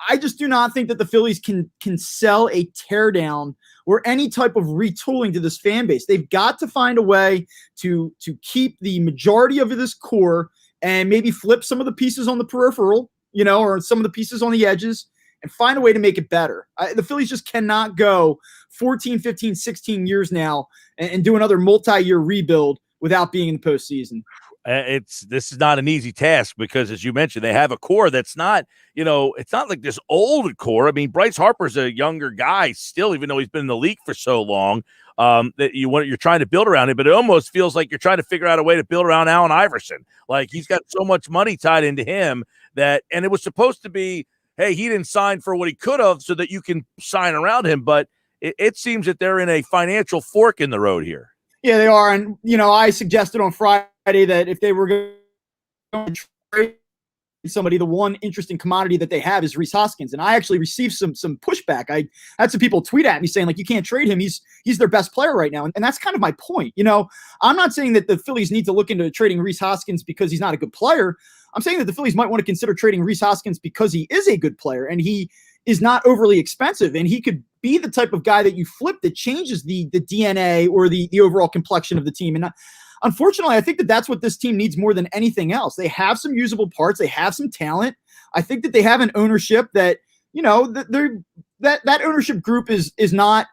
I just do not think that the Phillies can sell a teardown or any type of retooling to this fan base. They've got to find a way to keep the majority of this core and maybe flip some of the pieces on the peripheral, you know, or some of the pieces on the edges and find a way to make it better. The Phillies just cannot go 14, 15, 16 years now and do another multi-year rebuild without being in the postseason. This is not an easy task because, as you mentioned, they have a core that's not, it's not like this old core. I mean, Bryce Harper's a younger guy still, even though he's been in the league for so long. That you're trying to build around him, but it almost feels like you're trying to figure out a way to build around Allen Iverson. Like he's got so much money tied into him and it was supposed to be, hey, he didn't sign for what he could have so that you can sign around him. But it seems that they're in a financial fork in the road here. Yeah, they are. And, I suggested on Friday that if they were going to trade somebody, the one interesting commodity that they have is Rhys Hoskins. And I actually received some pushback. I had some people tweet at me saying, like, you can't trade him. He's their best player right now. And that's kind of my point. I'm not saying that the Phillies need to look into trading Rhys Hoskins because he's not a good player. I'm saying that the Phillies might want to consider trading Rhys Hoskins because he is a good player and he is not overly expensive, and he could be the type of guy that you flip that changes the DNA or the overall complexion of the team. And unfortunately, I think that that's what this team needs more than anything else. They have some usable parts. They have some talent. I think that they have an ownership that, that ownership group is not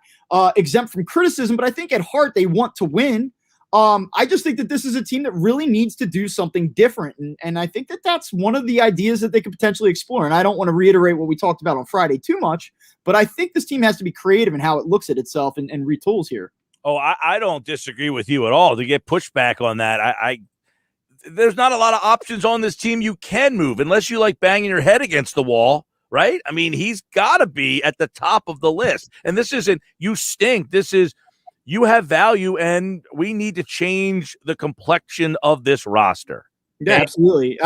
exempt from criticism, but I think at heart they want to win. I just think that this is a team that really needs to do something different. And I think that that's one of the ideas that they could potentially explore. And I don't want to reiterate what we talked about on Friday too much, but I think this team has to be creative in how it looks at itself and retools here. Oh, I don't disagree with you at all. To get pushback on that, there's not a lot of options on this team you can move unless you like banging your head against the wall, right? I mean, he's got to be at the top of the list. And this isn't, you stink. This is, you have value, and we need to change the complexion of this roster. Yeah, absolutely.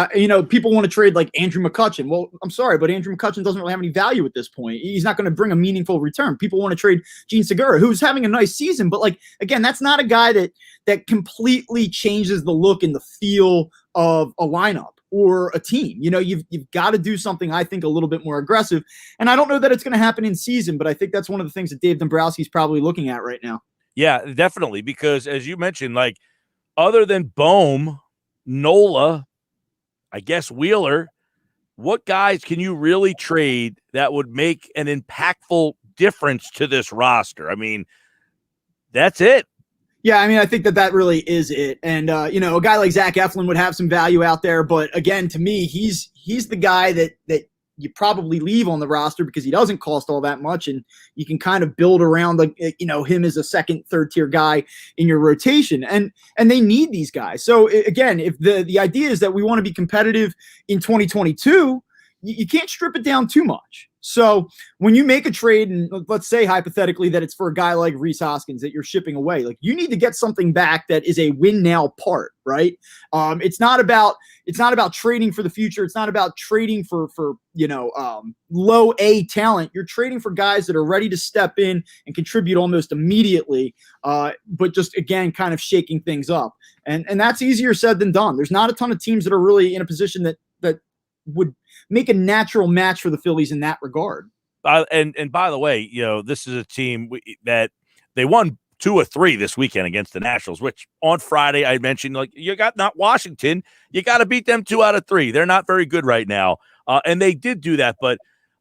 People want to trade like Andrew McCutchen. Well, I'm sorry, but Andrew McCutchen doesn't really have any value at this point. He's not going to bring a meaningful return. People want to trade Gene Segura, who's having a nice season, but again, that's not a guy that completely changes the look and the feel of a lineup or a team. You've got to do something, I think, a little bit more aggressive. And I don't know that it's going to happen in season, but I think that's one of the things that Dave Dombrowski's probably looking at right now. Yeah, definitely. Because as you mentioned, other than Bohm, Nola, I guess Wheeler, what guys can you really trade that would make an impactful difference to this roster? I mean, that's it. Yeah, I mean, I think that really is it. And, a guy like Zach Eflin would have some value out there. But again, to me, he's the guy that you probably leave on the roster because he doesn't cost all that much, and you can kind of build around him as a second, third tier guy in your rotation, and they need these guys. So again, if the idea is that we want to be competitive in 2022, you can't strip it down too much. So when you make a trade, and let's say hypothetically that it's for a guy like Rhys Hoskins that you're shipping away, you need to get something back that is a win now part, right? It's not about trading for the future. It's not about trading for low A talent. You're trading for guys that are ready to step in and contribute almost immediately, but just again kind of shaking things up. And that's easier said than done. There's not a ton of teams that are really in a position that would make a natural match for the Phillies in that regard. And by the way, this is a team that they won 2 or 3 this weekend against the Nationals, which on Friday I mentioned, you got not Washington, you got to beat them 2 out of 3. They're not very good right now. And they did do that, but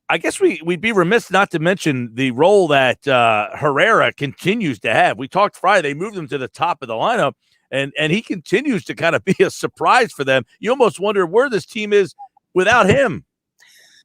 I guess we'd be remiss not to mention the role that Herrera continues to have. We talked Friday, they moved him to the top of the lineup, and he continues to kind of be a surprise for them. You almost wonder where this team is without him.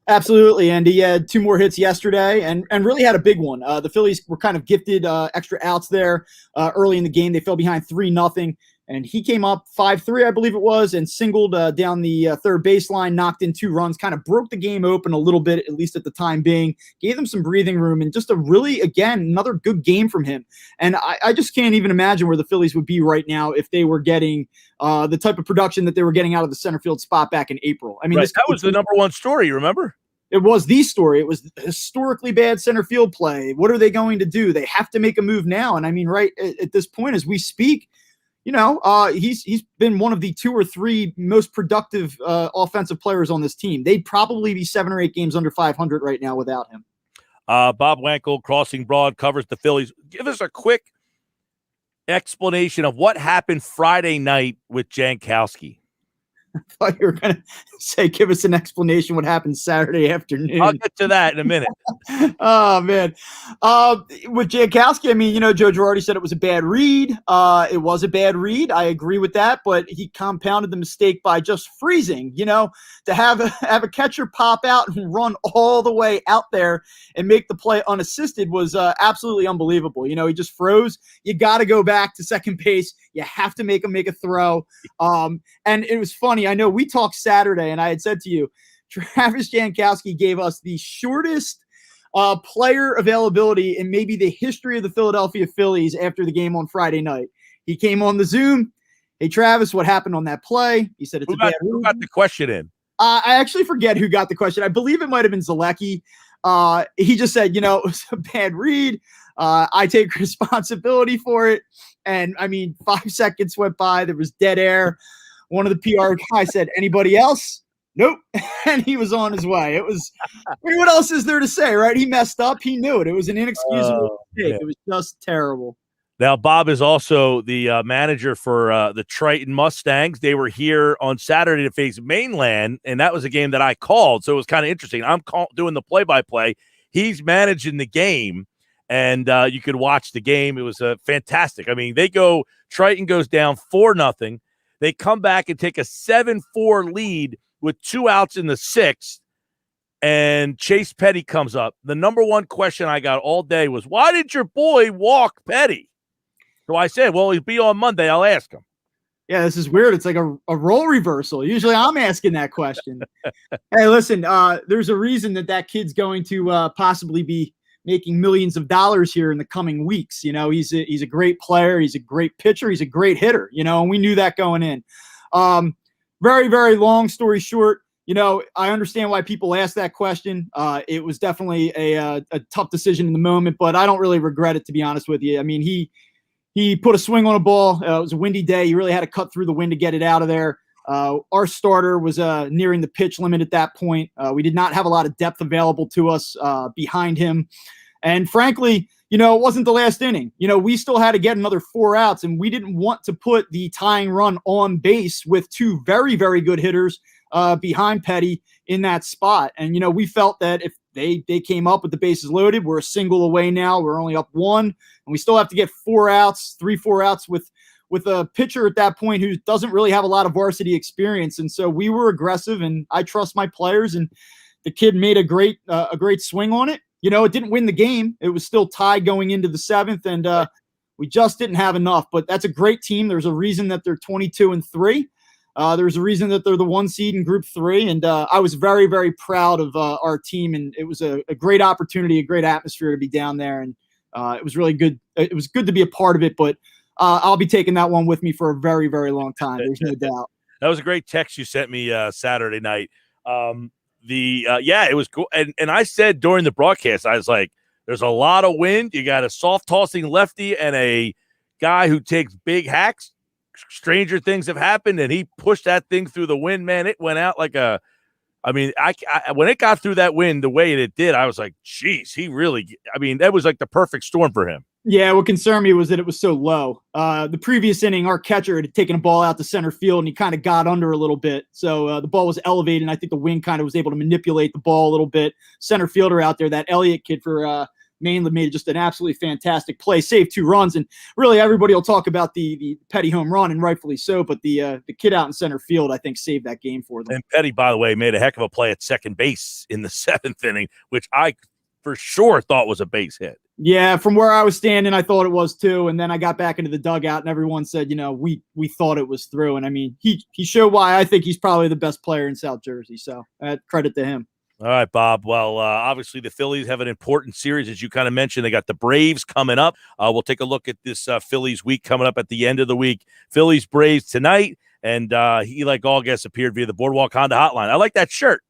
Absolutely. And he had 2 more hits yesterday and really had a big one. The Phillies were kind of gifted extra outs there early in the game. They fell behind 3-0. And he came up 5-3, I believe it was, and singled down the third baseline, knocked in 2 runs, kind of broke the game open a little bit, at least at the time being, gave them some breathing room, and just a really, again, another good game from him. And I just can't even imagine where the Phillies would be right now if they were getting the type of production that they were getting out of the center field spot back in April. I mean, that was the number one story, remember? It was the story. It was historically bad center field play. What are they going to do? They have to make a move now. And I mean, right at this point, as we speak, he's been one of the 2 or 3 most productive offensive players on this team. They'd probably be 7 or 8 games under 500 right now without him. Bob Wankle, Crossing Broad, covers the Phillies. Give us a quick explanation of what happened Friday night with Jankowski. thought you were going to say, give us an explanation what happened Saturday afternoon. I'll get to that in a minute. Oh, man. With Jankowski, I mean, Joe Girardi said it was a bad read. It was a bad read. I agree with that, but he compounded the mistake by just freezing, to have a catcher pop out and run all the way out there and make the play unassisted was absolutely unbelievable. He just froze. You got to go back to second base. You have to make him make a throw. And it was funny. I know we talked Saturday, and I had said to you, Travis Jankowski gave us the shortest player availability in maybe the history of the Philadelphia Phillies after the game on Friday night. He came on the Zoom. Hey, Travis, what happened on that play? He said, who got the question in? I actually forget who got the question. I believe it might have been Zalecki. He just said, it was a bad read. I take responsibility for it. And 5 seconds went by. There was dead air. One of the PR guys said, anybody else? Nope. And he was on his way. It was, what else is there to say, right? He messed up. He knew it. It was an inexcusable mistake. It was just terrible. Now, Bob is also the manager for the Triton Mustangs. They were here on Saturday to face Mainland, and that was a game that I called. So it was kind of interesting. I'm doing the play-by-play. He's managing the game, and you could watch the game. It was fantastic. Triton goes down 4-0. They come back and take a 7-4 lead with 2 outs in the 6th, and Chase Petty comes up. The number one question I got all day was, why did your boy walk Petty? So I said, well, he'll be on Monday. I'll ask him. Yeah, this is weird. It's like a role reversal. Usually I'm asking that question. Hey, listen, there's a reason that kid's going to possibly be making millions of dollars here in the coming weeks. He's a great player. He's a great pitcher. He's a great hitter, and we knew that going in. Very, very long story short, I understand why people ask that question. It was definitely a tough decision in the moment, but I don't really regret it, to be honest with you. He put a swing on a ball. It was a windy day. He really had to cut through the wind to get it out of there. Our starter was nearing the pitch limit at that point. We did not have a lot of depth available to us behind him. And frankly, it wasn't the last inning. We still had to get another 4 outs, and we didn't want to put the tying run on base with 2 very, very good hitters behind Petty in that spot. And, we felt that if they came up with the bases loaded, we're a single away now. We're only up 1, and we still have to get 4 outs, 3-4 outs with a pitcher at that point who doesn't really have a lot of varsity experience. And so we were aggressive, and I trust my players, and the kid made a great swing on it. It didn't win the game. It was still tied going into the 7th, and we just didn't have enough. But that's a great team. There's a reason that they're 22-3. There's a reason that they're the 1 seed in Group 3, and I was very, very proud of our team, and it was a great opportunity, a great atmosphere to be down there, and it was really good. It was good to be a part of it, but I'll be taking that one with me for a very, very long time. There's no doubt. That was a great text you sent me Saturday night. It was cool. And I said during the broadcast, I was like, there's a lot of wind. You got a soft tossing lefty and a guy who takes big hacks. Stranger things have happened, and he pushed that thing through the wind, man. It went out like when it got through that wind the way it did, I was like, geez, that was like the perfect storm for him. Yeah, what concerned me was that it was so low. The previous inning, our catcher had taken a ball out to center field, and he kind of got under a little bit. So the ball was elevated, and I think the wind kind of was able to manipulate the ball a little bit. Center fielder out there, that Elliott kid for Mainland, made just an absolutely fantastic play, saved 2 runs. And really everybody will talk about the Petty home run, and rightfully so, but the kid out in center field, I think, saved that game for them. And Petty, by the way, made a heck of a play at second base in the 7th inning, which I for sure thought was a base hit. Yeah, from where I was standing, I thought it was too. And then I got back into the dugout, and everyone said, we thought it was through. And he showed why I think he's probably the best player in South Jersey. So credit to him. All right, Bob. Well, obviously the Phillies have an important series, as you kind of mentioned. They got the Braves coming up. We'll take a look at this Phillies week coming up at the end of the week. Phillies Braves tonight, and he, like all guests, appeared via the Boardwalk Honda hotline. I like that shirt.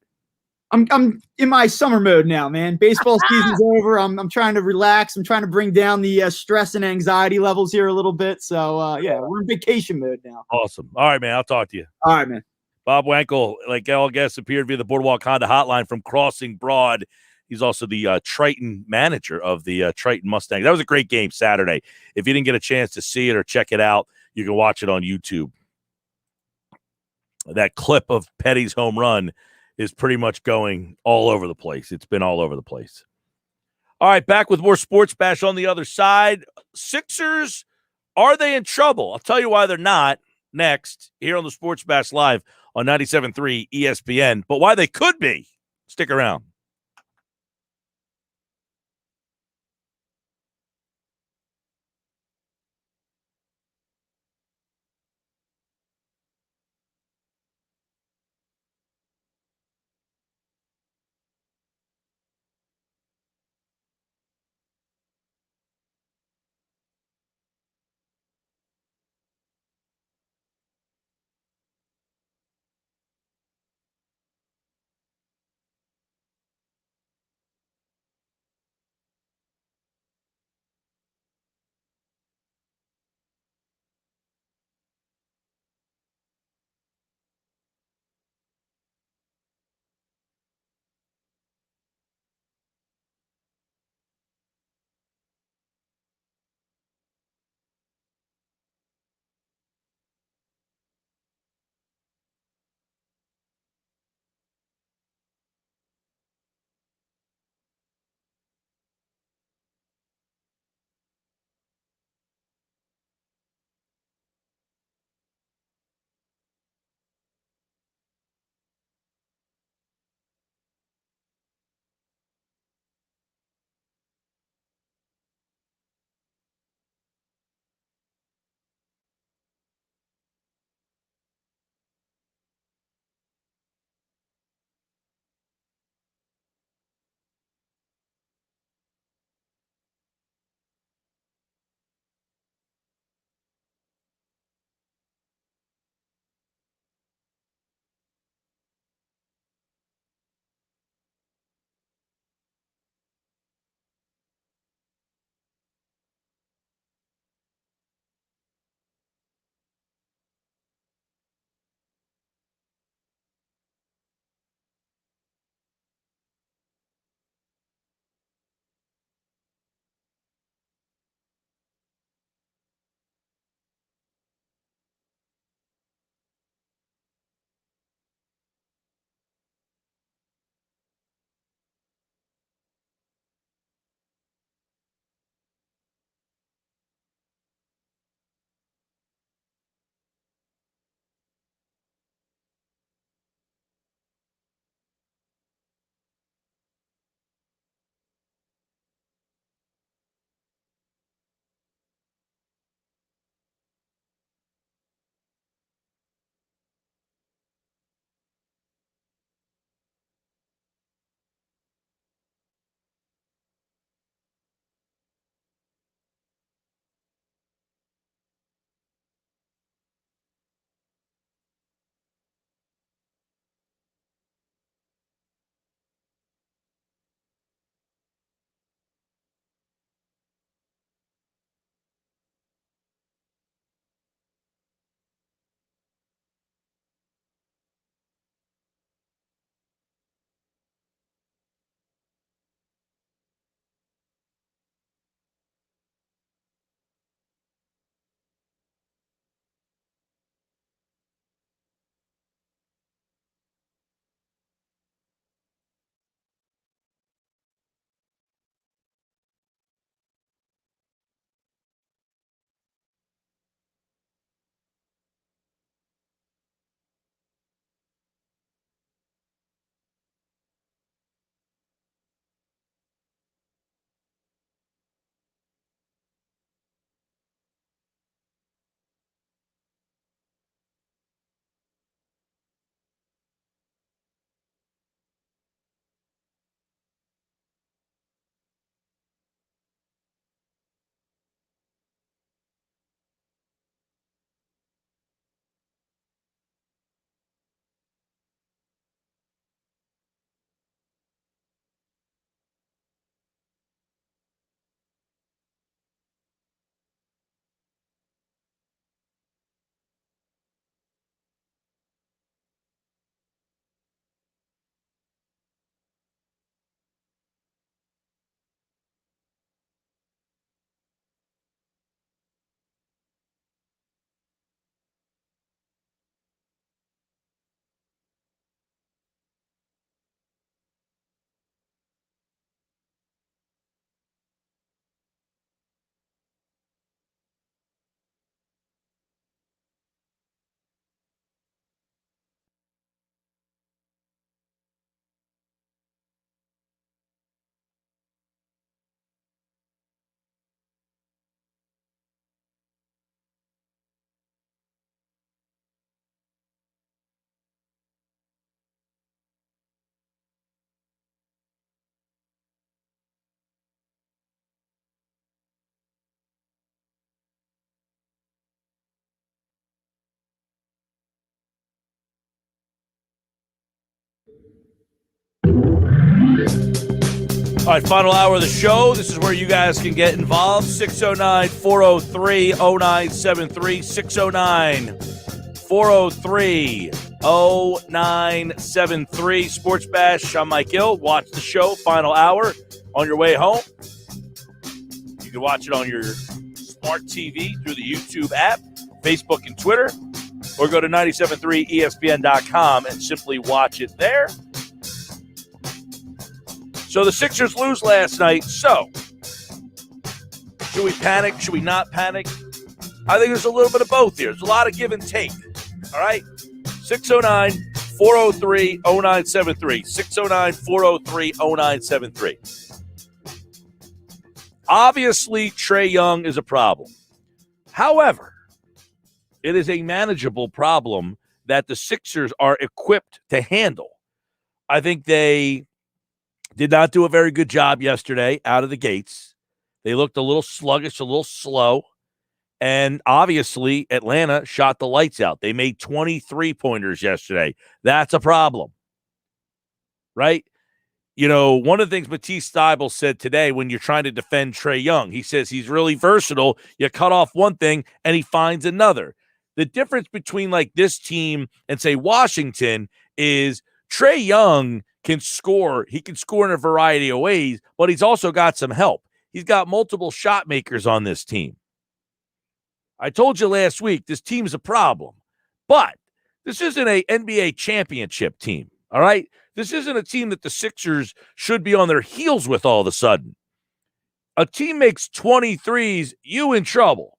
I'm in my summer mode now, man. Baseball season's over. I'm trying to relax. I'm trying to bring down the stress and anxiety levels here a little bit. So, we're in vacation mode now. Awesome. All right, man. I'll talk to you. All right, man. Bob Wankle, like all guests, appeared via the Boardwalk Honda hotline from Crossing Broad. He's also the Triton manager of the Triton Mustangs. That was a great game Saturday. If you didn't get a chance to see it or check it out, you can watch it on YouTube. that clip of Petty's home run is pretty much going all over the place. It's been all over the place. All right, back with more Sports Bash on the other side. Sixers, are they in trouble? I'll tell you why they're not next here on the Sports Bash Live on 97.3 ESPN, but why they could be. Stick around. All right, final hour of the show. This is where you guys can get involved. 609-403-0973. 609-403-0973. Sports Bash. I'm Mike Gill. Watch the show, final hour, on your way home. You can watch it on your smart TV through the YouTube app, Facebook and Twitter, or go to 973ESPN.com and simply watch it there. So the Sixers lose last night. So should we panic? Should we not panic? I think there's a little bit of both here. There's a lot of give and take. All right? 609-403-0973. 609-403-0973. Obviously, Trae Young is a problem. However, it is a manageable problem that the Sixers are equipped to handle. I think they did not do a very good job yesterday out of the gates. They looked a little sluggish, a little slow. And obviously, Atlanta shot the lights out. They made 23-pointers yesterday. That's a problem. Right? You know, one of the things Matisse Thybulle said today when you're trying to defend Trae Young, he says he's really versatile. You cut off one thing and he finds another. The difference between like this team and, say, Washington is Trae Young can score. He can score in a variety of ways, but he's also got some help. He's got multiple shot makers on this team. I told you last week this team is a problem, but this isn't an NBA championship team, all right? This isn't a team that the Sixers should be on their heels with all of a sudden. A team makes 23s, you in trouble.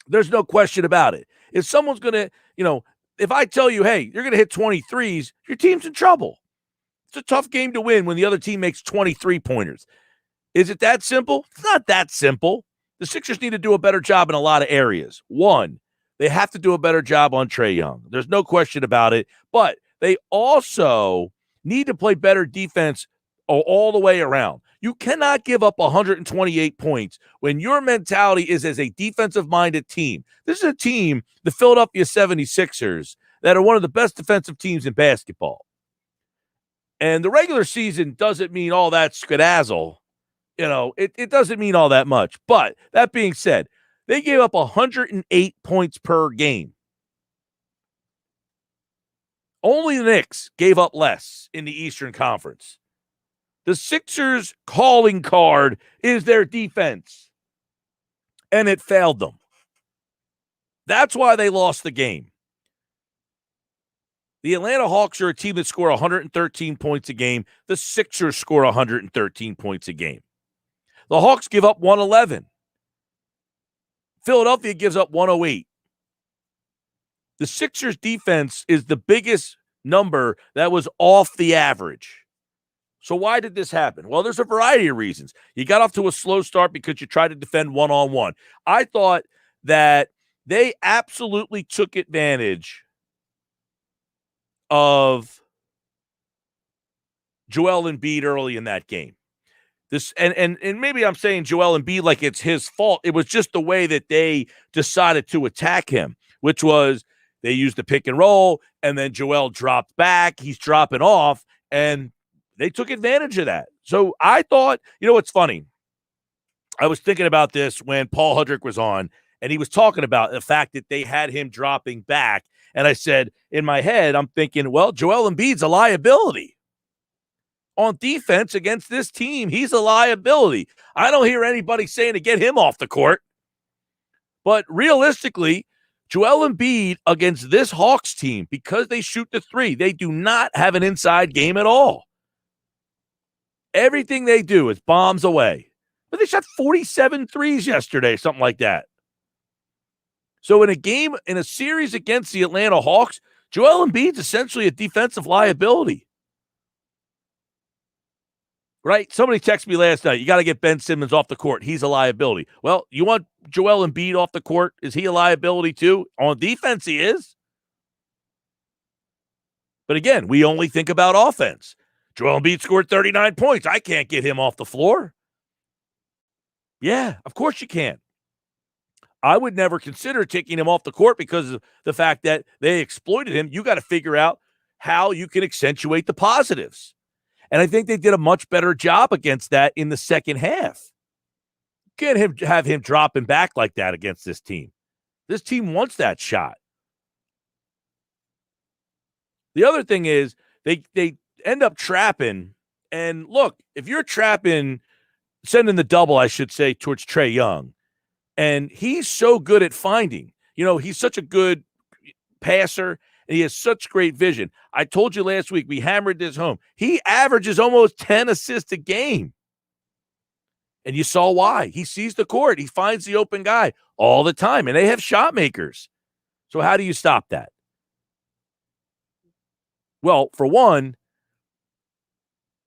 There's no question about it. If someone's going to, if I tell you, hey, you're going to hit 23s, your team's in trouble. It's a tough game to win when the other team makes 23-pointers. Is it that simple? It's not that simple. The Sixers need to do a better job in a lot of areas. One, they have to do a better job on Trae Young. There's no question about it. But they also need to play better defense all the way around. You cannot give up 128 points when your mentality is as a defensive-minded team. This is a team, the Philadelphia 76ers, that are one of the best defensive teams in basketball. And the regular season doesn't mean all that skedazzle. It doesn't mean all that much. But that being said, they gave up 108 points per game. Only the Knicks gave up less in the Eastern Conference. The Sixers' calling card is their defense, and it failed them. That's why they lost the game. The Atlanta Hawks are a team that score 113 points a game. The Sixers score 113 points a game. The Hawks give up 111. Philadelphia gives up 108. The Sixers' defense is the biggest number that was off the average. So why did this happen? Well, there's a variety of reasons. You got off to a slow start because you tried to defend one-on-one. I thought that they absolutely took advantage of Joel Embiid early in that game. This and maybe I'm saying Joel Embiid like it's his fault. It was just the way that they decided to attack him, which was they used the pick and roll, and then Joel dropped back. He's dropping off, and they took advantage of that. So I thought, what's funny? I was thinking about this when Paul Hudrick was on, and he was talking about the fact that they had him dropping back. And I said, in my head, I'm thinking, well, Joel Embiid's a liability. On defense against this team, he's a liability. I don't hear anybody saying to get him off the court. But realistically, Joel Embiid against this Hawks team, because they shoot the three, they do not have an inside game at all. Everything they do is bombs away. But they shot 47 threes yesterday, something like that. So in a series against the Atlanta Hawks, Joel Embiid's essentially a defensive liability. Right? Somebody texted me last night, you got to get Ben Simmons off the court. He's a liability. Well, you want Joel Embiid off the court? Is he a liability too? On defense, he is. But again, we only think about offense. Joel Embiid scored 39 points. I can't get him off the floor. Yeah, of course you can. I would never consider taking him off the court because of the fact that they exploited him. You got to figure out how you can accentuate the positives. And I think they did a much better job against that in the second half. Can't have him dropping back like that against this team. This team wants that shot. The other thing is they end up trapping. And look, if you're trapping, sending the double, I should say, towards Trae Young, and he's so good at finding, he's such a good passer, and he has such great vision. I told you last week, we hammered this home. He averages almost 10 assists a game. And you saw why. He sees the court. He finds the open guy all the time, and they have shot makers. So how do you stop that? Well, for one,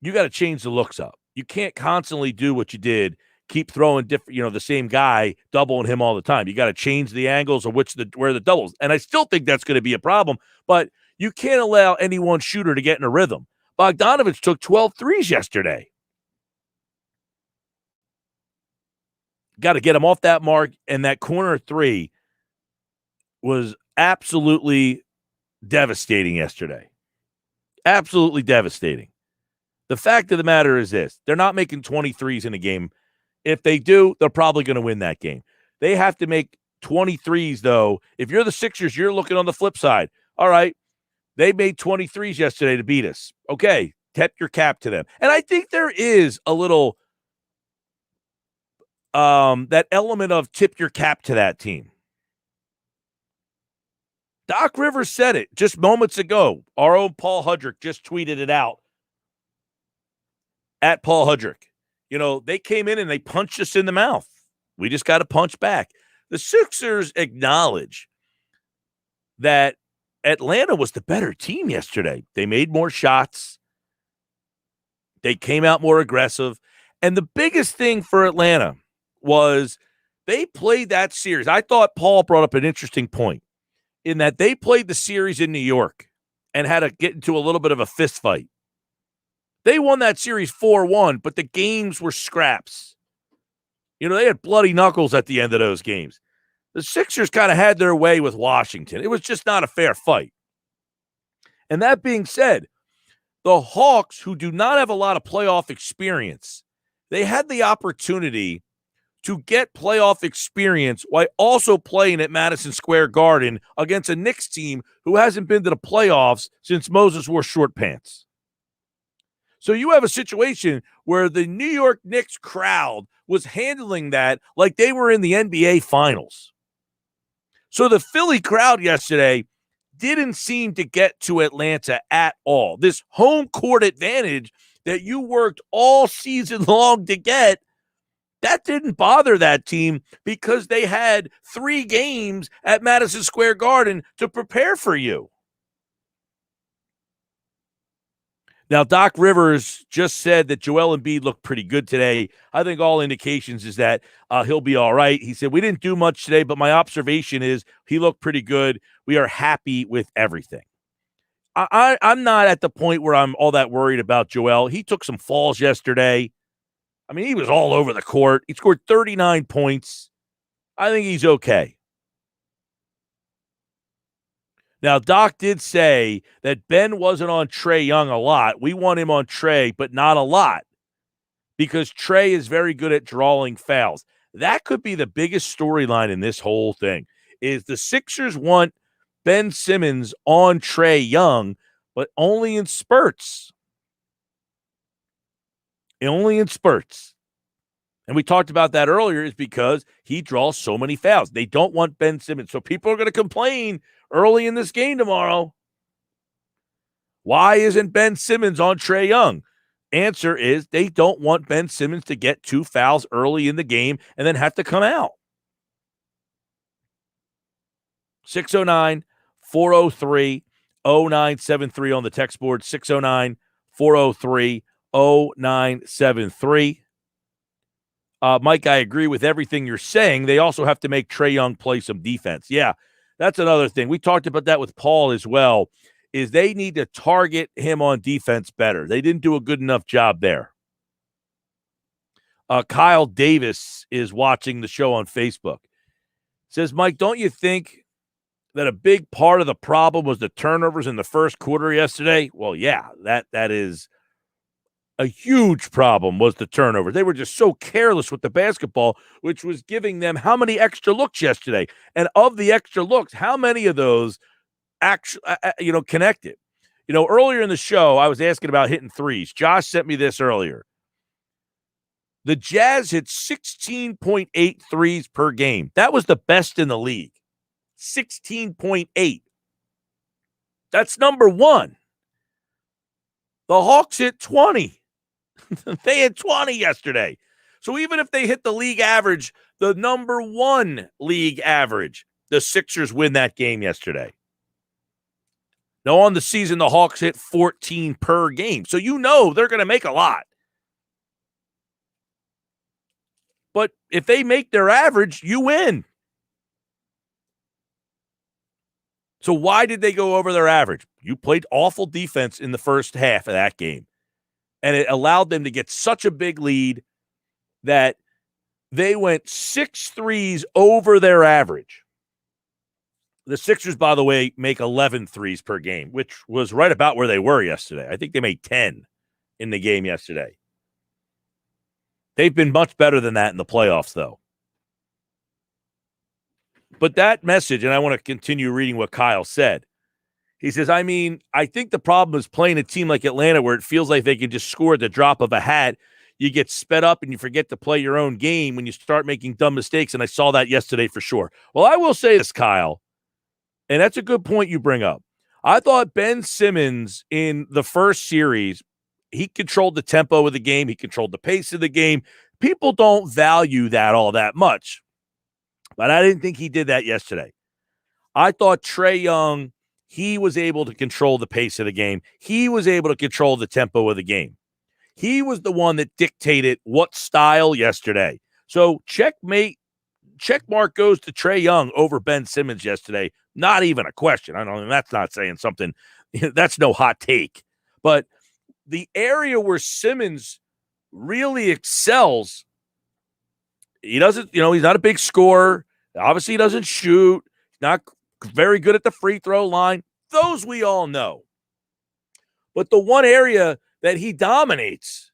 you got to change the looks up. You can't constantly do what you did, keep throwing different, the same guy, doubling him all the time. You got to change the angles of where the doubles. And I still think that's going to be a problem, but you can't allow any one shooter to get in a rhythm. Bogdanovich took 12 threes yesterday. Got to get him off that mark, and that corner three was absolutely devastating yesterday. Absolutely devastating. The fact of the matter is this. They're not making 23s in a game. If they do, they're probably going to win that game. They have to make 23s, though. If you're the Sixers, you're looking on the flip side. All right, they made 23s yesterday to beat us. Okay, tip your cap to them. And I think there is a little that element of tip your cap to that team. Doc Rivers said it just moments ago. Our own Paul Hudrick just tweeted it out at Paul Hudrick. They came in and they punched us in the mouth. We just got to punch back. The Sixers acknowledge that Atlanta was the better team yesterday. They made more shots. They came out more aggressive. And the biggest thing for Atlanta was they played that series. I thought Paul brought up an interesting point in that they played the series in New York and had to get into a little bit of a fist fight. They won that series 4-1, but the games were scraps. They had bloody knuckles at the end of those games. The Sixers kind of had their way with Washington. It was just not a fair fight. And that being said, the Hawks, who do not have a lot of playoff experience, they had the opportunity to get playoff experience while also playing at Madison Square Garden against a Knicks team who hasn't been to the playoffs since Moses wore short pants. So you have a situation where the New York Knicks crowd was handling that like they were in the NBA Finals. So the Philly crowd yesterday didn't seem to get to Atlanta at all. This home court advantage that you worked all season long to get, that didn't bother that team because they had 3 games at Madison Square Garden to prepare for you. Now, Doc Rivers just said that Joel Embiid looked pretty good today. I think all indications is that he'll be all right. He said, we didn't do much today, but my observation is he looked pretty good. We are happy with everything. I'm not at the point where I'm all that worried about Joel. He took some falls yesterday. I mean, he was all over the court. He scored 39 points. I think he's okay. Now, Doc did say that Ben wasn't on Trae Young a lot. We want him on Trae, but not a lot because Trae is very good at drawing fouls. That could be the biggest storyline in this whole thing is the Sixers want Ben Simmons on Trae Young, but only in spurts. Only in spurts. And we talked about that earlier is because he draws so many fouls. They don't want Ben Simmons. So people are going to complain early in this game tomorrow. Why isn't Ben Simmons on Trae Young? Answer is they don't want Ben Simmons to get 2 fouls early in the game and then have to come out. 609-403-0973 on the text board. 609-403-0973. Mike, I agree with everything you're saying. They also have to make Trae Young play some defense. Yeah, that's another thing. We talked about that with Paul as well, is they need to target him on defense better. They didn't do a good enough job there. Kyle Davis is watching the show on Facebook. Says, Mike, don't you think that a big part of the problem was the turnovers in the first quarter yesterday? Well, yeah, that is a huge problem, was the turnovers. They were just so careless with the basketball, which was giving them how many extra looks yesterday? And of the extra looks, how many of those actually, connected? Earlier in the show, I was asking about hitting threes. Josh sent me this earlier. The Jazz hit 16.8 threes per game. That was the best in the league. 16.8. That's number one. The Hawks hit 20. They had 20 yesterday. So even if they hit the league average, the number one league average, the Sixers win that game yesterday. Now, on the season, the Hawks hit 14 per game. So they're going to make a lot. But if they make their average, you win. So why did they go over their average? You played awful defense in the first half of that game. And it allowed them to get such a big lead that they went 6 threes over their average. The Sixers, by the way, make 11 threes per game, which was right about where they were yesterday. I think they made 10 in the game yesterday. They've been much better than that in the playoffs, though. But that message, and I want to continue reading what Kyle said. He says, I think the problem is playing a team like Atlanta where it feels like they can just score at the drop of a hat. You get sped up and you forget to play your own game when you start making dumb mistakes, and I saw that yesterday for sure. Well, I will say this, Kyle, and that's a good point you bring up. I thought Ben Simmons in the first series, he controlled the tempo of the game. He controlled the pace of the game. People don't value that all that much, but I didn't think he did that yesterday. I thought Trae Young, he was able to control the pace of the game. He was able to control the tempo of the game. He was the one that dictated what style yesterday. So check mark goes to Trae Young over Ben Simmons yesterday. Not even a question. That's not saying something. That's no hot take. But the area where Simmons really excels, he doesn't, he's not a big scorer. Obviously, he doesn't shoot. He's not very good at the free throw line. Those we all know. But the one area that he dominates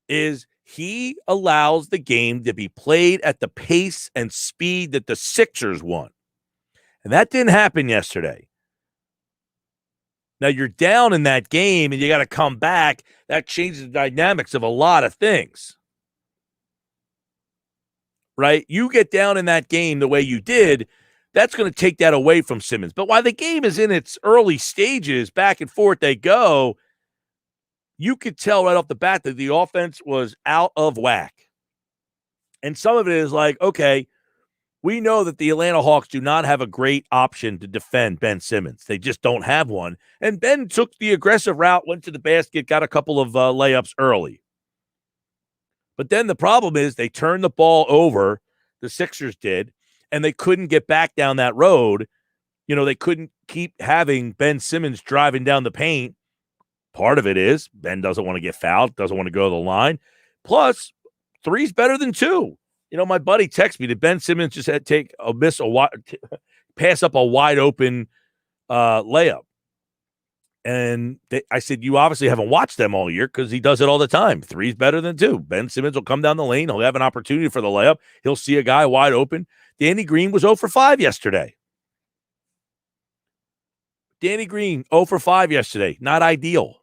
is he allows the game to be played at the pace and speed that the Sixers want. And that didn't happen yesterday. Now you're down in that game and you got to come back. That changes the dynamics of a lot of things. Right? You get down in that game the way you did, that's going to take that away from Simmons. But while the game is in its early stages, back and forth they go, you could tell right off the bat that the offense was out of whack. And some of it is like, okay, we know that the Atlanta Hawks do not have a great option to defend Ben Simmons. They just don't have one. And Ben took the aggressive route, went to the basket, got a couple of layups early. But then the problem is they turned the ball over, the Sixers did, and they couldn't get back down that road. They couldn't keep having Ben Simmons driving down the paint. Part of it is Ben doesn't want to get fouled, doesn't want to go to the line. Plus, 3's better than 2. My buddy texted me that Ben Simmons just had to pass up a wide open layup. And I said, you obviously haven't watched them all year because he does it all the time. 3's better than 2. Ben Simmons will come down the lane. He'll have an opportunity for the layup. He'll see a guy wide open. Danny Green was 0 for 5 yesterday. Danny Green, 0 for 5 yesterday. Not ideal.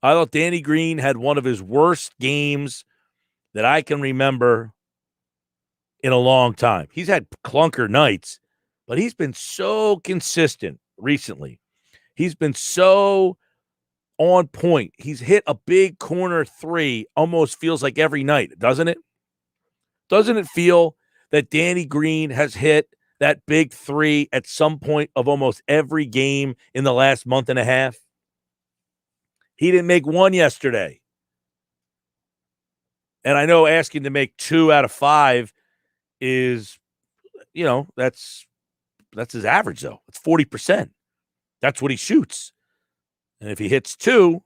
I thought Danny Green had one of his worst games that I can remember in a long time. He's had clunker nights, but he's been so consistent recently. He's been so on point. He's hit a big corner 3 almost feels like every night, doesn't it? Doesn't it feel that Danny Green has hit that big 3 at some point of almost every game in the last month and a half? He didn't make one yesterday. And I know asking to make 2 out of 5 is, that's his average, though. It's 40%. That's what he shoots. And if he hits 2,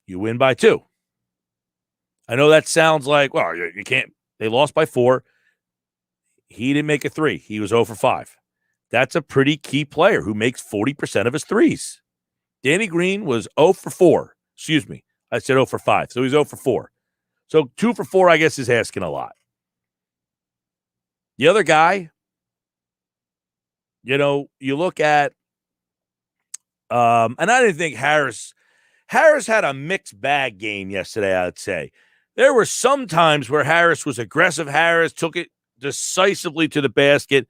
you win by 2. I know that sounds like, well, you can't. They lost by 4. He didn't make a 3. He was 0 for 5. That's a pretty key player who makes 40% of his threes. Danny Green was 0 for 4. Excuse me. I said 0 for 5. So he's 0 for 4. So 2 for 4, I guess, is asking a lot. The other guy, you look at, and I didn't think Harris had a mixed bag game yesterday, I would say. There were some times where Harris was aggressive. Harris took it decisively to the basket.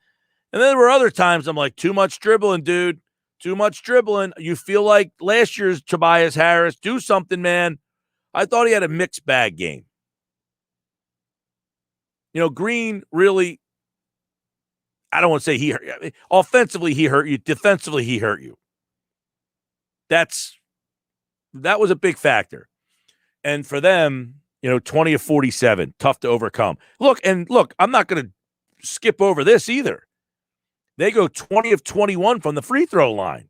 And then there were other times I'm like, too much dribbling, dude. Too much dribbling. You feel like last year's Tobias Harris. Do something, man. I thought he had a mixed bag game. Green really, I don't want to say he hurt you. Offensively, he hurt you. Defensively, he hurt you. That was a big factor. And for them, 20 of 47, tough to overcome. Look, I'm not going to skip over this either. They go 20 of 21 from the free throw line.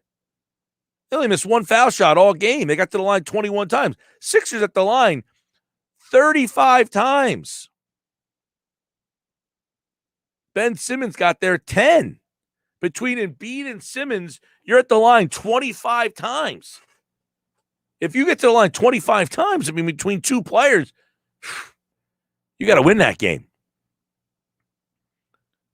They only missed one foul shot all game. They got to the line 21 times. Sixers at the line 35 times. Ben Simmons got there 10. Between Embiid and Simmons, you're at the line 25 times. If you get to the line 25 times, between two players, you got to win that game.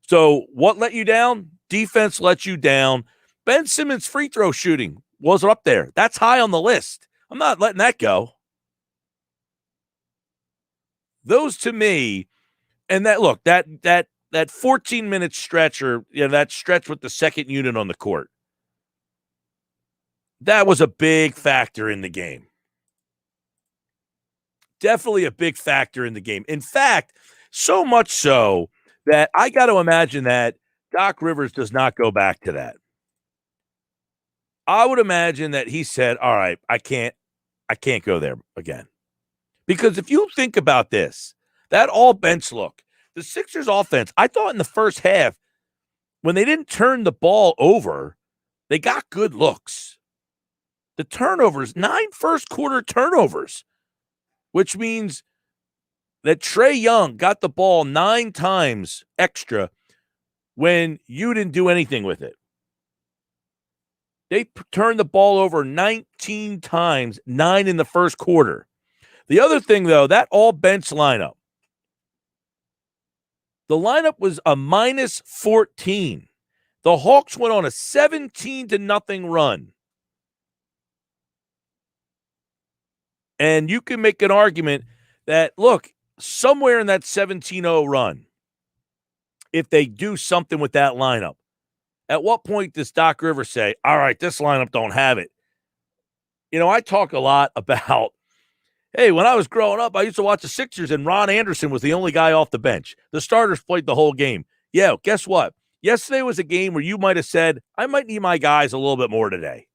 So what let you down? Defense let you down. Ben Simmons' free throw shooting was up there. That's high on the list. I'm not letting that go. Those to me, and that 14-minute stretch, or that stretch with the second unit on the court, that was a big factor in the game. Definitely a big factor in the game. In fact, so much so that I got to imagine that Doc Rivers does not go back to that. I would imagine that he said, all right, I can't go there again. Because if you think about this, that all bench look, the Sixers offense, I thought in the first half, when they didn't turn the ball over, they got good looks. The turnovers, 9 first quarter turnovers, which means that Trae Young got the ball 9 times extra when you didn't do anything with it. They turned the ball over 19 times, 9 in the first quarter. The other thing, though, that all-bench lineup, the lineup was a minus 14. The Hawks went on a 17-0 run. And you can make an argument that, look, somewhere in that 17-0 run, if they do something with that lineup, at what point does Doc Rivers say, all right, this lineup don't have it? I talk a lot about, hey, when I was growing up, I used to watch the Sixers, and Ron Anderson was the only guy off the bench. The starters played the whole game. Yeah, guess what? Yesterday was a game where you might have said, I might need my guys a little bit more today.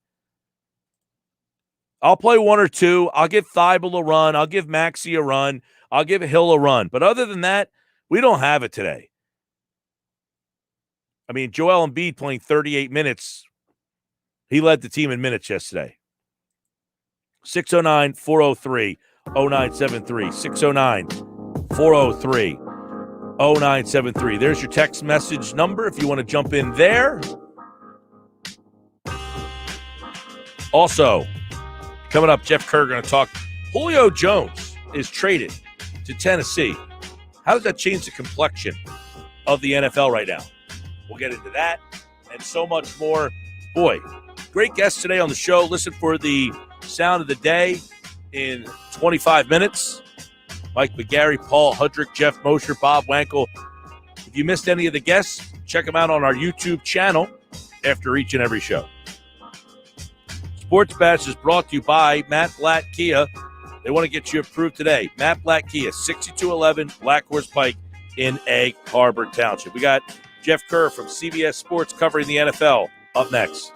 I'll play 1 or 2. I'll give Thibault a run. I'll give Maxey a run. I'll give Hill a run. But other than that, we don't have it today. Joel Embiid playing 38 minutes. He led the team in minutes yesterday. 609-403-0973. 609-403-0973. There's your text message number if you want to jump in there. Also, coming up, Jeff Kerr going to talk. Julio Jones is traded to Tennessee. How does that change the complexion of the NFL right now? We'll get into that and so much more. Boy, great guest today on the show. Listen for the sound of the day in 25 minutes. Mike McGarry, Paul Hudrick, Geoff, Mosher, Bob Wankle. If you missed any of the guests, check them out on our YouTube channel after each and every show. Sports Bash is brought to you by Matt Blatt Kia. They want to get you approved today. Matt Blatt Kia, 6211 Black Horse Pike in Egg Harbor Township. We got Jeff Kerr from CBS Sports covering the NFL up next.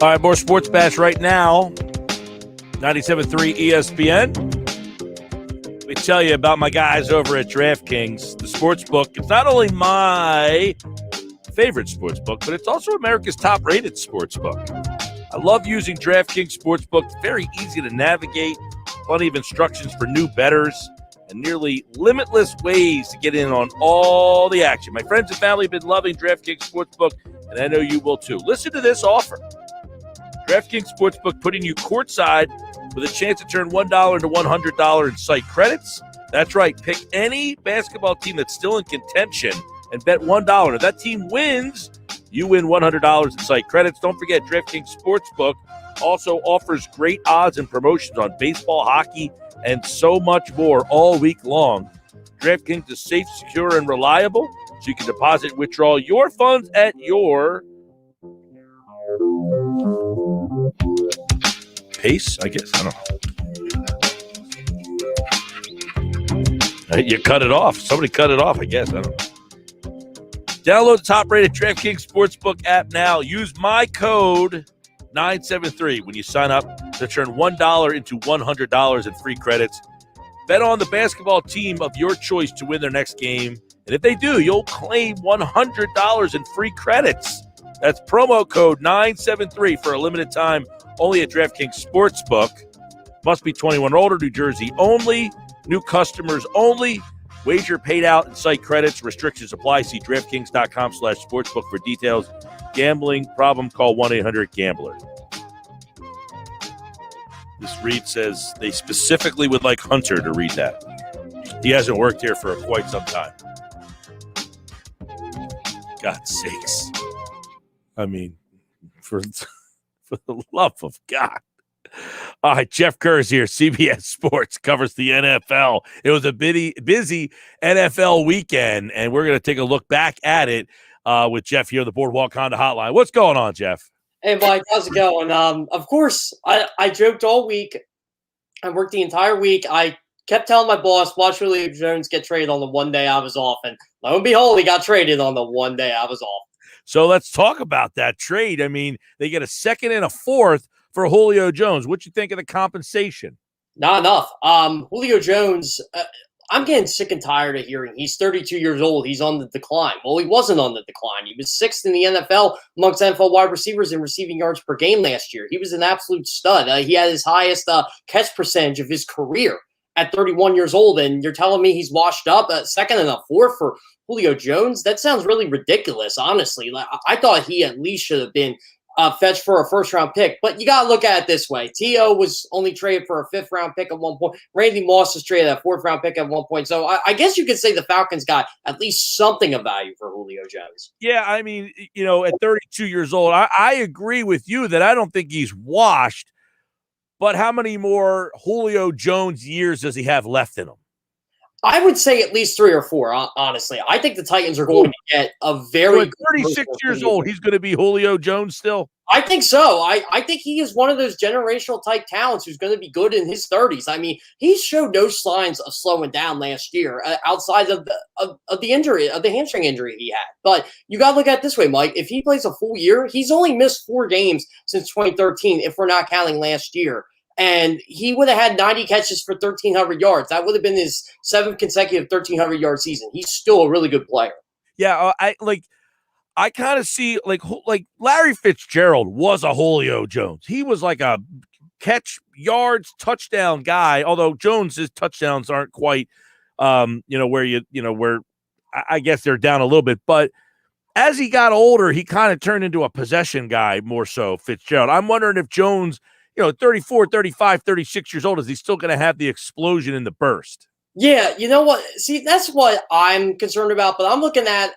All right, more Sports Bash right now. 97.3 ESPN. Let me tell you about my guys over at DraftKings, the sports book. It's not only my favorite sports book, but it's also America's top-rated sports book. I love using DraftKings Sportsbook. It's very easy to navigate, plenty of instructions for new bettors, and nearly limitless ways to get in on all the action. My friends and family have been loving DraftKings Sportsbook, and I know you will too. Listen to this offer. DraftKings Sportsbook putting you courtside with a chance to turn $1 into $100 in site credits. That's right. Pick any basketball team that's still in contention and bet $1. If that team wins, you win $100 in site credits. Don't forget, DraftKings Sportsbook also offers great odds and promotions on baseball, hockey, and so much more all week long. DraftKings is safe, secure, and reliable, so you can deposit and withdraw your funds at your pace, I guess. I don't know. You cut it off. Somebody cut it off, I guess. I don't know. Download the top-rated DraftKings Sportsbook app now. Use my code 973 when you sign up to turn $1 into $100 in free credits. Bet on the basketball team of your choice to win their next game. And if they do, you'll claim $100 in free credits. That's promo code 973 for a limited time only at DraftKings Sportsbook. Must be 21 or older, New Jersey only. New customers only. Wager paid out in site credits. Restrictions apply. See DraftKings.com/sportsbook for details. Gambling problem? Call 1-800-GAMBLER. This read says they specifically would like Hunter to read that. He hasn't worked here for quite some time. God's sakes. I mean, for the love of God. All right, Geoff Kerr is here. CBS Sports covers the NFL. It was a busy NFL weekend, and we're going to take a look back at it with Geoff here on the Boardwalk Honda Hotline. What's going on, Geoff? Hey, Mike, how's it going? Of course, I joked all week. I worked the entire week. I kept telling my boss, watch Julio Jones get traded on the one day I was off, and lo and behold, he got traded on the one day I was off. So let's talk about that trade. I mean, they get a second and a fourth for Julio Jones. What you think of the compensation? Not enough. Julio Jones, I'm getting sick and tired of hearing he's 32 years old. He's on the decline. Well, he wasn't on the decline. He was sixth in the NFL amongst NFL wide receivers in receiving yards per game last year. He was an absolute stud. He had his highest catch percentage of his career at 31 years old, and you're telling me he's washed up at second and a fourth for Julio Jones? That sounds really ridiculous, honestly. I thought he at least should have been fetched for a first-round pick. But you got to look at it this way. T.O. was only traded for a fifth-round pick at one point. Randy Moss was traded a fourth-round pick at one point. So I guess you could say the Falcons got at least something of value for Julio Jones. Yeah, I mean, at 32 years old, I agree with you that I don't think he's washed. But how many more Julio Jones years does he have left in him? I would say at least 3 or 4, honestly. I think the Titans are going to get a very good 36 years old, he's going to be Julio Jones still? I think so. I think he is one of those generational type talents who's going to be good in his 30s. I mean, he showed no signs of slowing down last year outside of the injury, of the hamstring injury he had. But you got to look at it this way, Mike. If he plays a full year, he's only missed 4 games since 2013, if we're not counting last year. And he would have had 90 catches for 1,300 yards. That would have been his 7th consecutive 1,300-yard season. He's still a really good player. Yeah, I kind of see like Larry Fitzgerald was a Julio Jones. He was like a catch yards touchdown guy. Although Jones's touchdowns aren't quite, where I guess they're down a little bit. But as he got older, he kind of turned into a possession guy more so. Fitzgerald. I'm wondering if Jones, 34, 35, 36 years old, is he still going to have the explosion in the burst? Yeah, you know what? See, that's what I'm concerned about. But I'm looking at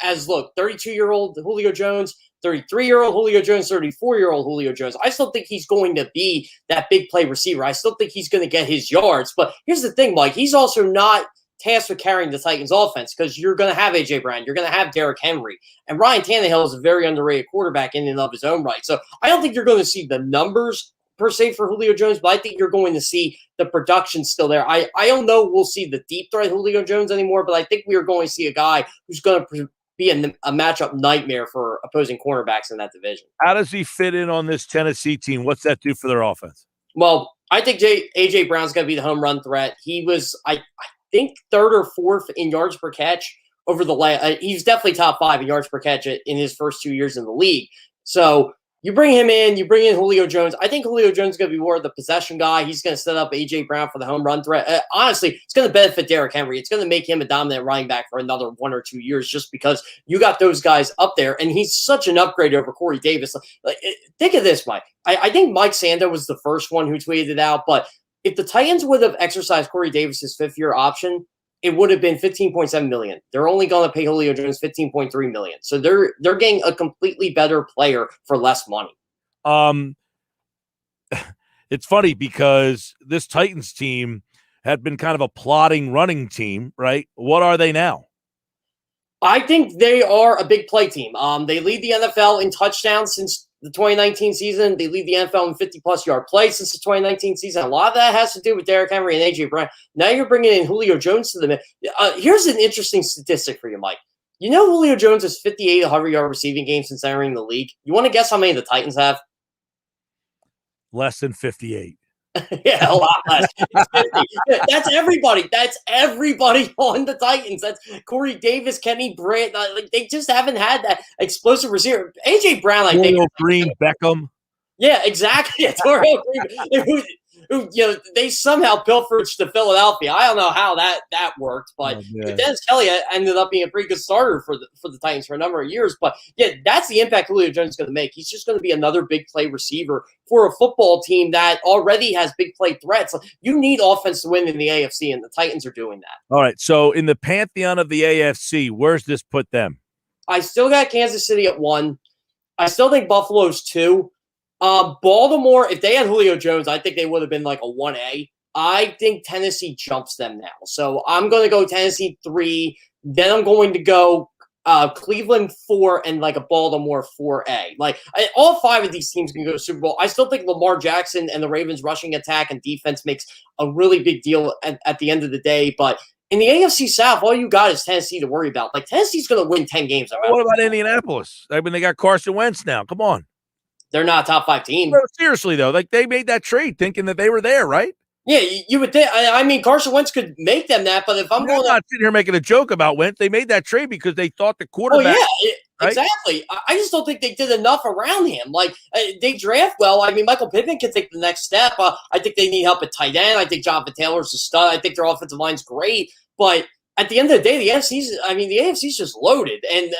as, look, 32-year-old Julio Jones, 33-year-old Julio Jones, 34-year-old Julio Jones. I still think he's going to be that big play receiver. I still think he's going to get his yards. But here's the thing, Mike. He's also not tasked with carrying the Titans offense because you're going to have A.J. Brown. You're going to have Derrick Henry. And Ryan Tannehill is a very underrated quarterback in and of his own right. So I don't think you're going to see the numbers per se for Julio Jones, but I think you're going to see the production still there. I don't know we'll see the deep threat Julio Jones anymore, but I think we are going to see a guy who's going to be a matchup nightmare for opposing cornerbacks in that division. How does he fit in on this Tennessee team? What's that do for their offense? Well, I think A.J. Brown's going to be the home run threat. He was, I think, third or fourth in yards per catch over the last. He's definitely top 5 in yards per catch in his first 2 years in the league. So you bring him in, you bring in Julio Jones. I think Julio Jones is going to be more of the possession guy. He's going to set up A.J. Brown for the home run threat. Honestly, it's going to benefit Derrick Henry. It's going to make him a dominant running back for another 1 or 2 years just because you got those guys up there. And he's such an upgrade over Corey Davis. Think of this, Mike. I think Mike Sando was the first one who tweeted it out. But if the Titans would have exercised Corey Davis's 5th-year option, it would have been $15.7 million. They're only going to pay Julio Jones $15.3 million. So they're getting a completely better player for less money. It's funny because this Titans team had been kind of a plodding running team, right? What are they now? I think they are a big play team. They lead the NFL in touchdowns since the 2019 season. They lead the NFL in 50-plus yard plays since the 2019 season. A lot of that has to do with Derrick Henry and A.J. Brown. Now you're bringing in Julio Jones to the here's an interesting statistic for you, Mike. You know Julio Jones has 58 100-yard receiving games since entering the league. You want to guess how many the Titans have? Less than 58. Yeah, a lot less. That's everybody. That's everybody on the Titans. That's Corey Davis, Kenny Brandt. They just haven't had that explosive receiver. A.J. Brown, I think. Green, Beckham. Yeah, exactly. Toro Green, who they somehow pilfered to Philadelphia. I don't know how that worked, but Dennis Kelly ended up being a pretty good starter for the Titans for a number of years. But yeah, that's the impact Julio Jones is going to make. He's just going to be another big play receiver for a football team that already has big play threats. You need offense to win in the AFC, and the Titans are doing that. All right, so in the pantheon of the AFC, where's this put them? I still got Kansas City at 1. I still think Buffalo's 2. Baltimore, if they had Julio Jones, I think they would have been like a 1A. I think Tennessee jumps them now. So I'm going to go Tennessee 3. Then I'm going to go Cleveland 4 and like a Baltimore 4A. All 5 of these teams can go to Super Bowl. I still think Lamar Jackson and the Ravens rushing attack and defense makes a really big deal at the end of the day. But in the AFC South, all you got is Tennessee to worry about. Tennessee's going to win 10 games. What about Indianapolis? I mean, they got Carson Wentz now. Come on. They're not a top 5 team. No, seriously, though, they made that trade thinking that they were there, right? Yeah, you would think. I mean, Carson Wentz could make them that, but if I'm not sitting here making a joke about Wentz, they made that trade because they thought the quarterback. Oh, yeah, right? Exactly. I just don't think they did enough around him. They draft well. I mean, Michael Pittman can take the next step. I think they need help at tight end. I think Jonathan Taylor's a stud. I think their offensive line's great, but at the end of the day, the AFC's just loaded, and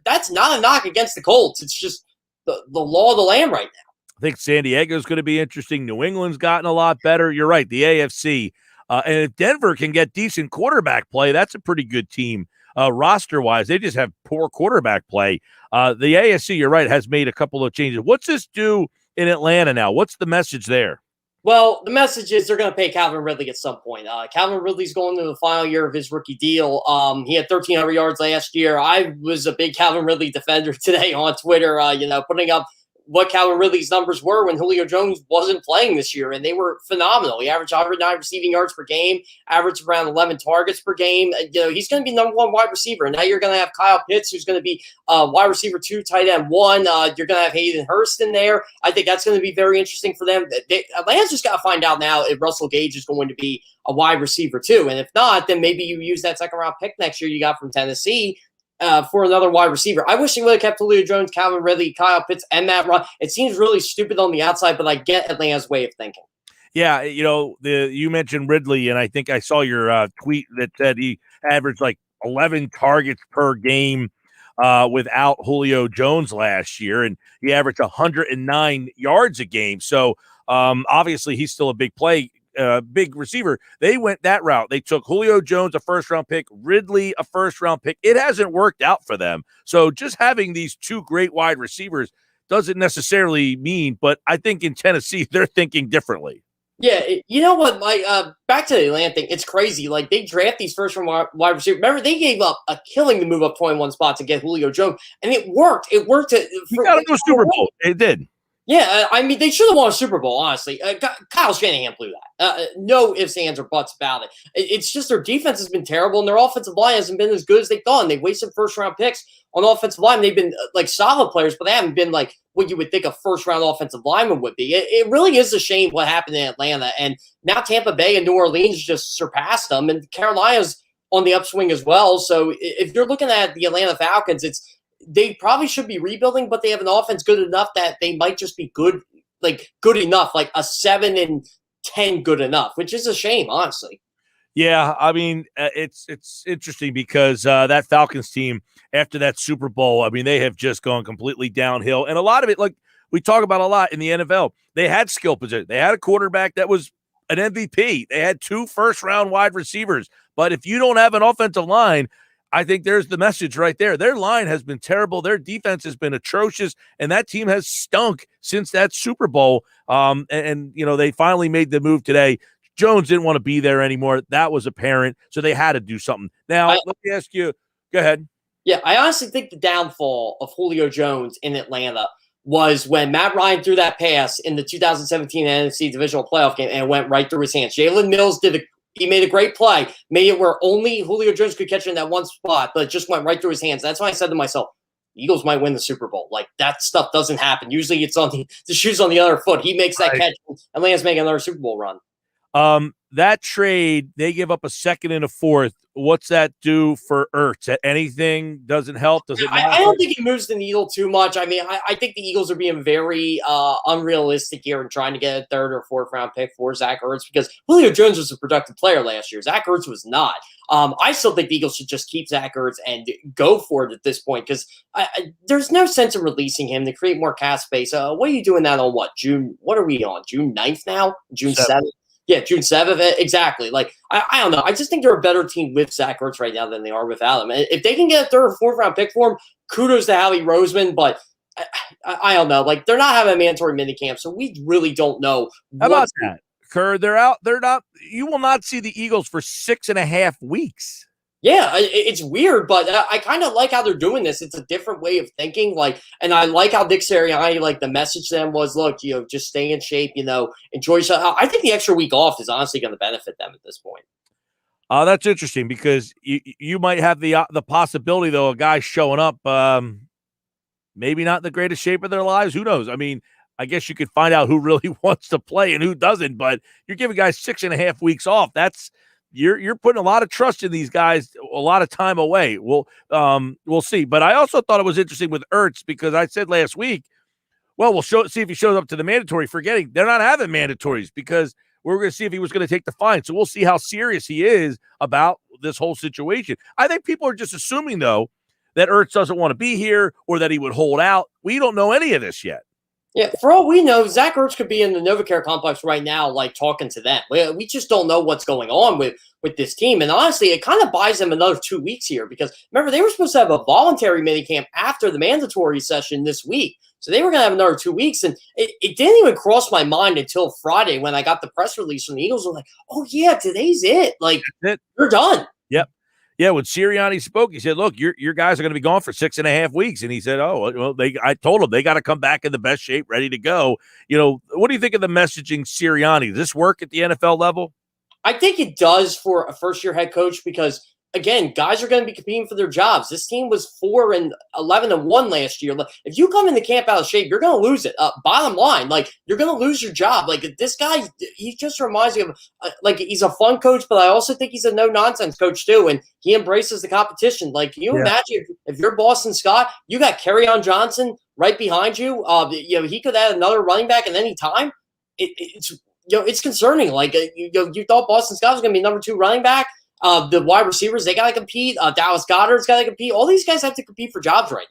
that's not a knock against the Colts. It's just the law of the land right now. I think San Diego's going to be interesting. New England's gotten a lot better. You're right, the AFC. And if Denver can get decent quarterback play, that's a pretty good team roster-wise. They just have poor quarterback play. The AFC, you're right, has made a couple of changes. What's this do in Atlanta now? What's the message there? Well, the message is they're going to pay Calvin Ridley at some point. Calvin Ridley's going into the final year of his rookie deal. He had 1,300 yards last year. I was a big Calvin Ridley defender today on Twitter, putting up what Calvin Ridley's numbers were when Julio Jones wasn't playing this year, and they were phenomenal. He averaged 109 receiving yards per game, averaged around 11 targets per game. He's going to be number 1 wide receiver. And now you're going to have Kyle Pitts, who's going to be wide receiver 2, tight end 1. You're going to have Hayden Hurst in there. I think that's going to be very interesting for them. Atlanta's just got to find out now if Russell Gage is going to be a wide receiver too. And if not, then maybe you use that second-round pick next year you got from Tennessee for another wide receiver. I wish they would have kept Julio Jones, Calvin Ridley, Kyle Pitts, and Matt Ryan. It seems really stupid on the outside, but I get Atlanta's way of thinking. Yeah, you mentioned Ridley, and I think I saw your tweet that said he averaged like 11 targets per game without Julio Jones last year, and he averaged 109 yards a game. So obviously he's still a big receiver. They went that route. They took Julio Jones, a first-round pick, Ridley, a first-round pick. It hasn't worked out for them. So just having these 2 great wide receivers doesn't necessarily mean, but I think in Tennessee, they're thinking differently. Yeah, you know what, Mike? Back to the Atlanta thing, it's crazy. They draft these first-round wide receivers. Remember, they gave up a killing to move up 21 spots to get Julio Jones, and it worked. It worked. You got to go Super Bowl. It did. Yeah, I mean, they should have won a Super Bowl, honestly. Kyle Shanahan blew that. No ifs, ands, or buts about it. It's just their defense has been terrible, and their offensive line hasn't been as good as they thought. And they wasted first-round picks on offensive line. They've been like solid players, but they haven't been like what you would think a first-round offensive lineman would be. It really is a shame what happened in Atlanta. And now Tampa Bay and New Orleans just surpassed them, and Carolina's on the upswing as well. So if you're looking at the Atlanta Falcons, they probably should be rebuilding, but they have an offense good enough that they might just be good enough, like a 7-10 good enough, which is a shame, honestly. Yeah, I mean, it's interesting because that Falcons team, after that Super Bowl, I mean, they have just gone completely downhill. And a lot of it, like we talk about a lot in the NFL, they had skill position. They had a quarterback that was an MVP. They had 2 first-round wide receivers. But if you don't have an offensive line, I think there's the message right there. Their line has been terrible. Their defense has been atrocious, and that team has stunk since that Super Bowl. And you know, they finally made the move today. Jones didn't want to be there anymore. That was apparent, so they had to do something. Now, let me ask you. Go ahead. Yeah, I honestly think the downfall of Julio Jones in Atlanta was when Matt Ryan threw that pass in the 2017 NFC Divisional Playoff game, and it went right through his hands. Jalen Mills he made a great play, made it where only Julio Jones could catch it in that one spot, but it just went right through his hands. That's why I said to myself, Eagles might win the Super Bowl. Like, that stuff doesn't happen. Usually it's on the shoe's on the other foot. He makes that catch, and Atlanta's making another Super Bowl run. That trade, they give up a second and a fourth. What's that do for Ertz? Anything doesn't help? Does it matter? I don't think he moves the needle too much. I mean, I think the Eagles are being very unrealistic here and trying to get a 3rd or 4th round pick for Zach Ertz because Julio Jones was a productive player last year. Zach Ertz was not. I still think the Eagles should just keep Zach Ertz and go for it at this point because there's no sense in releasing him to create more cap space. What are you doing that on June? What are we on? June 9th now? June 7th? Yeah, June 7th, exactly. Like, I don't know. I just think they're a better team with Zach Ertz right now than they are without him. And if they can get a 3rd or 4th round pick for him, kudos to Howie Roseman. But I don't know. Like, they're not having a mandatory minicamp, so we really don't know. How about that, Kerr? They're out. They're not. You will not see the Eagles for 6.5 weeks. Yeah, it's weird, but I kind of like how they're doing this. It's a different way of thinking. Like, and I like how Nick Sirianni, like, the message to them was, look, just stay in shape, enjoy. I think the extra week off is honestly going to benefit them at this point. That's interesting because you might have the possibility, though, a guy showing up, maybe not in the greatest shape of their lives. Who knows? I mean, I guess you could find out who really wants to play and who doesn't, but you're giving guys 6.5 weeks off. That's You're putting a lot of trust in these guys, a lot of time away. We'll see. But I also thought it was interesting with Ertz because I said last week, well, we'll see if he shows up to the mandatory, forgetting they're not having mandatories because we're going to see if he was going to take the fine. So we'll see how serious he is about this whole situation. I think people are just assuming, though, that Ertz doesn't want to be here or that he would hold out. We don't know any of this yet. Yeah, for all we know, Zach Ertz could be in the NovaCare complex right now, like talking to them. We just don't know what's going on with this team. And honestly, it kind of buys them another 2 weeks here because remember, they were supposed to have a voluntary minicamp after the mandatory session this week. So they were going to have another 2 weeks. And it didn't even cross my mind until Friday when I got the press release from the Eagles. Were like, oh, yeah, today's it. Like, you're done. Yep. Yeah, when Sirianni spoke, he said, look, your guys are going to be gone for 6.5 weeks. And he said, oh, well, I told them they got to come back in the best shape, ready to go. What do you think of the messaging Sirianni? Does this work at the NFL level? I think it does for a first-year head coach because, again, guys are going to be competing for their jobs. This team was 4-11-1 last year. If you come in the camp out of shape, you're going to lose it. Bottom line, you're going to lose your job. This guy, he just reminds me of, he's a fun coach, but I also think he's a no-nonsense coach too, and he embraces the competition. Can you imagine if you're Boston Scott, you got Kerryon Johnson right behind you. He could add another running back at any time. It's concerning. You thought Boston Scott was going to be number 2 running back. The wide receivers, they got to compete. Dallas Goedert's got to compete. All these guys have to compete for jobs right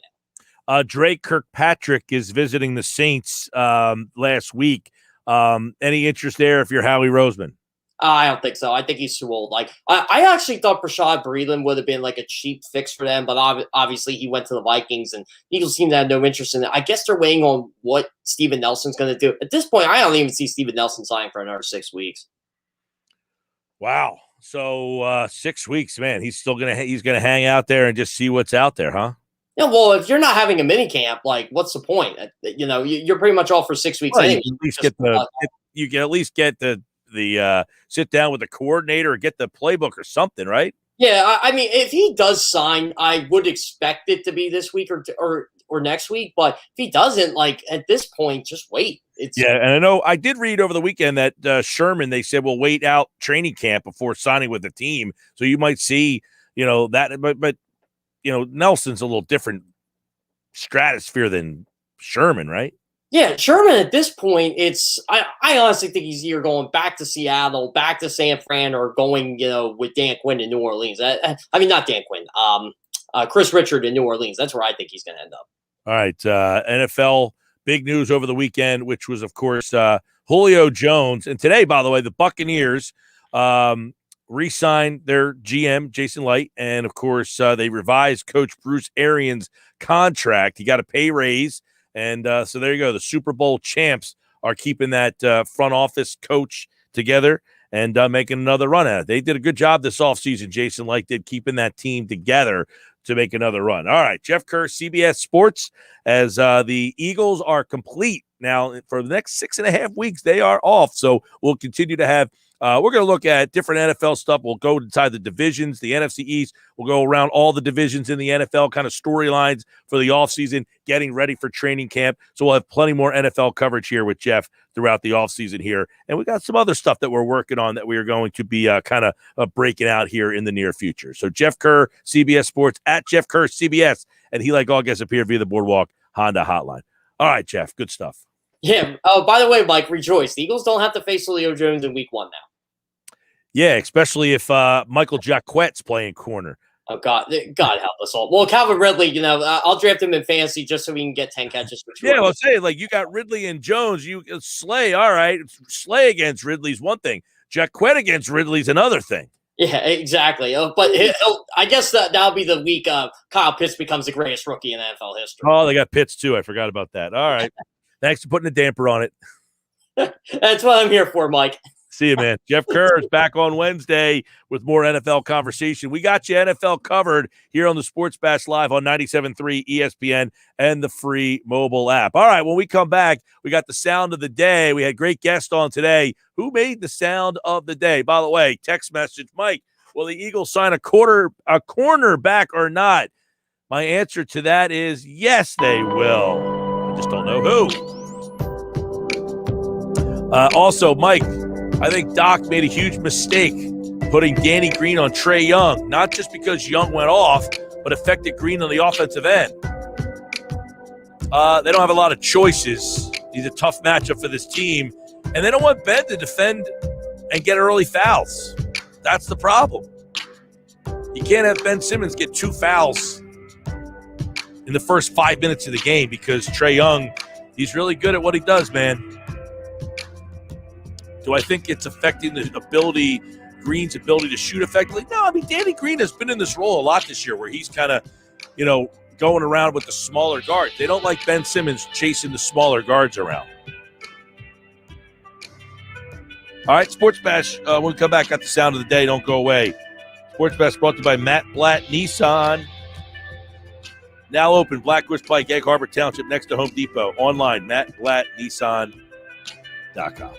now. Drake Kirkpatrick is visiting the Saints last week. Any interest there if you're Howie Roseman? I don't think so. I think he's too old. I actually thought Rashad Breeland would have been a cheap fix for them, but obviously he went to the Vikings, and Eagles seem to have no interest in it. I guess they're waiting on what Steven Nelson's going to do. At this point, I don't even see Steven Nelson signing for another 6 weeks. Wow. So 6 weeks, man. He's still gonna hang out there and just see what's out there, huh? Yeah, well, if you're not having a mini camp, like, what's the point? You're pretty much off for 6 weeks Well, anyway. you can at least get the sit down with the coordinator or get the playbook or something, right? Yeah, I mean, if he does sign, I would expect it to be this week or next week. But if he doesn't, like at this point, just wait. Yeah, and I know I did read over the weekend that Sherman, they said, will wait out training camp before signing with the team. So you might see, that, but Nelson's a little different stratosphere than Sherman, right? Yeah, Sherman at this point, I honestly think he's either going back to Seattle, back to San Fran, or going, with Dan Quinn in New Orleans. I mean, not Dan Quinn, Chris Richard in New Orleans. That's where I think he's going to end up. All right, NFL big news over the weekend, which was, of course, Julio Jones. And today, by the way, the Buccaneers re-signed their GM, Jason Light, and, of course, they revised Coach Bruce Arians' contract. He got a pay raise. And so there you go. The Super Bowl champs are keeping that front office coach together and making another run at it. They did a good job this offseason, Jason Light did, keeping that team together to make another run. All right, Geoff Kerr, CBS Sports, as the Eagles are complete. Now, for the next 6.5 weeks, they are off. So we'll continue to have we're going to look at different NFL stuff. We'll go inside the divisions, the NFC East. We'll go around all the divisions in the NFL, kind of storylines for the offseason, getting ready for training camp. So we'll have plenty more NFL coverage here with Geoff throughout the offseason here. And we got some other stuff that we're working on that we are going to be kind of breaking out here in the near future. So Geoff Kerr, CBS Sports, at Geoff Kerr, CBS, and he, like all guests, appear via the Boardwalk Honda hotline. All right, Geoff, good stuff. Yeah. Oh, by the way, Mike, rejoice. The Eagles don't have to face Julio Jones in week 1 now. Yeah, especially if Michael Jacquette's playing corner. Oh, God help us all. Well, Calvin Ridley, I'll draft him in fantasy just so we can get 10 catches. Yeah, I'll say, like, you got Ridley and Jones. Slay, all right. Slay against Ridley's one thing. Jacquette against Ridley's another thing. Yeah, exactly. But I guess that'll be the week Kyle Pitts becomes the greatest rookie in NFL history. Oh, they got Pitts, too. I forgot about that. All right. Thanks for putting a damper on it. That's what I'm here for, Mike. See you, man. Geoff Kerr is back on Wednesday with more NFL conversation. We got you NFL covered here on the Sports Bash Live on 97.3 ESPN and the free mobile app. All right, when we come back, we got the sound of the day. We had great guest on today. Who made the sound of the day? By the way, text message, Mike, will the Eagles sign a cornerback or not? My answer to that is yes, they will. I just don't know who. Also, Mike, I think Doc made a huge mistake putting Danny Green on Trey Young, not just because Young went off, but affected Green on the offensive end. They don't have a lot of choices. He's a tough matchup for this team, and they don't want Ben to defend and get early fouls. That's the problem. You can't have Ben Simmons get 2 fouls in the first 5 minutes of the game because Trey Young, he's really good at what he does, man. Do I think it's affecting Green's ability to shoot effectively? No, I mean, Danny Green has been in this role a lot this year where he's kind of, going around with the smaller guards. They don't like Ben Simmons chasing the smaller guards around. All right, Sports Bash. When we come back, got the sound of the day. Don't go away. Sports Bash brought to you by Matt Blatt Nissan. Now open, Blackbush Pike, Egg Harbor Township, next to Home Depot. Online, mattblattnissan.com.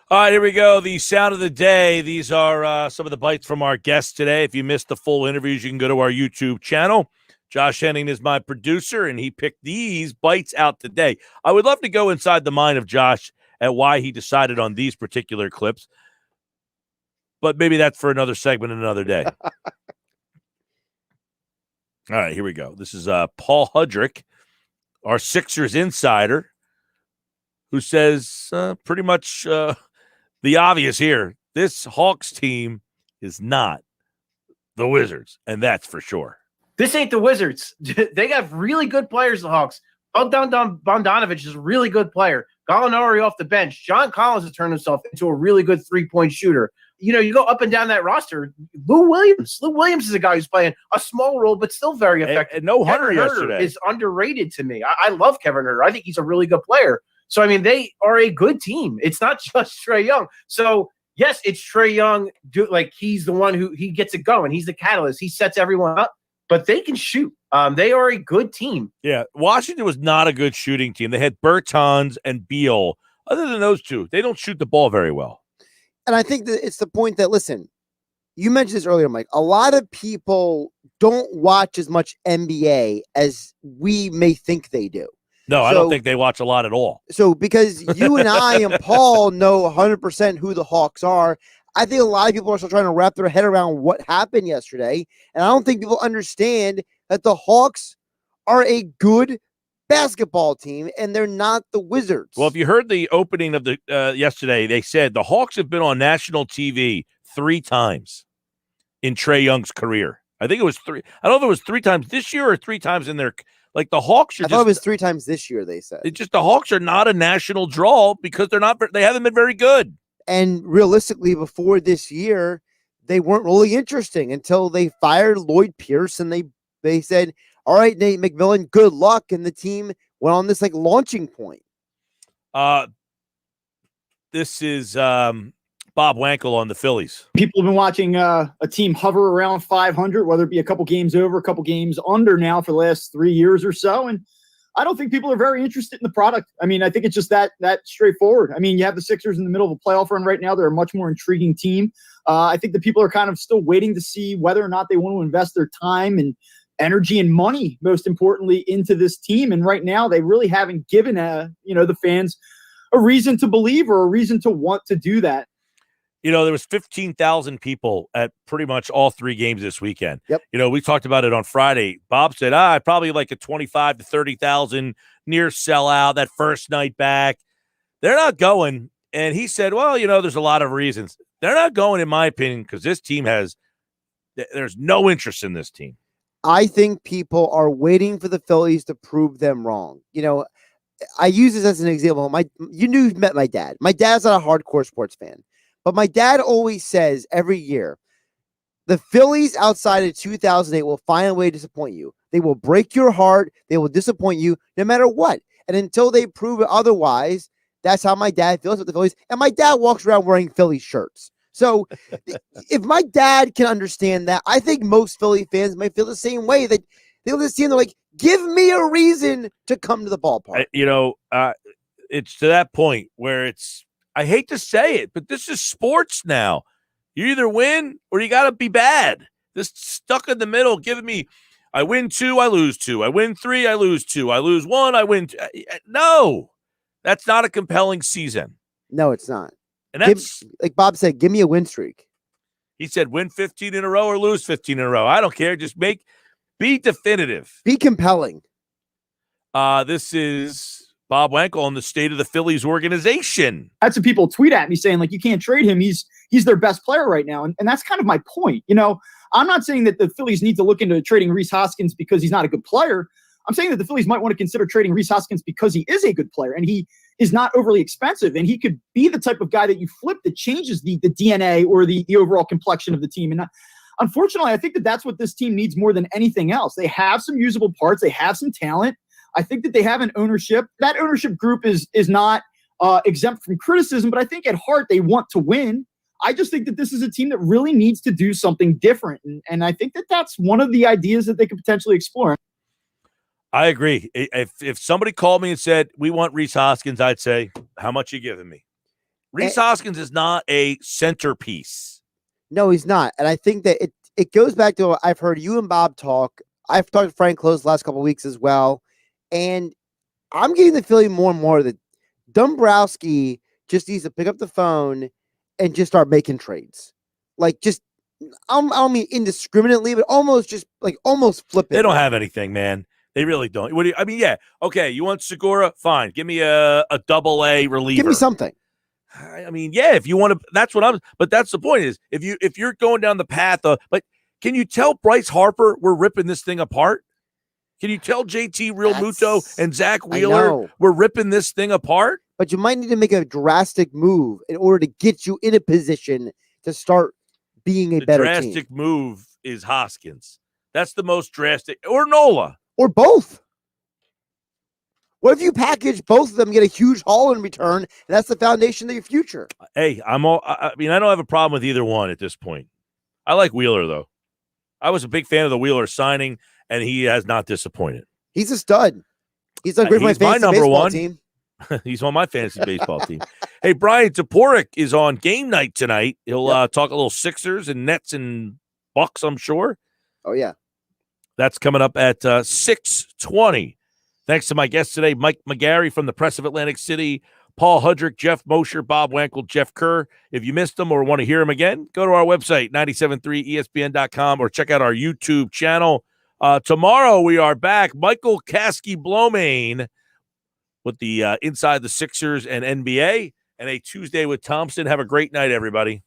All right, here we go. The sound of the day. These are some of the bites from our guests today. If you missed the full interviews, you can go to our YouTube channel. Josh Henning is my producer, and he picked these bites out today. I would love to go inside the mind of Josh at why he decided on these particular clips, but maybe that's for another segment another day. All right, here we go. This is Paul Hudrick, our Sixers insider, who says pretty much the obvious here. This Hawks team is not the Wizards, and that's for sure. This ain't the Wizards. They got really good players, the Hawks. Bogdanovich is a really good player. Gallinari off the bench. John Collins has turned himself into a really good three-point shooter. You know, you go up and down that roster. Lou Williams is a guy who's playing a small role, but still very effective. And no Hunter yesterday is underrated to me. I love Kevin Hunter. I think he's a really good player. So, I mean, they are a good team. It's not just Trae Young. So, yes, it's Trae Young. He's the one who he gets it going. He's the catalyst. He sets everyone up, but they can shoot. They are a good team. Yeah, Washington was not a good shooting team. They had Bertans and Beal. Other than those two, they don't shoot the ball very well. And I think that it's the point that, listen, you mentioned this earlier, Mike. A lot of people don't watch as much NBA as we may think they do. No, I don't think they watch a lot at all. So because you and I and Paul know 100% who the Hawks are, I think a lot of people are still trying to wrap their head around what happened yesterday. And I don't think people understand that the Hawks are a good basketball team and they're not the Wizards. Well, if you heard the opening of the yesterday, they said the Hawks have been on national TV 3 times in Trae Young's career. I think it was 3. I don't know if it was 3 times this year or 3 times in their – like the Hawks are I thought it was 3 times this year, they said. It's just the Hawks are not a national draw because they haven't been very good. And realistically, before this year, they weren't really interesting until they fired Lloyd Pierce and they said, all right, Nate McMillan, good luck. And the team went on this launching point. This is Bob Wankle on the Phillies. People have been watching a team hover around 500, whether it be a couple games over, a couple games under now for the last 3 years or so. And I don't think people are very interested in the product. I mean, I think it's just that straightforward. I mean, you have the Sixers in the middle of a playoff run right now. They're a much more intriguing team. I think the people are kind of still waiting to see whether or not they want to invest their time and energy and money, most importantly, into this team. And right now, they really haven't given the fans a reason to believe or a reason to want to do that. You know, there was 15,000 people at pretty much all 3 games this weekend. Yep. You know, we talked about it on Friday. Bob said, probably like a 25 to 30,000 near sellout that first night back. They're not going. And he said, well, you know, there's a lot of reasons. They're not going, in my opinion, because this team there's no interest in this team. I think people are waiting for the Phillies to prove them wrong. You know, I use this as an example. You met my dad. My dad's not a hardcore sports fan. But my dad always says every year, the Phillies outside of 2008 will find a way to disappoint you. They will break your heart. They will disappoint you no matter what. And until they prove it otherwise, that's how my dad feels with the Phillies. And my dad walks around wearing Philly shirts. So if my dad can understand that, I think most Philly fans might feel the same way. That they look at this team, they're like, give me a reason to come to the ballpark. It's to that point where I hate to say it, but this is sports now. You either win or you got to be bad. This stuck in the middle, giving me, I win 2, I lose 2. I win 3, I lose 2. I lose 1, I win 2. No, that's not a compelling season. No, it's not. And that's like Bob said, give me a win streak. He said, win 15 in a row or lose 15 in a row. I don't care. Just be definitive. Be compelling. This is Bob Wankle on the state of the Phillies organization. I had some people tweet at me saying, you can't trade him. He's their best player right now. And that's kind of my point. You know, I'm not saying that the Phillies need to look into trading Rhys Hoskins because he's not a good player. I'm saying that the Phillies might want to consider trading Rhys Hoskins because he is a good player and he is not overly expensive. And he could be the type of guy that you flip that changes the DNA or the overall complexion of the team. And unfortunately, I think that that's what this team needs more than anything else. They have some usable parts. They have some talent. I think that they have an ownership. That ownership group is not exempt from criticism, but I think at heart they want to win. I just think that this is a team that really needs to do something different. And I think that that's one of the ideas that they could potentially explore. I agree. If somebody called me and said, we want Rhys Hoskins, I'd say, how much you giving me? Rhys Hoskins is not a centerpiece. No, he's not. And I think that it goes back to what I've heard you and Bob talk. I've talked to Frank Close the last couple of weeks as well. And I'm getting the feeling more and more that Dombrowski just needs to pick up the phone and just start making trades. Like, just, I don't mean indiscriminately, but almost flip it. They don't have anything, man. They really don't. What do you, I mean, yeah. Okay, you want Segura? Fine. Give me a double-A reliever. Give me something. I mean, yeah, if you want to, that's what I'm, but that's the point is, if you're going down the path of, but can you tell Bryce Harper we're ripping this thing apart? Can you tell JT Realmuto and Zach Wheeler we're ripping this thing apart? But you might need to make a drastic move in order to get you in a position to start being a better team. The drastic move is Hoskins. That's the most drastic, or Nola. Or both. What if you package both of them, get a huge haul in return, and that's the foundation of your future? Hey, I mean, I don't have a problem with either one at this point. I like Wheeler, though. I was a big fan of the Wheeler signing, and he has not disappointed. He's a stud. He's done great for my fantasy number baseball one team. He's on my fantasy baseball team. Hey, Brian Toporek is on game night tonight. He'll talk a little Sixers and Nets and Bucks, I'm sure. Oh, yeah. That's coming up at 6:20. Thanks to my guests today, Mike McGarry from the Press of Atlantic City, Paul Hudrick, Jeff Mosher, Bob Wankle, Jeff Kerr. If you missed them or want to hear them again, go to our website, 973ESPN.com, or check out our YouTube channel. Tomorrow we are back. Michael Kasky-Blomain with the Inside the Sixers and NBA, and a Tuesday with Thompson. Have a great night, everybody.